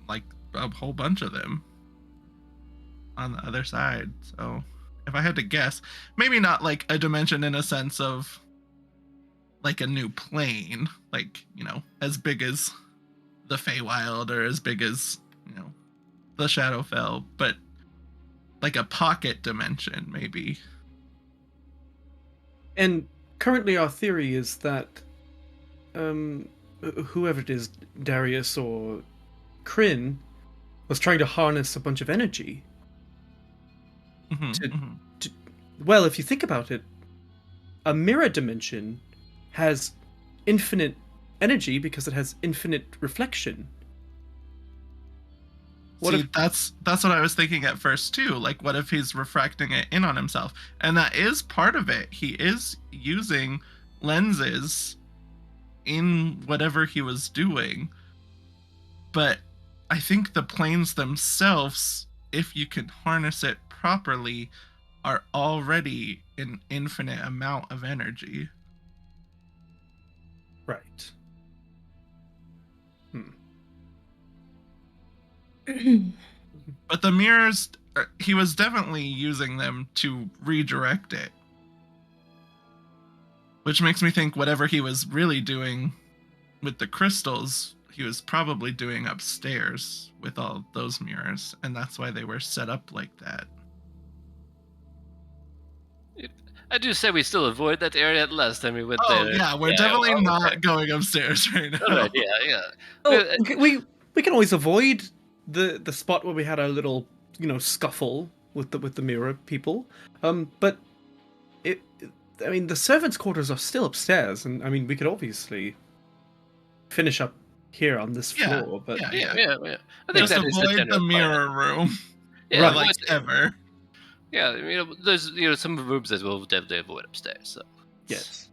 Speaker 2: like a whole bunch of them on the other side. So if I had to guess, maybe not like a dimension in a sense of like a new plane, like, as big as the Feywild or as big as, the Shadowfell, but like a pocket dimension, maybe.
Speaker 6: And currently our theory is that whoever it is, Darius or Kryn, was trying to harness a bunch of energy. Well, if you think about it, a mirror dimension has infinite energy because it has infinite reflection.
Speaker 2: That's what I was thinking at first too. Like, what if he's refracting it in on himself? And that is part of it. He is using lenses in whatever he was doing. But I think the planes themselves, if you can harness it properly, are already an infinite amount of energy.
Speaker 6: Right.
Speaker 2: But the mirrors, he was definitely using them to redirect it. Which makes me think whatever he was really doing with the crystals, he was probably doing upstairs with all those mirrors, and that's why they were set up like that.
Speaker 4: I do say we still avoid that area last time we went
Speaker 2: Oh
Speaker 4: there.
Speaker 2: yeah, we're definitely
Speaker 4: okay.
Speaker 2: not going upstairs right now.
Speaker 4: All right, yeah.
Speaker 6: Oh, we can always avoid the spot where we had our little scuffle with the mirror people. But I mean, the servants' quarters are still upstairs, and I mean, we could obviously finish up here on this floor. But
Speaker 4: Yeah. I think
Speaker 2: Just
Speaker 4: that is the
Speaker 2: avoid the
Speaker 4: general
Speaker 2: mirror room.
Speaker 4: Yeah,
Speaker 6: Right.
Speaker 2: Like ever.
Speaker 4: Yeah, there's some rooms that we'll definitely avoid upstairs. So
Speaker 6: yes.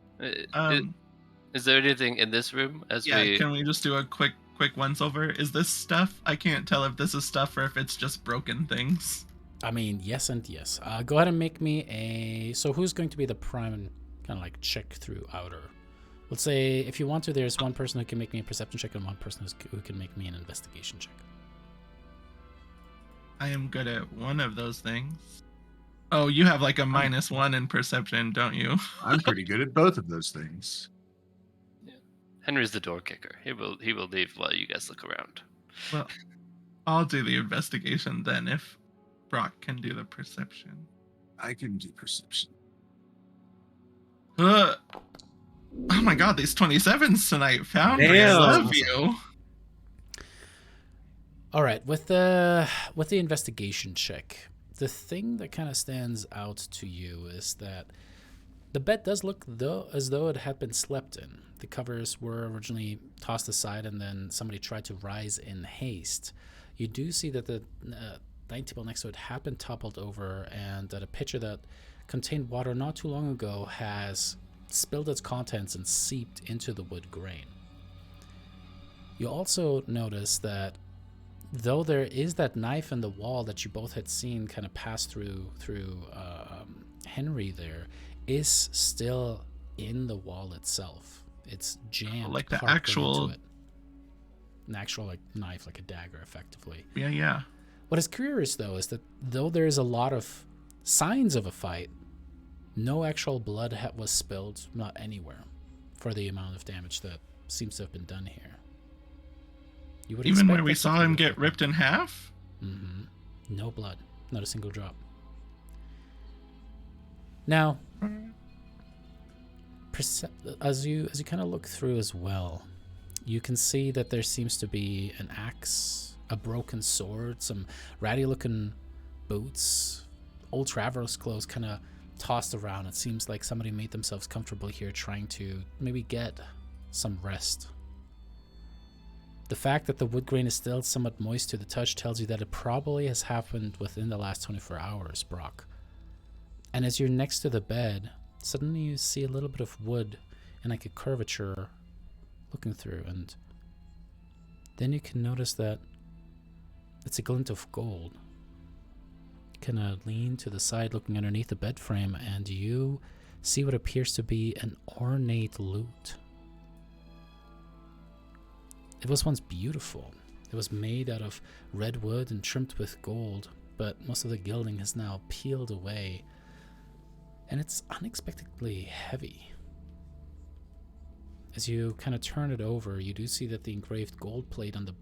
Speaker 4: Is there anything in this room
Speaker 2: Can we just do a quick once over? Is this stuff? I can't tell if this is stuff or if it's just broken things.
Speaker 1: I mean, yes and yes. Go ahead and make me a... So who's going to be the prime kind of like check through outer? Let's say, if you want to, there's one person who can make me a perception check and one person who can make me an investigation check.
Speaker 2: I am good at one of those things. Oh, you have like a -1 in perception, don't you?
Speaker 3: I'm pretty good at both of those things.
Speaker 4: Henry's the door kicker. He will leave while you guys look around.
Speaker 2: Well, I'll do the investigation then if Brock can do the perception.
Speaker 3: I can do perception.
Speaker 2: Oh my god, these 27s tonight. Foundry, I
Speaker 6: Damn.
Speaker 2: love you.
Speaker 1: All right, with the investigation check, the thing that kind of stands out to you is that the bed does look as though it had been slept in. The covers were originally tossed aside and then somebody tried to rise in haste. You do see that the dining table next to it had been toppled over and that a pitcher that contained water not too long ago has spilled its contents and seeped into the wood grain. You also notice that though there is that knife in the wall that you both had seen kind of pass through Henry, there is still in the wall itself. It's jammed
Speaker 2: Like the
Speaker 1: partway
Speaker 2: actual-
Speaker 1: into it. An actual like knife, like a dagger, effectively.
Speaker 2: Yeah.
Speaker 1: What is curious though is that though there is a lot of signs of a fight, no actual blood was spilled, not anywhere, for the amount of damage that seems to have been done here. You would
Speaker 2: Even
Speaker 1: expect
Speaker 2: where we
Speaker 1: that
Speaker 2: saw
Speaker 1: something
Speaker 2: him
Speaker 1: would
Speaker 2: get
Speaker 1: happen.
Speaker 2: ripped in half?
Speaker 1: Mm-hmm. No blood, not a single drop. Now, as you kind of look through as well, you can see that there seems to be an axe, a broken sword, some ratty-looking boots, old traveler's clothes kind of tossed around. It seems like somebody made themselves comfortable here trying to maybe get some rest. The fact that the wood grain is still somewhat moist to the touch tells you that it probably has happened within the last 24 hours, Brock. And as you're next to the bed, suddenly you see a little bit of wood and like a curvature looking through, and then you can notice that it's a glint of gold. You kind of lean to the side looking underneath the bed frame, and you see what appears to be an ornate lute. It was once beautiful. It was made out of red wood and trimmed with gold, but most of the gilding has now peeled away, and it's unexpectedly heavy. As you kind of turn it over, you do see that the engraved gold plate on the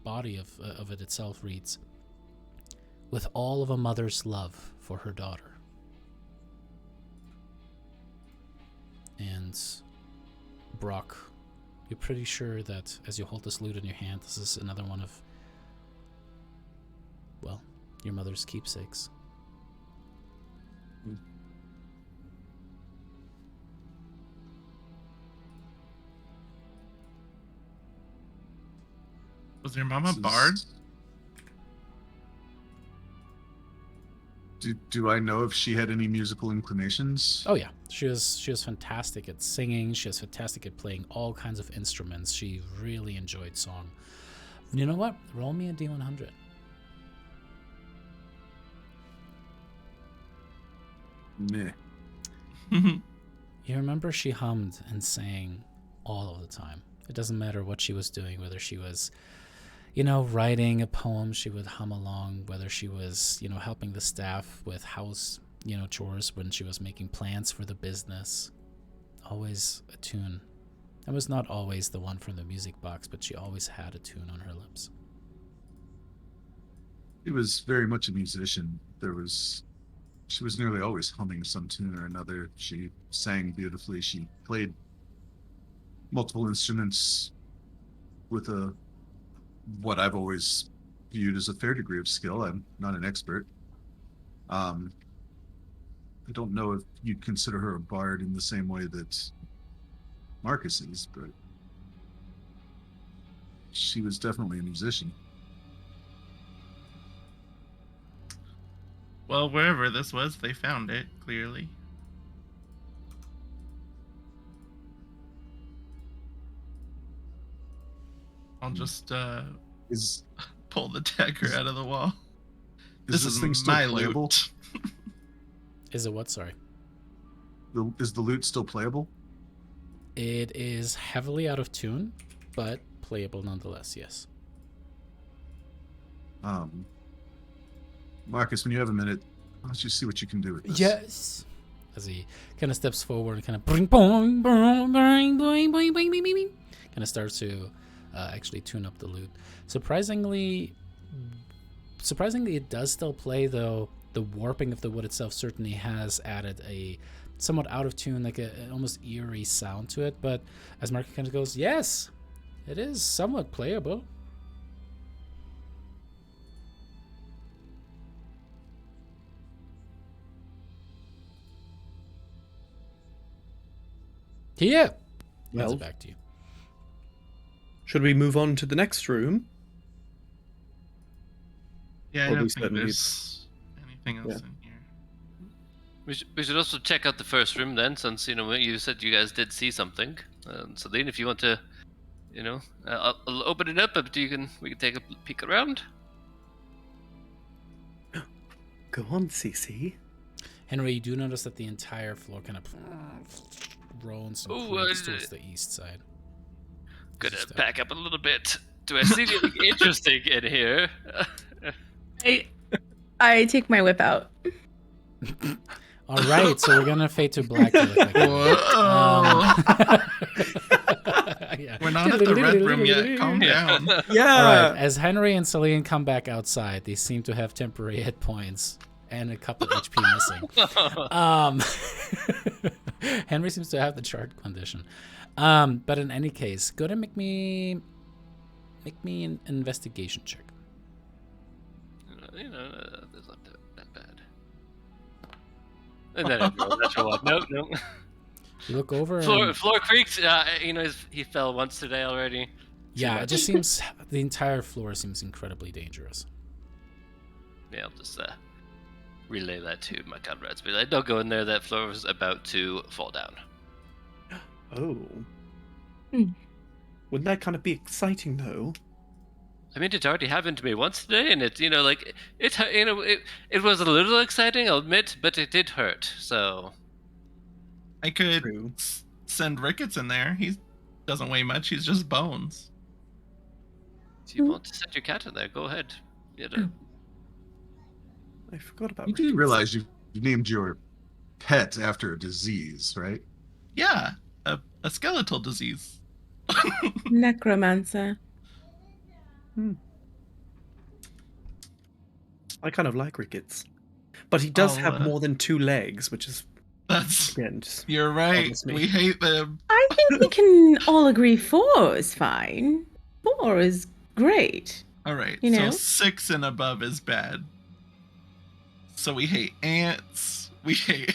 Speaker 1: body of it itself reads, "With all of a mother's love for her daughter." And Brock, you're pretty sure that as you hold this lute in your hand, this is another one of, well, your mother's keepsakes.
Speaker 2: Was your mom a
Speaker 3: This is-
Speaker 2: bard?
Speaker 3: Do I know if she had any musical inclinations?
Speaker 1: Oh yeah, she was fantastic at singing. She was fantastic at playing all kinds of instruments. She really enjoyed song. You know what? Roll me a D100.
Speaker 3: Meh.
Speaker 1: You remember she hummed and sang all of the time. It doesn't matter what she was doing, whether she was, writing a poem, she would hum along, whether she was, helping the staff with house, chores when she was making plans for the business. Always a tune. and was not always the one from the music box, but she always had a tune on her lips.
Speaker 3: He was very much a musician. She was nearly always humming some tune or another. She sang beautifully. She played multiple instruments with what I've always viewed as a fair degree of skill. I'm not an expert. I don't know if you'd consider her a bard in the same way that Marcus is, but she was definitely a musician.
Speaker 2: Well, wherever this was, they found it, clearly. I'll just
Speaker 3: Is
Speaker 2: pull the dagger out of the wall.
Speaker 3: is this thing still
Speaker 2: my
Speaker 3: playable?
Speaker 2: loot.
Speaker 1: Is it what? Sorry.
Speaker 3: Is the loot still playable?
Speaker 1: It is heavily out of tune, but playable nonetheless, yes.
Speaker 3: Marcus, when you have a minute, why don't you see what you can do with this?
Speaker 1: Yes. As he kind of steps forward and kind of bring boing, boing, boing, boing, boing, boing, boing, boing, kind of starts to actually tune up the lute. Surprisingly, it does still play, though. The warping of the wood itself certainly has added a somewhat out of tune, like an almost eerie sound to it. But as Mark kind of goes, yes, it is somewhat playable. Yeah. Hands
Speaker 6: Well,
Speaker 1: it back to you.
Speaker 6: should we move on to the next room?
Speaker 2: Yeah, I
Speaker 6: Or
Speaker 2: don't
Speaker 6: we
Speaker 2: think
Speaker 6: certainly-
Speaker 2: there's anything else
Speaker 6: Yeah.
Speaker 2: in here.
Speaker 4: We should also check out the first room then, since you said you guys did see something. So then, if you want to, I'll open it up, but we can take a peek around.
Speaker 6: Go on, Cece.
Speaker 1: Henry, you do notice that the entire floor kind of groans and
Speaker 4: Ooh,
Speaker 1: creaks towards the east side.
Speaker 4: Gonna
Speaker 1: Just,
Speaker 4: back up a little bit. Do I see anything interesting in here?
Speaker 5: I take my whip out.
Speaker 1: All right, so we're gonna fade to black. Really quickly.
Speaker 2: Whoa.
Speaker 1: Yeah.
Speaker 2: We're not at the red room yet. Calm down.
Speaker 6: Yeah.
Speaker 1: All right, as Henry and Celine come back outside, they seem to have temporary hit points and a couple HP missing. Henry seems to have the chart condition. But in any case, go ahead and make me an investigation check.
Speaker 4: That's not that bad. And then I roll a natural one. Nope.
Speaker 1: You look over and
Speaker 4: Floor creaks. He fell once today already.
Speaker 1: yeah, it just seems the entire floor seems incredibly dangerous.
Speaker 4: Yeah, I'll just relay that to my comrades. Be like, don't go in there. That floor was about to fall down.
Speaker 6: Oh.
Speaker 5: Hmm.
Speaker 6: Wouldn't that kind of be exciting, though?
Speaker 4: I mean, it already happened to me once today, and it was a little exciting, I'll admit, but it did hurt. So
Speaker 2: I could
Speaker 6: True.
Speaker 2: send Ricketts in there. He doesn't weigh much. He's just bones.
Speaker 4: if you want to send your cat in there, go ahead.
Speaker 6: I forgot about
Speaker 3: You do
Speaker 6: Ricketts.
Speaker 3: realize you named your pet after a disease, right?
Speaker 2: Yeah, a skeletal disease.
Speaker 5: Necromancer.
Speaker 6: I kind of like Ricketts. But he does
Speaker 2: I'll,
Speaker 6: have more than 2 legs, which is,
Speaker 2: That's
Speaker 6: again, just...
Speaker 2: you're right.
Speaker 6: That's me.
Speaker 2: We hate them.
Speaker 5: I think we can all agree 4 is fine. 4 is great.
Speaker 2: All right.
Speaker 5: You know?
Speaker 2: So 6 and above is bad. So we hate ants. We hate.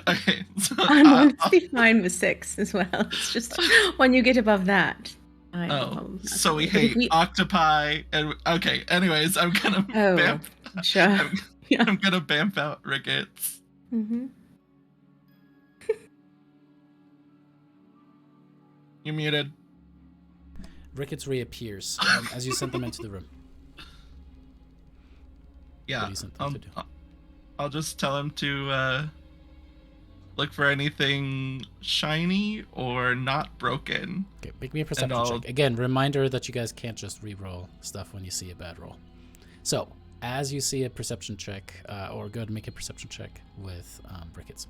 Speaker 2: Okay. So
Speaker 5: I'm honestly fine with 6 as well. It's just when you get above that. I have a
Speaker 2: Oh,
Speaker 5: problem with that.
Speaker 2: so we
Speaker 5: But if
Speaker 2: hate octopi. And okay. Anyways, I'm gonna
Speaker 5: Oh,
Speaker 2: bamf.
Speaker 5: sure. Yeah.
Speaker 2: I'm gonna bamf out Ricketts.
Speaker 5: Mm-hmm.
Speaker 2: You're muted.
Speaker 1: Ricketts reappears as you sent them into the room.
Speaker 2: Yeah.
Speaker 1: What do you send them to do?
Speaker 2: I'll just tell him to look for anything shiny or not broken.
Speaker 1: Okay, make me a perception
Speaker 2: I'll-
Speaker 1: check. Again, reminder that you guys can't just re-roll stuff when you see a bad roll. So, as you see a perception check, or go ahead and make a perception check with Ricketts.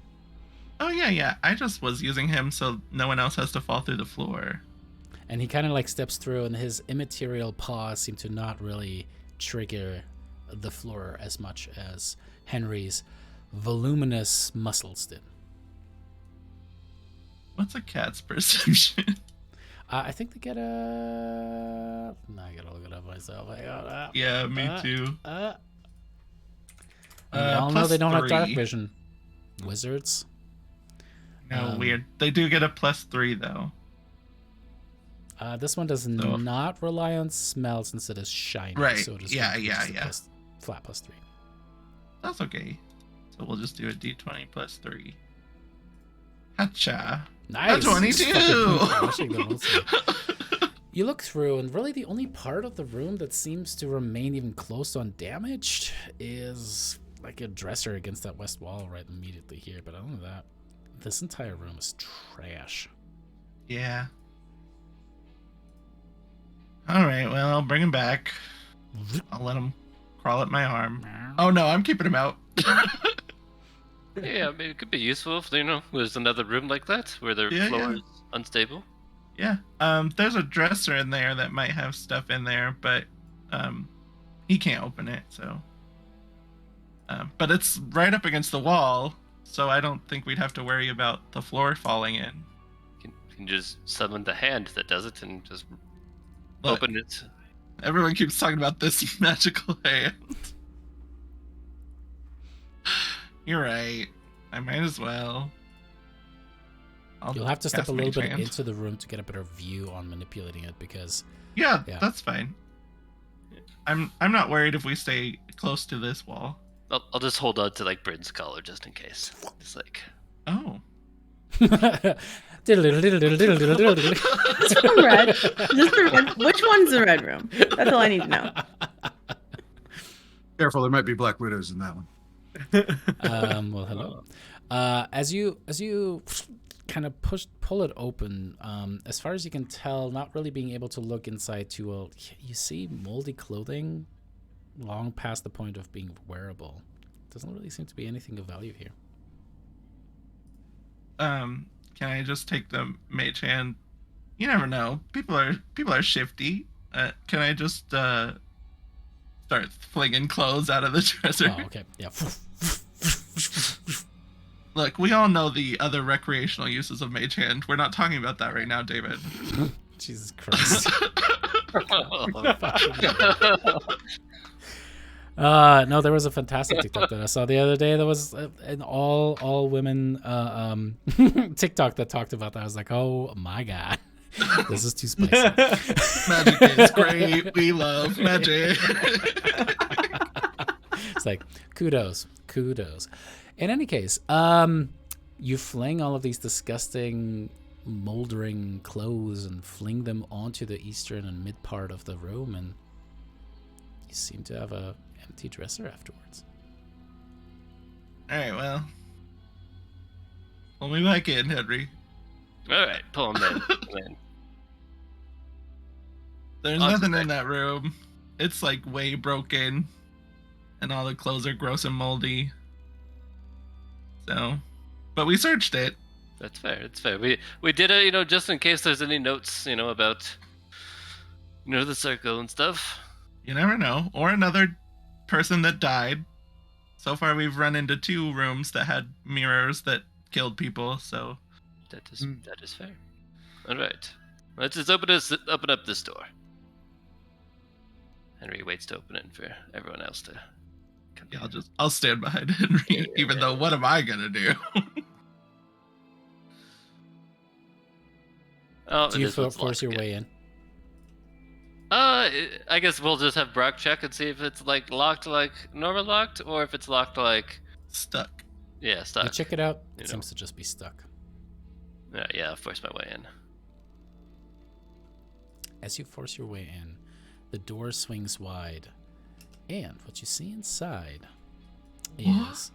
Speaker 2: Oh yeah. I just was using him so no one else has to fall through the floor.
Speaker 1: And he kind of like steps through, and his immaterial paws seem to not really trigger the floor as much as Henry's voluminous muscles did.
Speaker 2: What's a cat's perception?
Speaker 1: I think they get a. No, I gotta look it up myself.
Speaker 2: Yeah, me too.
Speaker 1: We all know they don't have dark
Speaker 2: +3.
Speaker 1: vision. Wizards.
Speaker 2: No, weird. They do get a +3 though.
Speaker 1: This one does not rely on smell since it is shiny.
Speaker 2: Right.
Speaker 1: So it is
Speaker 2: Yeah.
Speaker 1: Flat +3.
Speaker 2: That's okay. So we'll just do a d20 +3. Hatcha.
Speaker 1: Nice.
Speaker 2: A 22.
Speaker 1: You look through, and really the only part of the room that seems to remain even close to undamaged is like a dresser against that west wall right immediately here. But other than that, this entire room is trash.
Speaker 2: Yeah. All right. Well, I'll bring him back. I'll let him crawl up my arm. Oh no, I'm keeping him out.
Speaker 4: Yeah, I mean, it could be useful if, there's another room like that where the floor is unstable.
Speaker 2: Yeah. There's a dresser in there that might have stuff in there, but he can't open it, so. But it's right up against the wall, so I don't think we'd have to worry about the floor falling in.
Speaker 4: You can just summon the hand that does it and just
Speaker 2: Look,
Speaker 4: open it.
Speaker 2: everyone keeps talking about this magical hand. You're right. I might as well.
Speaker 1: You'll have to step
Speaker 2: cast
Speaker 1: a little
Speaker 2: Mage
Speaker 1: bit
Speaker 2: Hand.
Speaker 1: into the room to get a better view on manipulating it, because
Speaker 2: Yeah,
Speaker 1: Yeah.
Speaker 2: that's fine. I'm not worried if we stay close to this wall.
Speaker 4: I'll just hold on to like Bryn's collar just in case. Just like
Speaker 2: Oh.
Speaker 5: Is this one red? Is this the red? Which one's the red room? That's all I need to know.
Speaker 3: Careful, there might be black widows in that one.
Speaker 1: Well, hello. As you kind of pull it open, as far as you can tell, not really being able to look inside too well, you see moldy clothing long past the point of being wearable. Doesn't really seem to be anything of value here.
Speaker 2: Can I just take the mage hand? You never know. People are shifty. Can I just start flinging clothes out of the dresser?
Speaker 1: Oh, okay. Yeah.
Speaker 2: Look, we all know the other recreational uses of mage hand. We're not talking about that right now, David.
Speaker 1: Jesus Christ. No, there was a fantastic TikTok that I saw the other day. That was an all women TikTok that talked about that. I was like, oh my god, this is too spicy.
Speaker 2: Magic is great. We love magic.
Speaker 1: It's like kudos. In any case, you fling all of these disgusting, moldering clothes and fling them onto the eastern and mid part of the room, and you seem to have a empty dresser afterwards.
Speaker 2: All right, well, pull me back in, Henry.
Speaker 4: all right, pull him in.
Speaker 2: There's
Speaker 4: Awesome.
Speaker 2: nothing in that room. It's like way broken, and all the clothes are gross and moldy. So, but we searched it.
Speaker 4: That's fair. It's fair. We did it, just in case there's any notes, about, the circle and stuff.
Speaker 2: You never know. Or another person that died. So far, we've run into 2 rooms that had mirrors that killed people. So
Speaker 4: That is fair. All right, let's just open up this door. Henry waits to open it for everyone else to come.
Speaker 2: yeah, I'll stand behind Henry. Even though, what am I gonna do?
Speaker 4: Oh,
Speaker 1: Do you
Speaker 4: this one's
Speaker 1: force your
Speaker 4: locked
Speaker 1: way
Speaker 4: again.
Speaker 1: in?
Speaker 4: I guess we'll just have Brock check and see if it's like locked like normal locked, or if it's locked like
Speaker 2: Stuck.
Speaker 4: stuck.
Speaker 1: You check it out.
Speaker 4: You
Speaker 1: It
Speaker 4: know.
Speaker 1: seems to just be stuck.
Speaker 4: Yeah, I'll force my way in.
Speaker 1: As you force your way in, the door swings wide, and what you see inside is...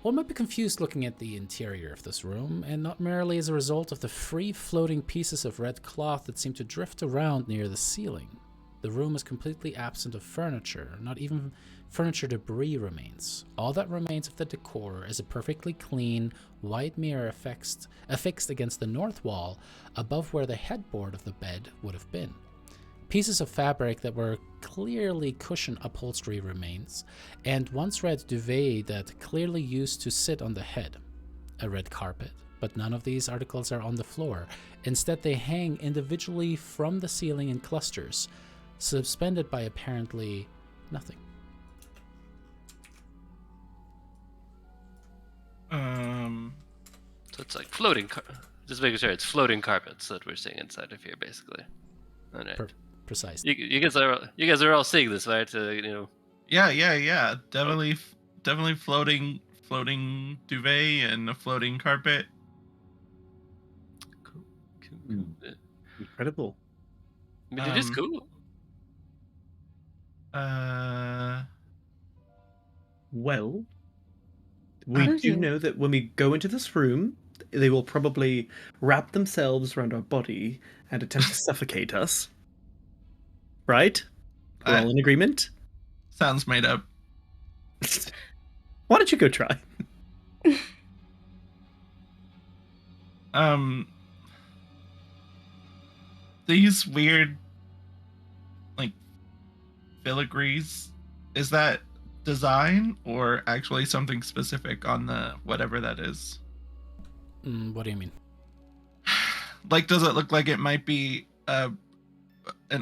Speaker 1: One might be confused looking at the interior of this room, and not merely as a result of the free-floating pieces of red cloth that seem to drift around near the ceiling. The room is completely absent of furniture, not even Furniture debris remains. All that remains of the decor is a perfectly clean white mirror affixed against the north wall above where the headboard of the bed would have been. Pieces of fabric that were clearly cushion upholstery remains, and once red duvet that clearly used to sit on the head. A red carpet, but none of these articles are on the floor. Instead, they hang individually from the ceiling in clusters, suspended by apparently nothing.
Speaker 4: So it's like floating. Just making sure it's floating carpets that we're seeing inside of here, basically. All right.
Speaker 1: Precise.
Speaker 4: You guys are all seeing this, right?
Speaker 2: Yeah. Definitely floating duvet and a floating carpet.
Speaker 4: Cool.
Speaker 6: Incredible.
Speaker 4: I mean, it is cool.
Speaker 6: Well, we
Speaker 5: Oh,
Speaker 6: do
Speaker 5: yeah.
Speaker 6: know that when we go into this room, they will probably wrap themselves around our body and attempt to suffocate us. Right? We're all in agreement?
Speaker 2: Sounds made up.
Speaker 6: Why don't you go try?
Speaker 2: These weird, like, filigrees, is that design or actually something specific on the whatever that is?
Speaker 1: What do you mean?
Speaker 2: Like, does it look like it might be an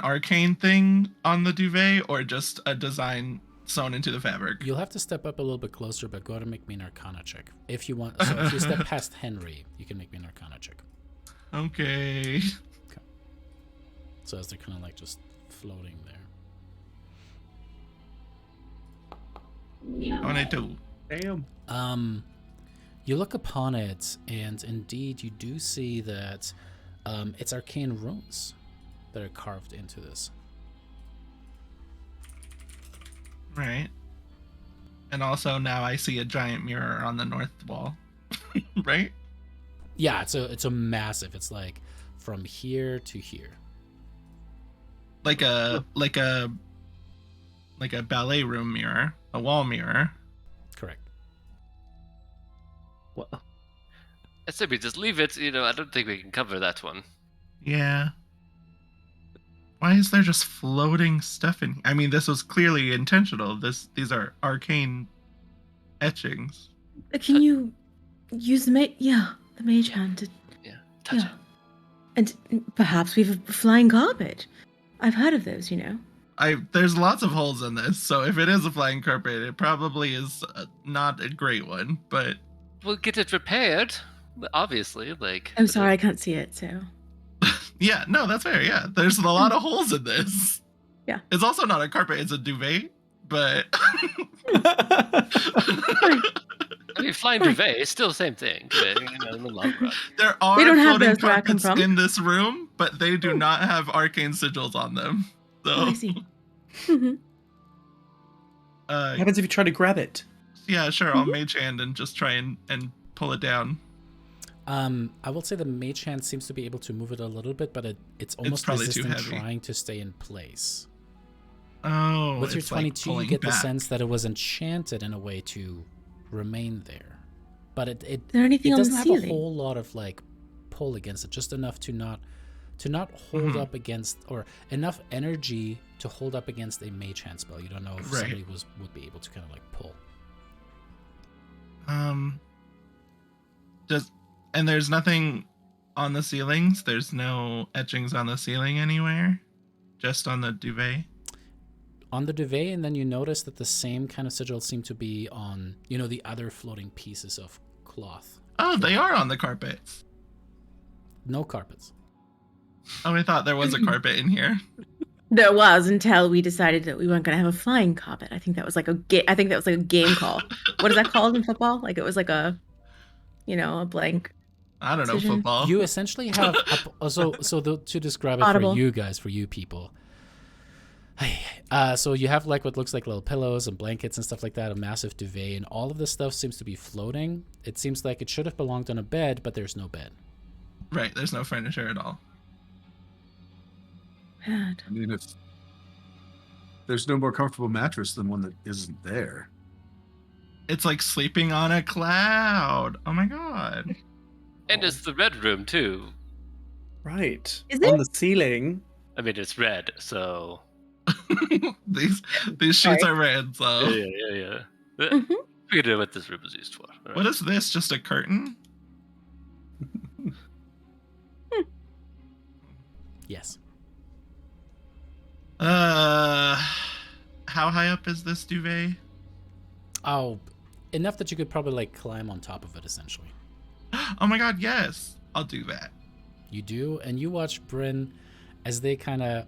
Speaker 2: arcane thing on the duvet, or just a design sewn into the fabric?
Speaker 1: You'll have to step up a little bit closer, but go ahead and make me an Arcana check. If you want, so if you step past Henry, you can make me an Arcana check.
Speaker 2: Okay.
Speaker 1: So as they're kind of like just floating there.
Speaker 2: 22.
Speaker 6: Damn.
Speaker 1: You look upon it, and indeed you do see that it's arcane runes that are carved into this.
Speaker 2: Right. And also now I see a giant mirror on the north wall. Right?
Speaker 1: Yeah, it's a massive. It's like from here to here.
Speaker 2: Like a ballet room mirror, a wall mirror.
Speaker 1: Correct.
Speaker 6: What?
Speaker 4: I said we just leave it. I don't think we can cover that one.
Speaker 2: Yeah. Why is there just floating stuff in here? I mean, this was clearly intentional. These are arcane etchings.
Speaker 5: Can you use the mage hand to...
Speaker 4: Yeah, touch it.
Speaker 5: And perhaps we've a flying carpet. I've heard of those,
Speaker 2: There's lots of holes in this, so if it is a flying carpet, it probably is not a great one, but...
Speaker 4: We'll get it repaired, obviously,
Speaker 5: I'm sorry, I can't see it, so...
Speaker 2: Yeah, no, that's fair, yeah. There's a lot of holes in this.
Speaker 5: Yeah.
Speaker 2: It's also not a carpet, it's a duvet, but...
Speaker 4: I mean, flying duvet is still the same thing, in the long run.
Speaker 2: There are
Speaker 5: We don't have
Speaker 2: floating
Speaker 5: those where I come
Speaker 2: carpets
Speaker 5: from.
Speaker 2: in this room, but they do not have arcane sigils on them. So,
Speaker 5: Oh, I see. Mhm.
Speaker 6: What happens if you try to grab it?
Speaker 2: Yeah, sure, I'll mage hand and just try and pull it down.
Speaker 1: I will say the mage hand seems to be able to move it a little bit, but it's almost
Speaker 2: probably too
Speaker 1: resistant,
Speaker 2: heavy.
Speaker 1: trying to stay in place.
Speaker 2: Oh,
Speaker 1: With your
Speaker 2: it's like
Speaker 1: 22, you
Speaker 2: pulling
Speaker 1: get the
Speaker 2: back.
Speaker 1: sense that it was enchanted in a way to remain there. But it
Speaker 5: there anything on the
Speaker 1: doesn't have a
Speaker 5: ceiling?
Speaker 1: whole lot of pull against it, just enough to not hold up against, or enough energy to hold up against a mage hand spell. You don't know if
Speaker 2: Right.
Speaker 1: somebody would be able to kind of pull.
Speaker 2: And there's nothing on the ceilings? There's no etchings on the ceiling anywhere? Just on the duvet?
Speaker 1: On the duvet, and then you notice that the same kind of sigils seem to be on, the other floating pieces of cloth.
Speaker 2: Oh, they are on the carpets.
Speaker 1: No carpets.
Speaker 2: Oh, I thought there was a carpet in here.
Speaker 5: There was, until we decided that we weren't going to have a flying carpet. I think that was like a game call. What is that called in football? Like it was like a blank.
Speaker 2: I don't know
Speaker 5: Decision.
Speaker 2: football.
Speaker 1: You essentially have to describe it
Speaker 5: Audible.
Speaker 1: for you guys, for you people. So you have what looks like little pillows and blankets and stuff like that, a massive duvet, and all of this stuff seems to be floating. It seems like it should have belonged on a bed, but there's no bed.
Speaker 2: Right, there's no furniture at all.
Speaker 5: Bad.
Speaker 3: I mean, There's no more comfortable mattress than one that isn't there.
Speaker 2: It's like sleeping on a cloud. Oh my god.
Speaker 4: And it's the red room too.
Speaker 6: Right.
Speaker 5: Is
Speaker 6: On
Speaker 5: it?
Speaker 6: the ceiling.
Speaker 4: I mean, it's red, so
Speaker 2: these sheets
Speaker 5: Sorry.
Speaker 2: are red, so.
Speaker 4: yeah.
Speaker 5: Mhm.
Speaker 4: We know what this room is used for. All
Speaker 2: What
Speaker 4: right.
Speaker 2: is this? Just a curtain?
Speaker 1: Yes.
Speaker 2: How high up is this duvet?
Speaker 1: Oh, enough that you could probably like climb on top of it, essentially.
Speaker 2: Oh my god, yes. I'll do that.
Speaker 1: You do, and you watch Bryn as they kind of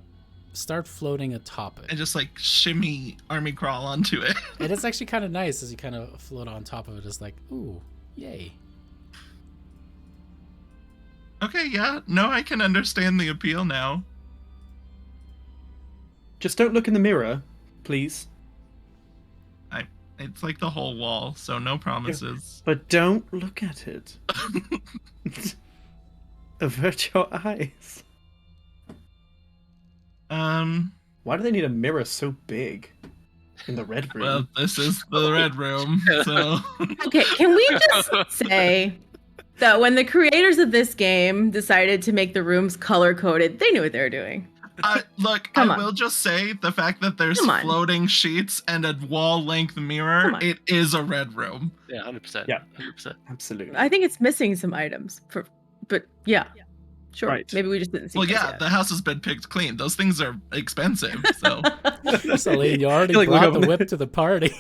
Speaker 1: start floating atop
Speaker 2: And
Speaker 1: it.
Speaker 2: just like shimmy army crawl onto it.
Speaker 1: And it's actually kind of nice as you kind of float on top of it. It's like, ooh, yay.
Speaker 2: Okay, yeah. No, I can understand the appeal now.
Speaker 6: Just don't look in the mirror, please.
Speaker 2: It's like the whole wall, so no promises.
Speaker 6: But don't look at it. Avert your eyes.
Speaker 2: Well,
Speaker 6: Why do they need a mirror so big in the red room?
Speaker 2: this is the red room, so.
Speaker 5: Okay, can we just say that when the creators of this game decided to make the rooms color coded, they knew what they were doing.
Speaker 2: Look,
Speaker 5: Come
Speaker 2: I
Speaker 5: on.
Speaker 2: will just say the fact that there's
Speaker 5: Come on.
Speaker 2: floating sheets and a wall-length mirror,
Speaker 5: Come on.
Speaker 2: it is a red room.
Speaker 4: Yeah, 100%.
Speaker 6: Yeah.
Speaker 4: 100%.
Speaker 6: Absolutely.
Speaker 5: I think it's missing some items. But yeah, sure.
Speaker 6: Right.
Speaker 5: Maybe we just didn't see.
Speaker 2: Well,
Speaker 5: those
Speaker 2: yeah,
Speaker 5: yet.
Speaker 2: the house has been picked clean. Those things are expensive, so.
Speaker 1: Celine, you already
Speaker 6: Feel like we're
Speaker 1: brought the
Speaker 6: going-
Speaker 1: whip to the party.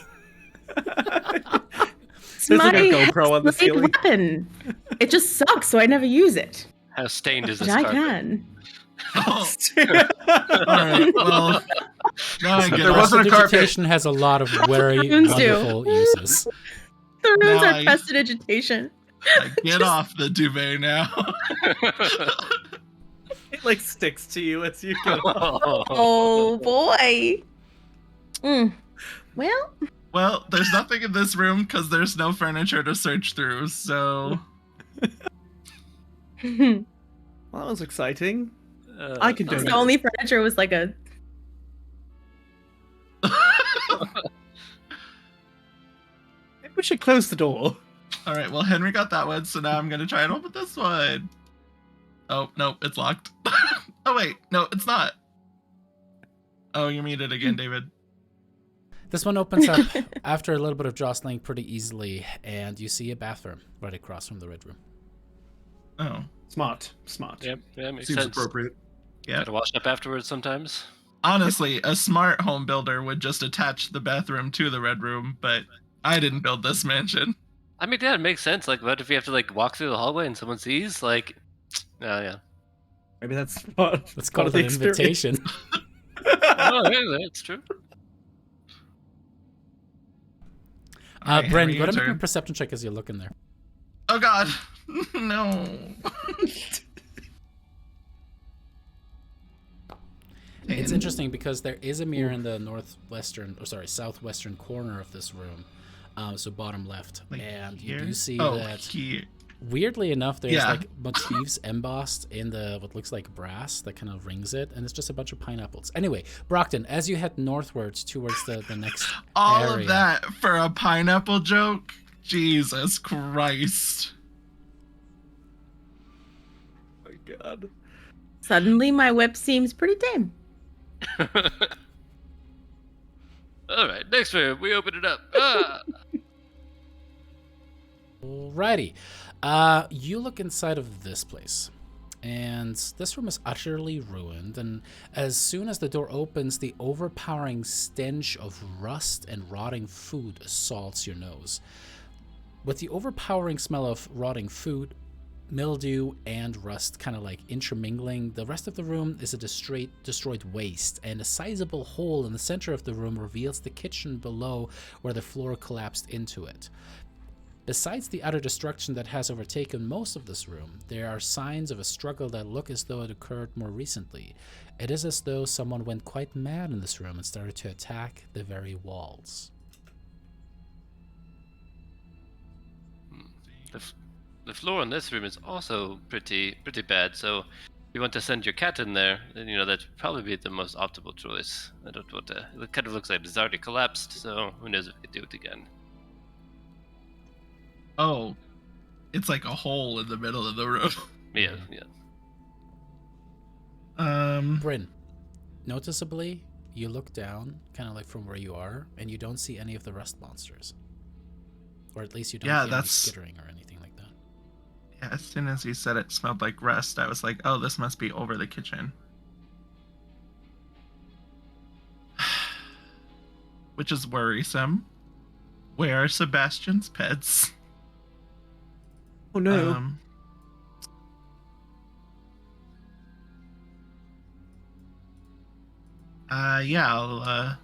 Speaker 5: It's
Speaker 6: There's like a
Speaker 5: my
Speaker 6: GoPro on the
Speaker 5: slave
Speaker 6: ceiling.
Speaker 5: weapon. It just sucks, so I never use it.
Speaker 4: How stained is
Speaker 5: But
Speaker 4: this
Speaker 5: I
Speaker 4: carpet?
Speaker 5: can.
Speaker 2: Oh, alright, well, now I get
Speaker 3: There
Speaker 2: it.
Speaker 3: wasn't a carpet.
Speaker 1: Prestidigitation has a lot of very
Speaker 5: Rooms do.
Speaker 1: wonderful uses.
Speaker 5: The rooms
Speaker 2: Now
Speaker 5: are
Speaker 2: I-
Speaker 5: prestidigitation.
Speaker 2: I get off the duvet now.
Speaker 6: It like sticks to you as you go.
Speaker 5: Oh boy. Well,
Speaker 2: Well, there's nothing in this room because there's no furniture to search through, so.
Speaker 5: the
Speaker 6: Well, that was exciting. I can do
Speaker 2: Okay.
Speaker 6: it.
Speaker 5: only furniture was like a.
Speaker 6: Maybe we should close the door.
Speaker 2: Alright, well, Henry got that one, so now I'm gonna try and open this one. Oh, no, it's locked. Oh, wait, no, it's not. Oh, you're muted again, David.
Speaker 1: This one opens up after a little bit of jostling pretty easily, and you see a bathroom right across from the red room.
Speaker 2: Oh,
Speaker 6: Smart.
Speaker 4: Yeah, makes
Speaker 3: Seems
Speaker 4: sense.
Speaker 3: appropriate.
Speaker 2: yeah.
Speaker 4: Gotta wash up afterwards sometimes.
Speaker 2: Honestly, a smart home builder would just attach the bathroom to the red room, but I didn't build this mansion.
Speaker 4: I mean, yeah, it makes sense. Like, what if you have to like walk through the hallway and someone sees? Like, oh yeah.
Speaker 6: Maybe that's part,
Speaker 1: Let's
Speaker 6: part
Speaker 1: call
Speaker 6: of
Speaker 1: it
Speaker 6: the
Speaker 1: an
Speaker 6: experience.
Speaker 1: invitation.
Speaker 4: Oh, yeah, that's true.
Speaker 2: Alright,
Speaker 1: Bren,
Speaker 2: Henry,
Speaker 1: you gotta
Speaker 2: your
Speaker 1: make a
Speaker 2: turn.
Speaker 1: perception check as you look in there.
Speaker 2: Oh god. No.
Speaker 1: It's interesting because there is a mirror in the southwestern corner of this room, so bottom left,
Speaker 2: Like
Speaker 1: and you
Speaker 2: here?
Speaker 1: do see
Speaker 2: Oh,
Speaker 1: that.
Speaker 2: here.
Speaker 1: Weirdly enough, there's
Speaker 2: Yeah.
Speaker 1: like motifs embossed in the what looks like brass that kind of rings it, and it's just a bunch of pineapples. Anyway, Brockton, as you head northwards towards the next
Speaker 2: All
Speaker 1: area,
Speaker 2: of that for a pineapple joke? Jesus Christ.
Speaker 6: Oh my god.
Speaker 5: Suddenly, my whip seems pretty tame.
Speaker 4: All right, next room. We open it up. Ah!
Speaker 1: Alrighty. You look inside of this place, and this room is utterly ruined, and as soon as the door opens, the overpowering stench of rust and rotting food assaults your nose. With the overpowering smell of rotting food, mildew, and rust kind of like intermingling, the rest of the room is a destroyed waste, and a sizable hole in the center of the room reveals the kitchen below where the floor collapsed into it. Besides the utter destruction that has overtaken most of this room, there are signs of a struggle that look as though it occurred more recently. It is as though someone went quite mad in this room and started to attack the very walls.
Speaker 4: The floor in this room is also pretty bad. So, you want to send your cat in there, then that'd probably be the most optimal choice. I don't want to. It kind of looks like it's already collapsed, so who knows if we could do it again.
Speaker 2: Oh, it's like a hole in the middle of the room.
Speaker 4: Yeah.
Speaker 1: Bryn, noticeably, you look down, kind of like from where you are, and you don't see any of the rust monsters. Or at least you don't hear any skittering or anything like that.
Speaker 2: Yeah, as soon as you said it smelled like rust, I was like, oh, this must be over the kitchen. Which is worrisome. Where are Sebastian's pets?
Speaker 6: Oh no.
Speaker 2: Yeah, I'll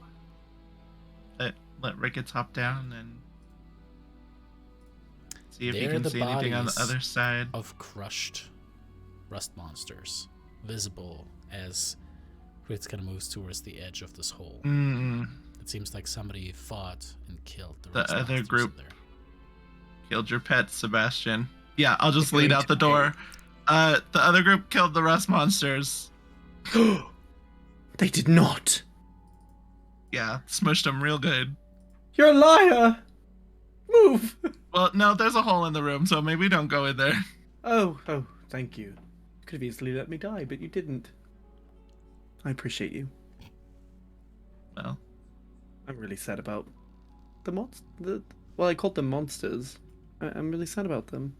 Speaker 2: let Ricketts hop down and see if he
Speaker 1: They're
Speaker 2: can
Speaker 1: the
Speaker 2: see anything on the
Speaker 1: bodies
Speaker 2: other side.
Speaker 1: of crushed rust monsters, visible as Ricketts kind of moves towards the edge of this hole. It seems like somebody fought and killed the rust
Speaker 2: other
Speaker 1: monsters
Speaker 2: group
Speaker 1: in there.
Speaker 2: Killed your pets, Sebastian. Yeah, I'll just lead out the door. The other group killed the rust monsters.
Speaker 6: They did not.
Speaker 2: Yeah, smushed them real good.
Speaker 6: You're a liar. Move.
Speaker 2: Well, no, there's a hole in the room, so maybe don't go in there.
Speaker 6: Oh, thank you. Could have easily let me die, but you didn't. I appreciate you.
Speaker 2: Well,
Speaker 6: I'm really sad about the well, I called them monsters. I'm really sad about them.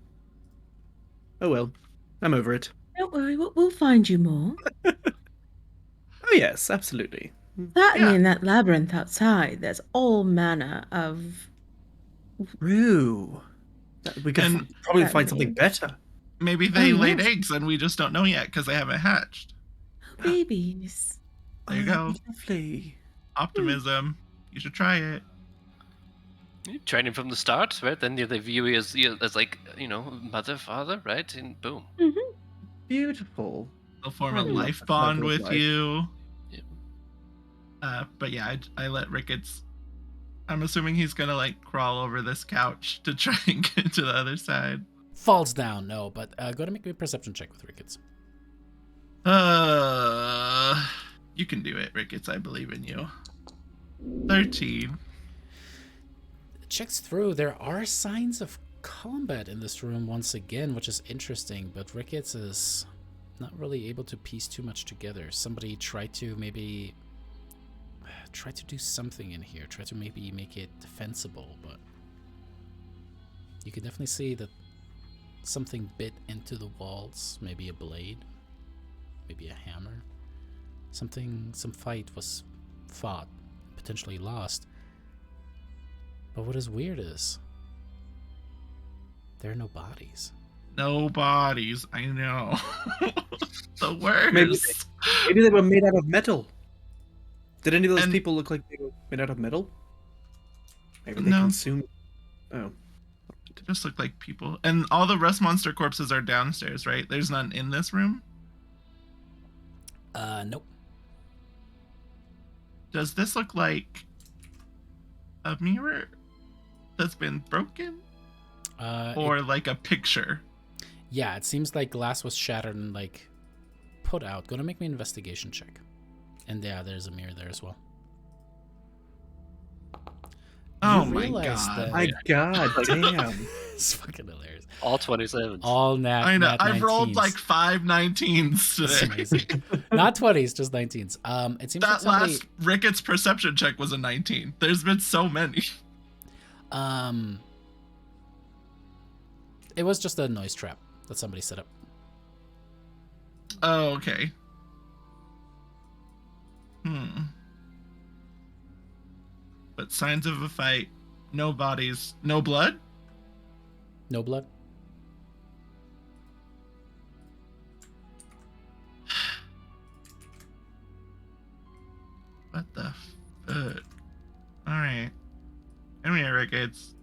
Speaker 6: Oh well, I'm over it.
Speaker 5: Don't worry, we'll find you more.
Speaker 6: Oh yes, absolutely.
Speaker 5: Certainly in that labyrinth outside, there's all manner of...
Speaker 6: True. We could probably find something better.
Speaker 2: maybe they laid
Speaker 5: yes.
Speaker 2: eggs and we just don't know yet because they haven't hatched.
Speaker 5: Oh, babies.
Speaker 2: There you go.
Speaker 6: Lovely.
Speaker 2: Optimism. You should try it.
Speaker 4: You train him from the start, right? Then they view you as like, mother, father, right? And boom.
Speaker 5: Mm-hmm.
Speaker 6: Beautiful.
Speaker 2: They'll form a
Speaker 6: I love
Speaker 2: life
Speaker 6: that
Speaker 2: bond
Speaker 6: cycle of
Speaker 2: with
Speaker 6: life.
Speaker 2: you.
Speaker 4: Yeah.
Speaker 2: But yeah, I let Ricketts. I'm assuming he's gonna like crawl over this couch to try and get to the other side.
Speaker 1: Falls down, no, but go to make me a perception check with Ricketts.
Speaker 2: You can do it, Ricketts. I believe in you. 13.
Speaker 1: Checks through. There are signs of combat in this room once again, which is interesting, but Ricketts is not really able to piece too much together. Somebody tried to do something in here, try to maybe make it defensible, but you can definitely see that something bit into the walls, maybe a blade, maybe a hammer. Some fight was fought, potentially lost. But what is weird is there are no bodies.
Speaker 2: No bodies. I know. The worst.
Speaker 6: Maybe they were made out of metal. Did any of those people look like they were made out of metal? Maybe they consumed. Oh.
Speaker 2: They just look like people. And all the rust monster corpses are downstairs, right? There's none in this room?
Speaker 1: Nope.
Speaker 2: Does this look like a mirror that's been broken? Or like a picture?
Speaker 1: Yeah, it seems like glass was shattered and like put out. Gonna make me an investigation check. And yeah, there's a mirror there as well.
Speaker 2: Oh
Speaker 1: You
Speaker 2: my
Speaker 1: realize
Speaker 2: god.
Speaker 1: that-
Speaker 6: My god, damn.
Speaker 1: It's fucking hilarious.
Speaker 4: All 27s.
Speaker 1: All
Speaker 2: I know. I've rolled
Speaker 1: 19s.
Speaker 2: like 5 19s
Speaker 1: That's
Speaker 2: today.
Speaker 1: amazing. Not 20s, just 19s. It seems like
Speaker 2: That
Speaker 1: somebody...
Speaker 2: last Ricketts perception check was a 19. There's been so many.
Speaker 1: It was just a noise trap that somebody set up.
Speaker 2: Oh, okay. But signs of a fight, no bodies, no blood?
Speaker 1: No blood?
Speaker 2: What the fuck? Alright. Anyway, Ricketts.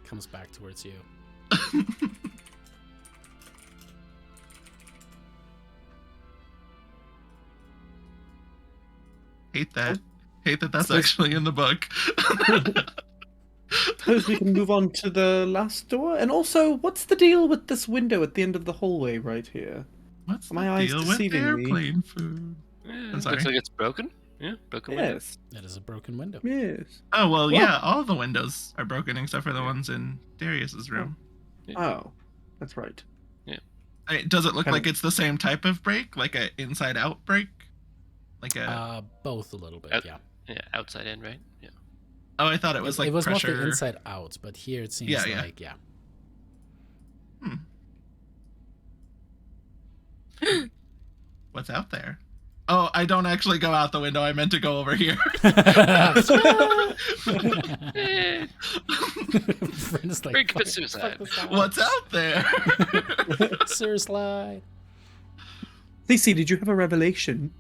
Speaker 1: Comes back towards you.
Speaker 2: Hate that. Hate that that's actually in the book.
Speaker 6: suppose we can move on to the last door. And also, what's the deal with this window at the end of the hallway right here?
Speaker 2: What's
Speaker 6: My
Speaker 2: the
Speaker 6: eyes
Speaker 2: deal with
Speaker 6: deceiving me.
Speaker 2: airplane food?
Speaker 4: Yeah,
Speaker 2: sorry.
Speaker 4: looks like it's broken. Yeah, broken window.
Speaker 6: Yes,
Speaker 1: That is a broken window.
Speaker 6: yes.
Speaker 2: Oh well,
Speaker 6: Well-
Speaker 2: yeah. All the windows are broken except for the ones in Darius's room.
Speaker 6: Oh, that's right.
Speaker 2: Does it look
Speaker 6: Kind
Speaker 2: like
Speaker 6: of-
Speaker 2: it's the same type of break, like a inside-out break? Like a
Speaker 1: Both a little bit,
Speaker 4: Uh,
Speaker 1: yeah.
Speaker 4: Yeah, outside in, right? Yeah.
Speaker 2: oh, I thought it was like
Speaker 1: it was
Speaker 2: pressure.
Speaker 1: mostly inside out, but here it seems
Speaker 2: Yeah, yeah.
Speaker 1: like, yeah.
Speaker 2: What's out there? Oh, I don't actually go out the window. I meant to go over here.
Speaker 1: Friends like,
Speaker 4: Break
Speaker 1: fuck-
Speaker 4: for suicide.
Speaker 1: fuck this out.
Speaker 2: What's out there?
Speaker 1: Sewer slide.
Speaker 6: Lacey, did you have a revelation?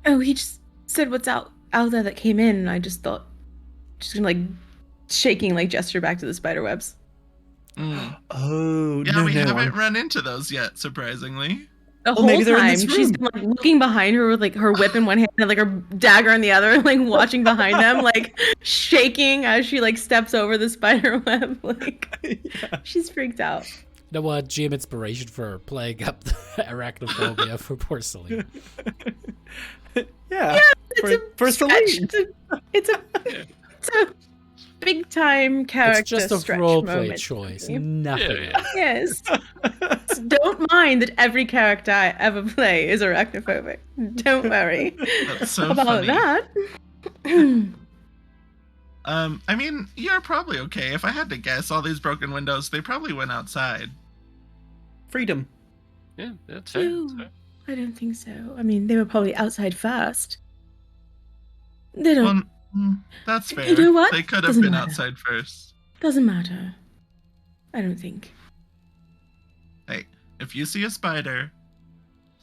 Speaker 5: Oh, he just said what's out there that came in, and I just thought, just gonna like shaking like gesture back to the spider webs.
Speaker 2: Mm.
Speaker 6: Oh,
Speaker 2: Yeah,
Speaker 6: no,
Speaker 2: we
Speaker 6: no.
Speaker 2: haven't run into those yet, surprisingly.
Speaker 5: The
Speaker 6: Well, maybe
Speaker 5: whole
Speaker 6: they're in
Speaker 5: time
Speaker 6: this
Speaker 5: she's
Speaker 6: room.
Speaker 5: been like looking behind her with like her whip in one hand and like her dagger in the other, like watching behind them, like shaking as she like steps over the spider web. Like
Speaker 6: Yeah.
Speaker 5: she's freaked out.
Speaker 1: You know what? GM inspiration for playing up the arachnophobia for porcelain.
Speaker 6: Yeah. For Celine.
Speaker 5: It's a big time character
Speaker 1: It's just a
Speaker 5: stretch
Speaker 1: roleplay
Speaker 5: moment.
Speaker 1: choice.
Speaker 5: Yeah.
Speaker 1: Nothing
Speaker 4: Yeah,
Speaker 1: else.
Speaker 5: Yes. Don't mind that every character I ever play is arachnophobic. Don't worry
Speaker 2: That's so
Speaker 5: about
Speaker 2: funny.
Speaker 5: that.
Speaker 2: I mean, you're probably okay. If I had to guess, all these broken windows, they probably went outside.
Speaker 6: Freedom.
Speaker 4: Yeah, that's fair.
Speaker 5: Ew.
Speaker 4: That's fair.
Speaker 5: I don't think so. I mean, they were probably outside first. They don't.
Speaker 2: Well, that's fair.
Speaker 5: You know what?
Speaker 2: They could have
Speaker 5: Doesn't
Speaker 2: been
Speaker 5: matter.
Speaker 2: outside first.
Speaker 5: Doesn't matter. I don't think.
Speaker 2: Hey, if you see a spider,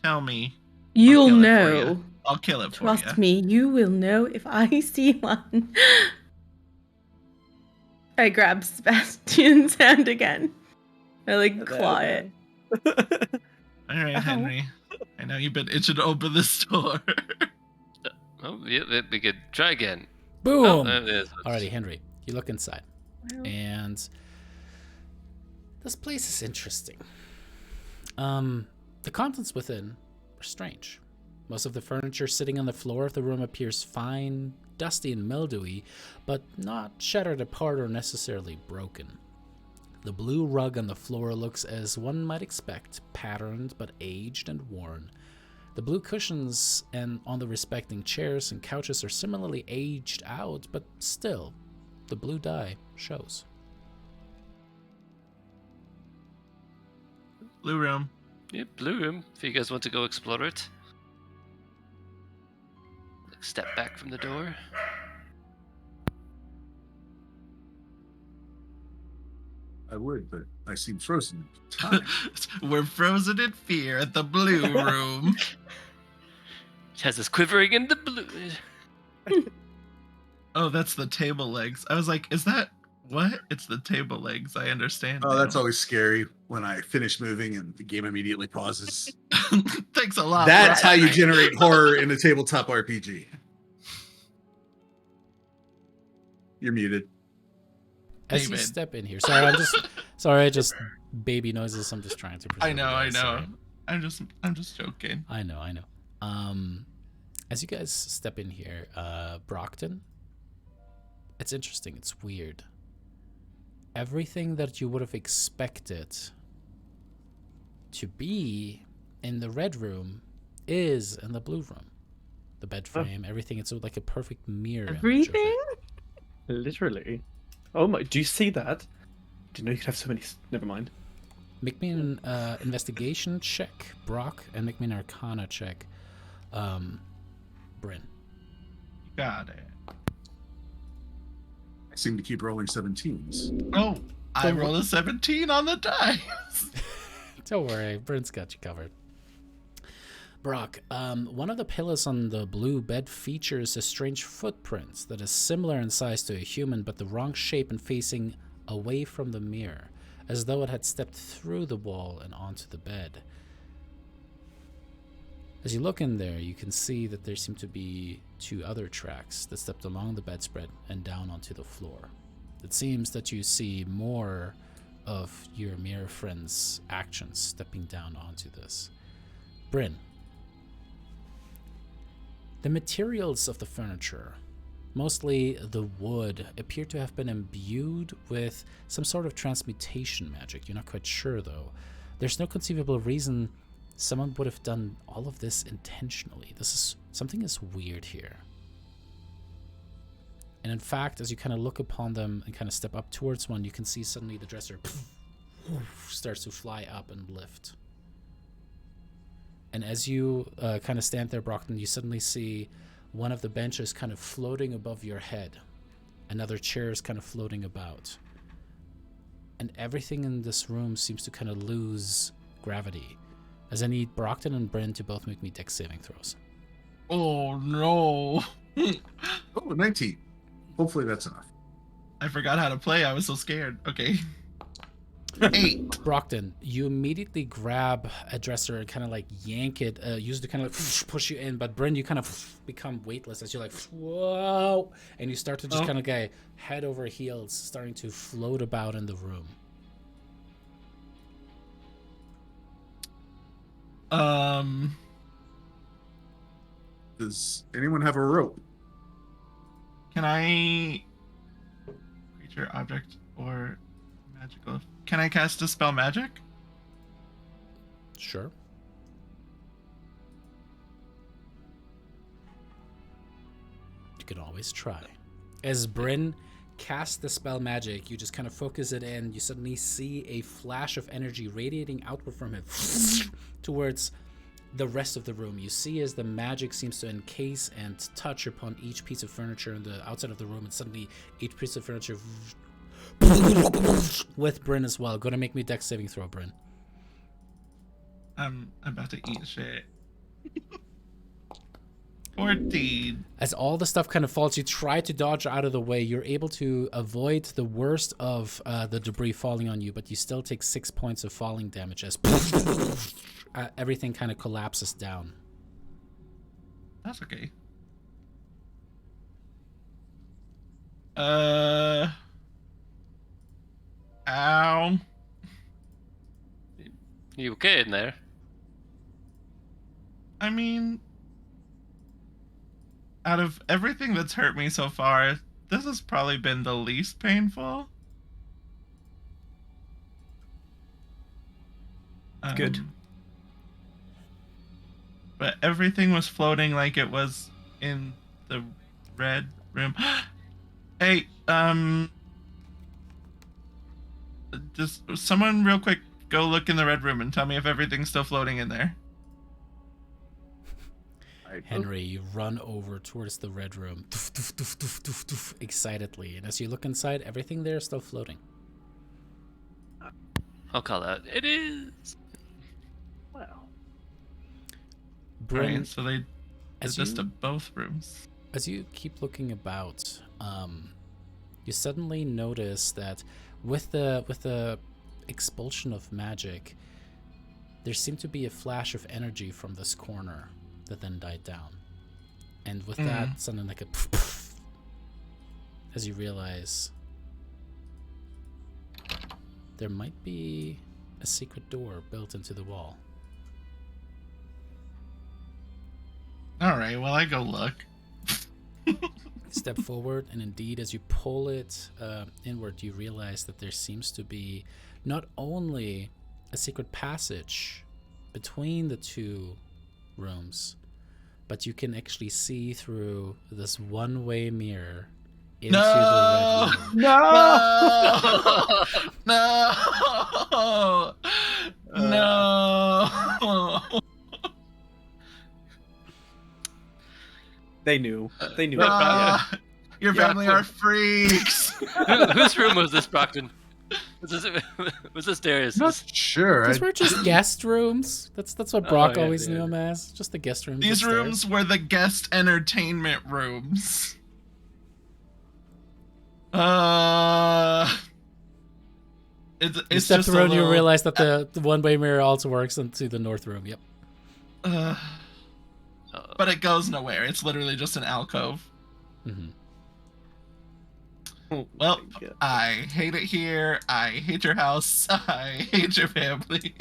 Speaker 2: tell me.
Speaker 5: You'll
Speaker 2: kill it for
Speaker 5: know.
Speaker 2: ya. I'll kill it for you.
Speaker 5: Trust me, you will know if I see one. I grab Sebastian's hand again. I like claw it.
Speaker 2: All right,
Speaker 5: Ow.
Speaker 2: Henry. I know you've been itching to open this door.
Speaker 4: Oh, yeah, we could try again.
Speaker 1: Boom!
Speaker 4: Oh, there's-
Speaker 1: Alrighty, Henry, you look inside.
Speaker 5: Well,
Speaker 1: And this place is interesting. The contents within are strange. Most of the furniture sitting on the floor of the room appears fine, dusty and mildewy, but not shattered apart or necessarily broken. The blue rug on the floor looks as one might expect, patterned but aged and worn. The blue cushions and on the respecting chairs and couches are similarly aged out, but still, the blue dye shows.
Speaker 2: Blue room.
Speaker 4: Yeah, blue room. If you guys want to go explore it. Step back from the door.
Speaker 3: I would, but I seem frozen in time.
Speaker 2: We're frozen in fear at the blue room.
Speaker 4: It has us quivering in the blue.
Speaker 2: Oh, that's the table legs. I was like, is that what? It's the table legs. I understand.
Speaker 3: Oh, that's
Speaker 2: now.
Speaker 3: always scary when I finish moving and the game immediately pauses.
Speaker 2: Thanks a lot.
Speaker 3: That's
Speaker 2: bro.
Speaker 3: how you generate horror in a tabletop RPG. You're muted.
Speaker 1: As you
Speaker 2: David.
Speaker 1: step in here, sorry, just baby noises. I'm just trying to.
Speaker 2: I
Speaker 1: preserve
Speaker 2: know,
Speaker 1: you
Speaker 2: I
Speaker 1: guys,
Speaker 2: know.
Speaker 1: sorry.
Speaker 2: I'm just joking.
Speaker 1: I know. As you guys step in here, Brockton, it's interesting. It's weird. Everything that you would have expected to be in the red room is in the blue room. The bed frame, everything. It's like a perfect mirror. image of it.
Speaker 5: everything?
Speaker 6: Literally. Oh my, do you see that? Didn't know you could have so many. Never mind.
Speaker 1: Make me an investigation check, Brock, and make me an arcana check, Bryn.
Speaker 2: Got it.
Speaker 3: I seem to keep rolling 17s.
Speaker 2: Oh, I rolled a 17 on the dice.
Speaker 1: Don't worry, Bryn's got you covered. Brock, one of the pillows on the blue bed features a strange footprint that is similar in size to a human, but the wrong shape and facing away from the mirror, as though it had stepped through the wall and onto the bed. As you look in there, you can see that there seem to be two other tracks that stepped along the bedspread and down onto the floor. It seems that you see more of your mirror friend's actions stepping down onto this. Bryn, the materials of the furniture, mostly the wood, appear to have been imbued with some sort of transmutation magic. You're not quite sure, though. There's no conceivable reason someone would have done all of this intentionally. Something is weird here. And in fact, as you kind of look upon them and kind of step up towards one, you can see suddenly the dresser starts to fly up and lift. And as you kind of stand there, Brockton, you suddenly see one of the benches kind of floating above your head. Another chair is kind of floating about. And everything in this room seems to kind of lose gravity. As I need Brockton and Bryn to both make me dex saving throws.
Speaker 2: Oh no.
Speaker 3: Oh, 19. Hopefully that's enough.
Speaker 2: I forgot how to play. I was so scared. Okay. 8.
Speaker 1: Brockton, you immediately grab a dresser and kind of like yank it, use it to kind of like push you in. But Bryn, you kind of become weightless as you're like, whoa, and you start to just kind of go head over heels, starting to float about in the room.
Speaker 3: Does anyone have a rope?
Speaker 2: Can I creature, object, or magical? Can I cast Dispel Magic?
Speaker 1: Sure. You can always try. As Bryn casts the spell magic, you just kind of focus it in. You suddenly see a flash of energy radiating outward from him towards the rest of the room. You see as the magic seems to encase and touch upon each piece of furniture on the outside of the room, and suddenly each piece of furniture with Bryn as well. Go to make me dex saving throw, Bryn.
Speaker 2: I'm about to eat shit. 14.
Speaker 1: As all the stuff kind of falls, you try to dodge out of the way. You're able to avoid the worst of the debris falling on you, but you still take 6 points of falling damage as everything kind of collapses down.
Speaker 2: That's okay. Ow.
Speaker 4: You okay in there?
Speaker 2: I mean, out of everything that's hurt me so far, this has probably been the least painful.
Speaker 6: Good.
Speaker 2: But everything was floating like it was in the red room. Hey, just someone real quick go look in the red room and tell me if everything's still floating in there.
Speaker 1: Henry, you run over towards the red room excitedly, and as you look inside, everything there is still floating.
Speaker 4: I'll call out. It is.
Speaker 6: Wow.
Speaker 1: Bryn,
Speaker 2: Right, so they did
Speaker 1: as
Speaker 2: this
Speaker 1: you-
Speaker 2: to both rooms.
Speaker 1: As you keep looking about, you suddenly notice that with the expulsion of magic, there seemed to be a flash of energy from this corner that then died down. And with that, something like a as you realize there might be a secret door built into the wall.
Speaker 2: Alright, well, I go look.
Speaker 1: Step forward, and indeed, as you pull it inward, you realize that there seems to be not only a secret passage between the two rooms, but you can actually see through this one-way mirror into the red room.
Speaker 2: No! No!
Speaker 6: They knew. They knew.
Speaker 2: Ah, your
Speaker 6: Yeah.
Speaker 2: family are freaks.
Speaker 4: Whose room was this, Brockton? Was this Darius'?
Speaker 3: Not sure.
Speaker 1: These were just guest rooms. That's what Brock
Speaker 4: yeah,
Speaker 1: always
Speaker 4: yeah.
Speaker 1: knew them as. Just the guest rooms.
Speaker 2: These
Speaker 1: upstairs.
Speaker 2: rooms were the guest entertainment rooms. It's
Speaker 1: You step
Speaker 2: just
Speaker 1: through
Speaker 2: a
Speaker 1: and you
Speaker 2: little-
Speaker 1: realize that the one-way mirror also works into the north room. Yep.
Speaker 2: But it goes nowhere. It's literally just an alcove.
Speaker 1: Mm-hmm.
Speaker 2: Well,
Speaker 6: my God.
Speaker 2: I hate it here. I hate your house. I hate your family.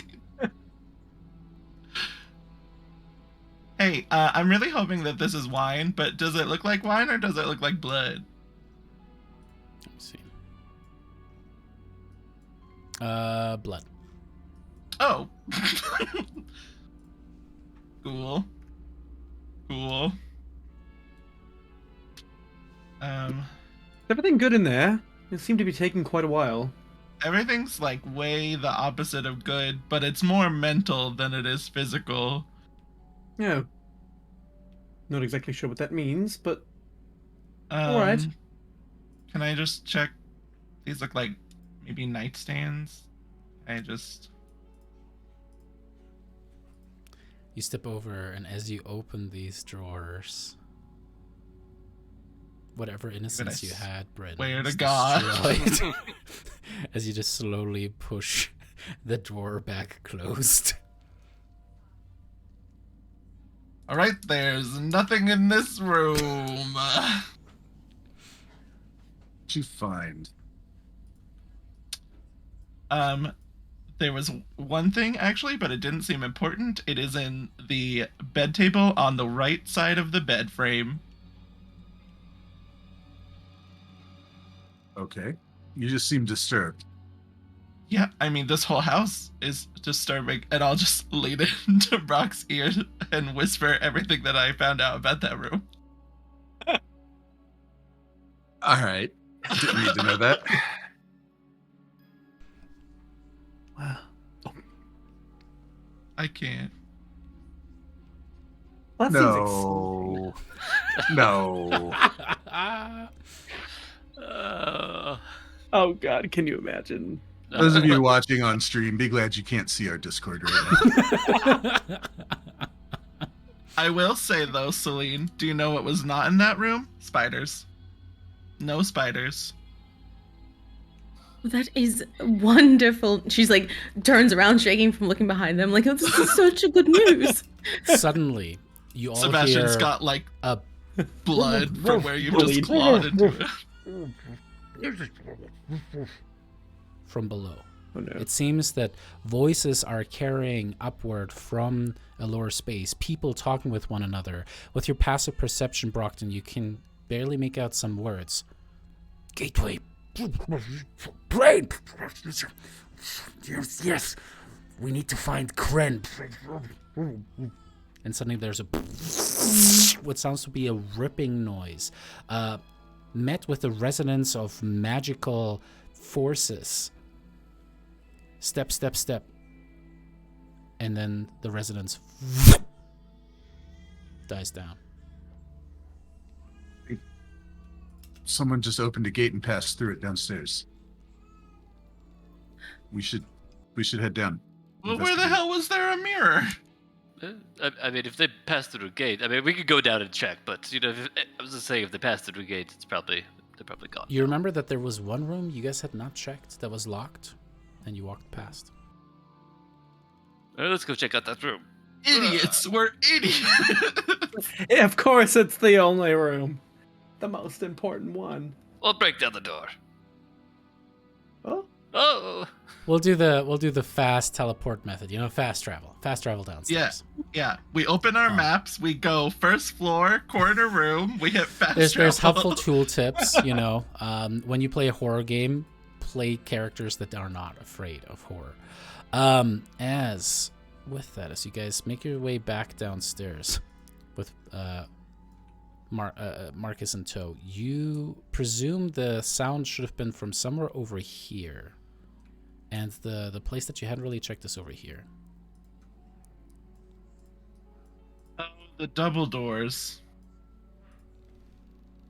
Speaker 2: Hey, I'm really hoping that this is wine, but does it look like wine or does it look like blood?
Speaker 1: Let me see. Blood.
Speaker 2: Oh. Cool. Cool.
Speaker 6: Is everything good in there? It seemed to be taking quite a while.
Speaker 2: Everything's like way the opposite of good, but it's more mental than it is physical.
Speaker 6: Yeah. Not exactly sure what that means, but alright.
Speaker 2: Can I just check? These look like maybe nightstands.
Speaker 1: You step over, and as you open these drawers, whatever innocence you had, Brent,
Speaker 2: swear to
Speaker 1: is
Speaker 2: God.
Speaker 1: destroyed as you just slowly push the drawer back closed.
Speaker 2: All right, there's nothing in this room.
Speaker 3: What'd you find?
Speaker 2: There was one thing actually, but it didn't seem important. It is in the bed table on the right side of the bed frame.
Speaker 3: Okay. You just seem disturbed.
Speaker 2: Yeah, I mean, this whole house is disturbing, and I'll just lean into Brock's ear and whisper everything that I found out about that room.
Speaker 3: All right. Didn't need to know that.
Speaker 6: Wow.
Speaker 2: I can't.
Speaker 6: That
Speaker 3: No. No.
Speaker 6: Oh god, can you imagine?
Speaker 3: Those of you watching on stream, be glad you can't see our Discord right now.
Speaker 2: I will say though, Celine, do you know what was not in that room? Spiders. No spiders.
Speaker 5: That is wonderful. She's like turns around, shaking from looking behind them. Like, oh, this is such a good news.
Speaker 1: Suddenly, you all
Speaker 2: Sebastian's
Speaker 1: hear
Speaker 2: got like
Speaker 1: a
Speaker 2: blood from where you
Speaker 6: Bullied.
Speaker 2: just clawed into it.
Speaker 1: from below.
Speaker 6: Oh no.
Speaker 1: It seems that voices are carrying upward from a lower space, people talking with one another. With your passive perception, Brockton, you can barely make out some words. Gateway. Brain. Yes. We need to find Kren. And suddenly there's a what sounds to be a ripping noise, met with the resonance of magical forces. Step, step, step. And then the resonance dies down.
Speaker 3: Someone just opened a gate and passed through it downstairs. We should head down.
Speaker 2: Well, where the hell was there a mirror?
Speaker 4: I mean, if they pass through a gate, I mean, we could go down and check. But you know, I was just saying, if they pass through a gate, they're probably gone.
Speaker 1: You remember that there was one room you guys had not checked that was locked, and you walked past.
Speaker 4: All right, let's go check out that room.
Speaker 2: Idiots! We're idiots!
Speaker 6: Yeah, of course, it's the only room. The most important one.
Speaker 4: We'll break down the door.
Speaker 6: Oh,
Speaker 4: Oh,
Speaker 1: We'll do the fast teleport method. You know, fast travel downstairs.
Speaker 2: Yeah, we open our maps, we go first floor, corner room, we hit fast
Speaker 1: There's
Speaker 2: travel.
Speaker 1: helpful tool tips. You know, when you play a horror game, play characters that are not afraid of horror. As you guys make your way back downstairs with Marcus in tow, you presume the sound should have been from somewhere over here, and the place that you hadn't really checked is over here.
Speaker 2: Oh, the double doors.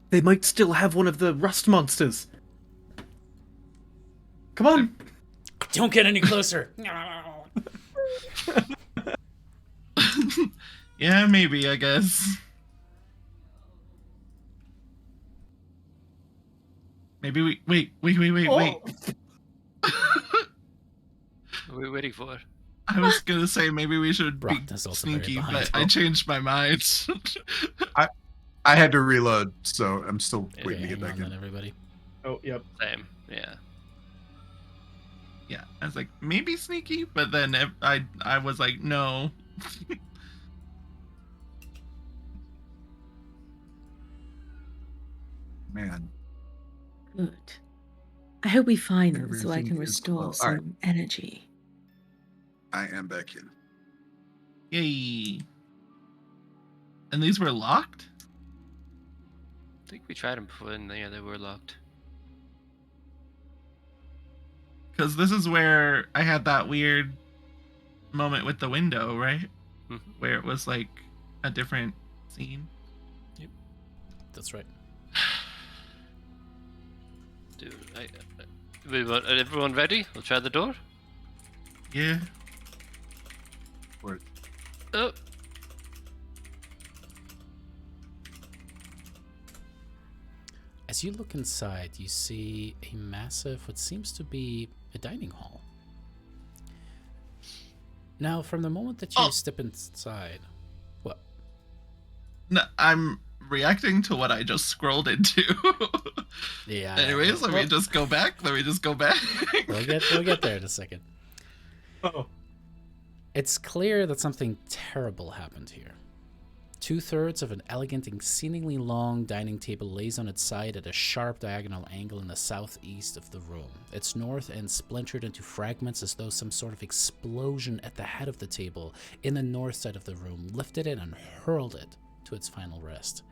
Speaker 6: they might still have one of the rust monsters. Come on.
Speaker 1: Don't get any closer.
Speaker 2: Yeah, maybe, I guess. Maybe we wait.
Speaker 6: Oh.
Speaker 4: what are we waiting for?
Speaker 2: I was gonna say maybe we should be
Speaker 1: Brockton is also very
Speaker 2: sneaky,
Speaker 1: behind.
Speaker 2: but I changed my mind.
Speaker 3: I had to reload, so I'm still
Speaker 1: Yeah,
Speaker 3: waiting to get
Speaker 1: hang
Speaker 3: back
Speaker 1: on then,
Speaker 3: in.
Speaker 1: everybody.
Speaker 6: Oh, yep.
Speaker 4: Same. Yeah.
Speaker 2: Yeah, I was like, maybe sneaky, but then I was like, no.
Speaker 3: Man,
Speaker 5: Good. I hope we find them so I
Speaker 3: everything
Speaker 5: can
Speaker 3: is
Speaker 5: restore
Speaker 3: low.
Speaker 5: some
Speaker 3: All right,
Speaker 5: energy.
Speaker 3: I am back in.
Speaker 2: Yay. And these were locked?
Speaker 4: I think we tried them before, and yeah, they were locked.
Speaker 2: Because this is where I had that weird moment with the window, right?
Speaker 4: Mhm.
Speaker 2: Where it was like a different scene.
Speaker 1: That's right.
Speaker 4: Dude, everyone ready? We'll try the door.
Speaker 2: Yeah.
Speaker 3: Or
Speaker 4: Oh,
Speaker 1: As you look inside, you see a massive, what seems to be a dining hall. Now, from the moment that you
Speaker 2: Oh.
Speaker 1: step inside, what?
Speaker 2: No, I'm reacting to what I just scrolled into.
Speaker 1: Yeah.
Speaker 2: Anyways, let me
Speaker 1: well,
Speaker 2: just go back.
Speaker 1: we'll get there in a second.
Speaker 6: Oh,
Speaker 1: It's clear that something terrible happened here. 2/3 of an elegant and exceedingly long dining table lays on its side at a sharp diagonal angle in the southeast of the room. Its north end splintered into fragments as though some sort of explosion at the head of the table in the north side of the room lifted it and hurled it to its final rest.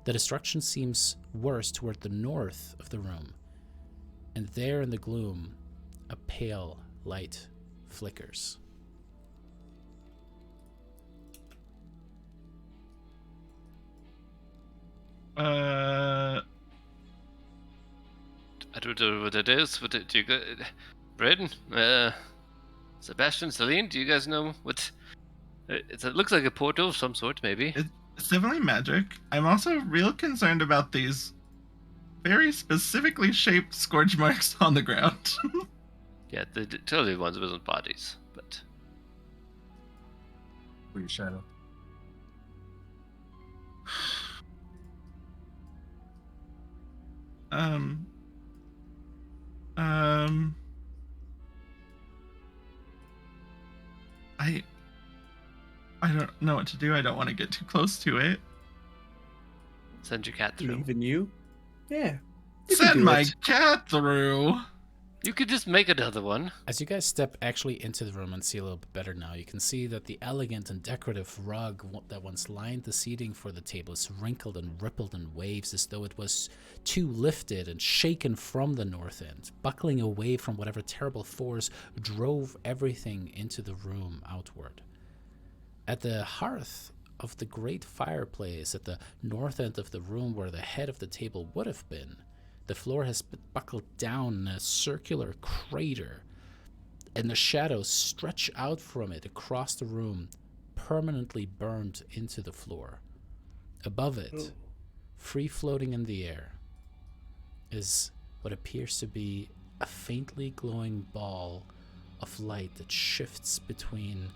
Speaker 1: The destruction seems worse toward the north of the room, and there in the gloom, a pale light flickers.
Speaker 4: I don't know what it is. What do you guys... Braden? Sebastian, Celine, do you guys know what... It looks like a portal of some sort, maybe.
Speaker 2: It's definitely magic. I'm also real concerned about these very specifically shaped scorch marks on the ground.
Speaker 4: Yeah, the totally ones wasn't bodies, but...
Speaker 3: for your shadow.
Speaker 2: um I don't know what to do. I don't want to get too close to it.
Speaker 4: Send your cat through.
Speaker 6: even you? Yeah. You can
Speaker 2: Send
Speaker 6: do
Speaker 2: my
Speaker 6: it.
Speaker 2: cat through.
Speaker 4: You could just make another one.
Speaker 1: As you guys step actually into the room and see a little bit better now, you can see that the elegant and decorative rug that once lined the seating for the table is wrinkled and rippled in waves as though it was too lifted and shaken from the north end, buckling away from whatever terrible force drove everything into the room outward. At the hearth of the great fireplace at the north end of the room where the head of the table would have been, the floor has buckled down in a circular crater, and the shadows stretch out from it across the room, permanently burned into the floor. Above it, free floating in the air, is what appears to be a faintly glowing ball of light that shifts between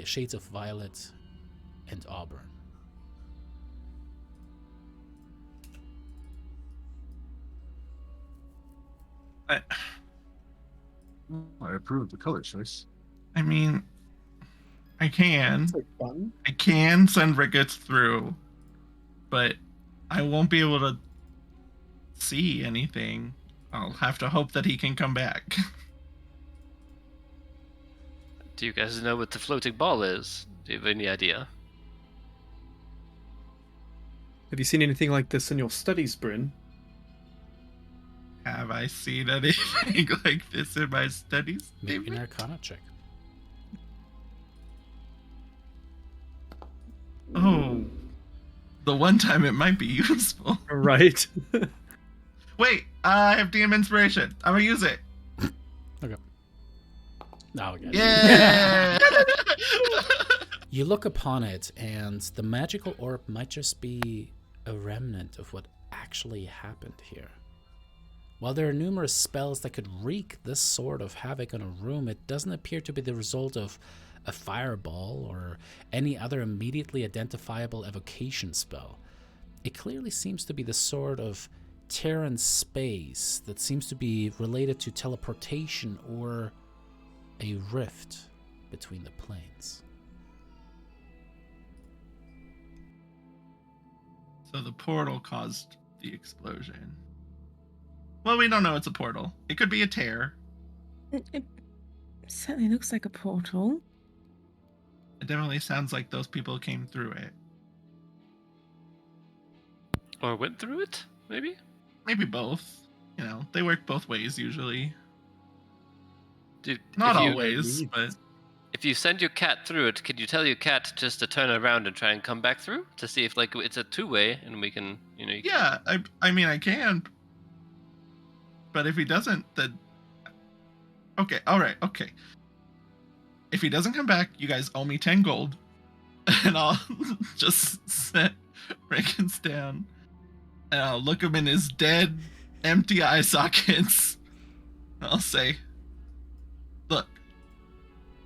Speaker 1: shades of violet and auburn.
Speaker 2: I
Speaker 3: approve of the color choice.
Speaker 2: I mean, I can
Speaker 6: It's like fun.
Speaker 2: send Ricketts through, but I won't be able to see anything. I'll have to hope that he can come back.
Speaker 4: Do you guys know what the floating ball is? Do you have any idea?
Speaker 6: Have you seen anything like this in your studies, Bryn?
Speaker 2: Have I seen anything like this in my studies?
Speaker 1: Maybe an Arcana check.
Speaker 2: Oh, the one time it might be useful.
Speaker 6: Right.
Speaker 2: Wait, I have DM inspiration. I'm gonna use it.
Speaker 1: Okay. No, okay.
Speaker 2: Yeah.
Speaker 1: You look upon it, and the magical orb might just be a remnant of what actually happened here. While there are numerous spells that could wreak this sort of havoc on a room, it doesn't appear to be the result of a fireball or any other immediately identifiable evocation spell. it clearly seems to be the sort of Terran space that seems to be related to teleportation or a rift between the planes.
Speaker 2: So the portal caused the explosion. Well, we don't know it's a portal. It could be a tear.
Speaker 5: It certainly looks like a portal.
Speaker 2: It definitely sounds like those people came through it.
Speaker 4: Or went through it, maybe?
Speaker 2: Maybe both. You know, they work both ways usually.
Speaker 4: Dude,
Speaker 2: Not
Speaker 4: if you-
Speaker 2: always, but
Speaker 4: If you send your cat through it, could you tell your cat just to turn around and try and come back through to see if like it's a two-way and we can, you know?
Speaker 2: yeah, I mean I can. But if he doesn't, then okay, all right, okay. If he doesn't come back, you guys owe me 10 gold, and I'll just set Rickens down, and I'll look him in his dead, empty eye sockets. I'll say, "Look,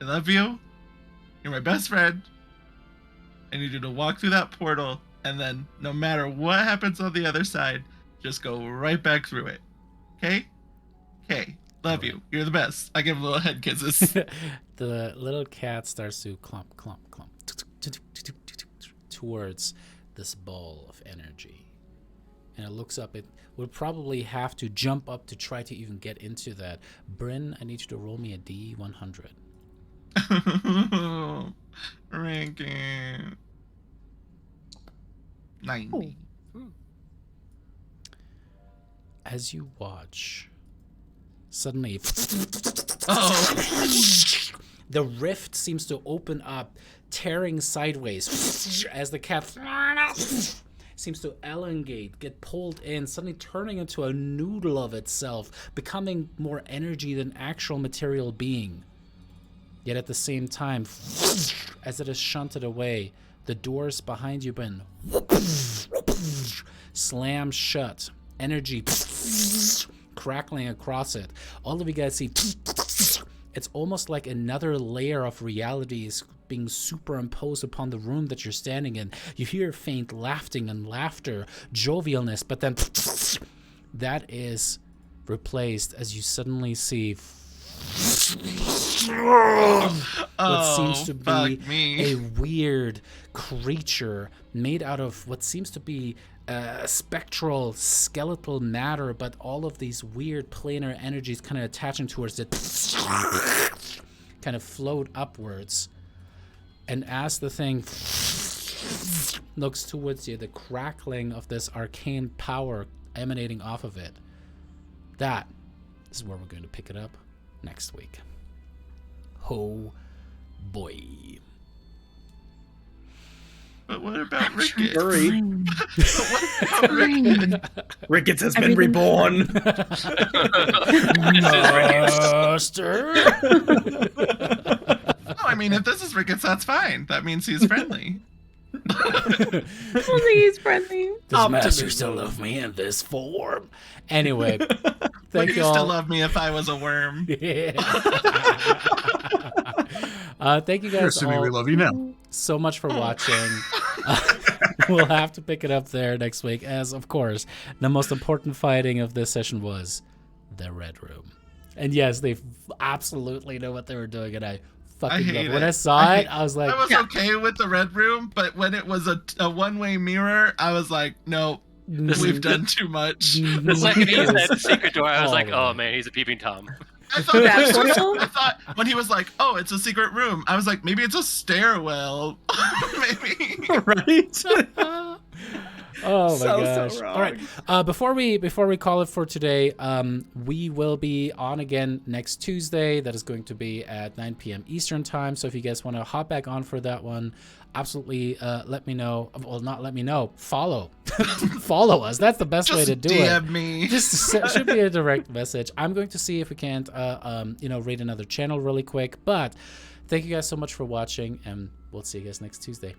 Speaker 2: I love you. You're my best friend. I need you to walk through that portal, and then no matter what happens on the other side, just go right back through it. Okay? Okay. Love you. You're the best." I give him little head kisses.
Speaker 1: The little cat starts to clump, clump, clump towards this ball of energy. And it looks up. It would probably have to jump up to try to even get into that. Bryn, I need you to roll me a D100.
Speaker 2: Ranking 90.
Speaker 1: As you watch, suddenly the rift seems to open up, tearing sideways as the cat seems to elongate, get pulled in, suddenly turning into a noodle of itself, becoming more energy than actual material being. Yet at the same time, as it is shunted away, the doors behind you been slam shut. Energy crackling across it. All of you guys see it's almost like another layer of reality is being superimposed upon the room that you're standing in. You hear faint laughing and laughter, jovialness, but then that is replaced as you suddenly see what seems to be a weird creature made out of what seems to be spectral skeletal matter, but all of these weird planar energies kind of attaching towards it kind of float upwards. And as the thing looks towards you, the crackling of this arcane power emanating off of it, that is where we're going to pick it up next week. Oh boy.
Speaker 2: But what about Ricketts?
Speaker 6: Hurry.
Speaker 2: What about Ricketts?
Speaker 6: Ricketts has been reborn.
Speaker 1: Master.
Speaker 2: No, I mean, if this is Ricketts, that's fine. That means he's friendly.
Speaker 5: Only he's friendly.
Speaker 1: Does Master still love me in this form? Anyway,
Speaker 2: Would
Speaker 1: thank
Speaker 2: you
Speaker 1: you all.
Speaker 2: still love me if I was a worm?
Speaker 1: Thank you
Speaker 3: You're
Speaker 1: guys
Speaker 3: assuming
Speaker 1: all
Speaker 3: we love you now.
Speaker 1: so much for watching. We'll have to pick it up there next week, as of course the most important fighting of this session was the Red Room. And yes, they absolutely know what they were doing, and I fucking love
Speaker 2: hate
Speaker 1: it. When
Speaker 2: it.
Speaker 1: I saw it, I was like,
Speaker 2: I was okay with the Red Room, but when it was a one-way mirror, I was like, no, we've done too much.
Speaker 4: The second he said secret door, I was
Speaker 1: All
Speaker 4: like,
Speaker 1: the
Speaker 4: oh
Speaker 1: way.
Speaker 4: man, he's a peeping Tom.
Speaker 2: I thought,
Speaker 5: That portal?
Speaker 2: I thought when he was like, "Oh, it's a secret room," I was like, "Maybe it's a stairwell." Maybe.
Speaker 6: Right?
Speaker 1: oh my
Speaker 6: So
Speaker 1: gosh!
Speaker 6: wrong.
Speaker 1: All right, before we call it for today, we will be on again next Tuesday. That is going to be at 9 p.m. Eastern time. So if you guys want to hop back on for that one, absolutely let me know. Well, not let me know. Follow, follow us. That's the best way
Speaker 2: Just
Speaker 1: to do
Speaker 2: DM
Speaker 1: it.
Speaker 2: me.
Speaker 1: Just should be a direct message. I'm going to see if we can't, raid another channel really quick. But thank you guys so much for watching, and we'll see you guys next Tuesday.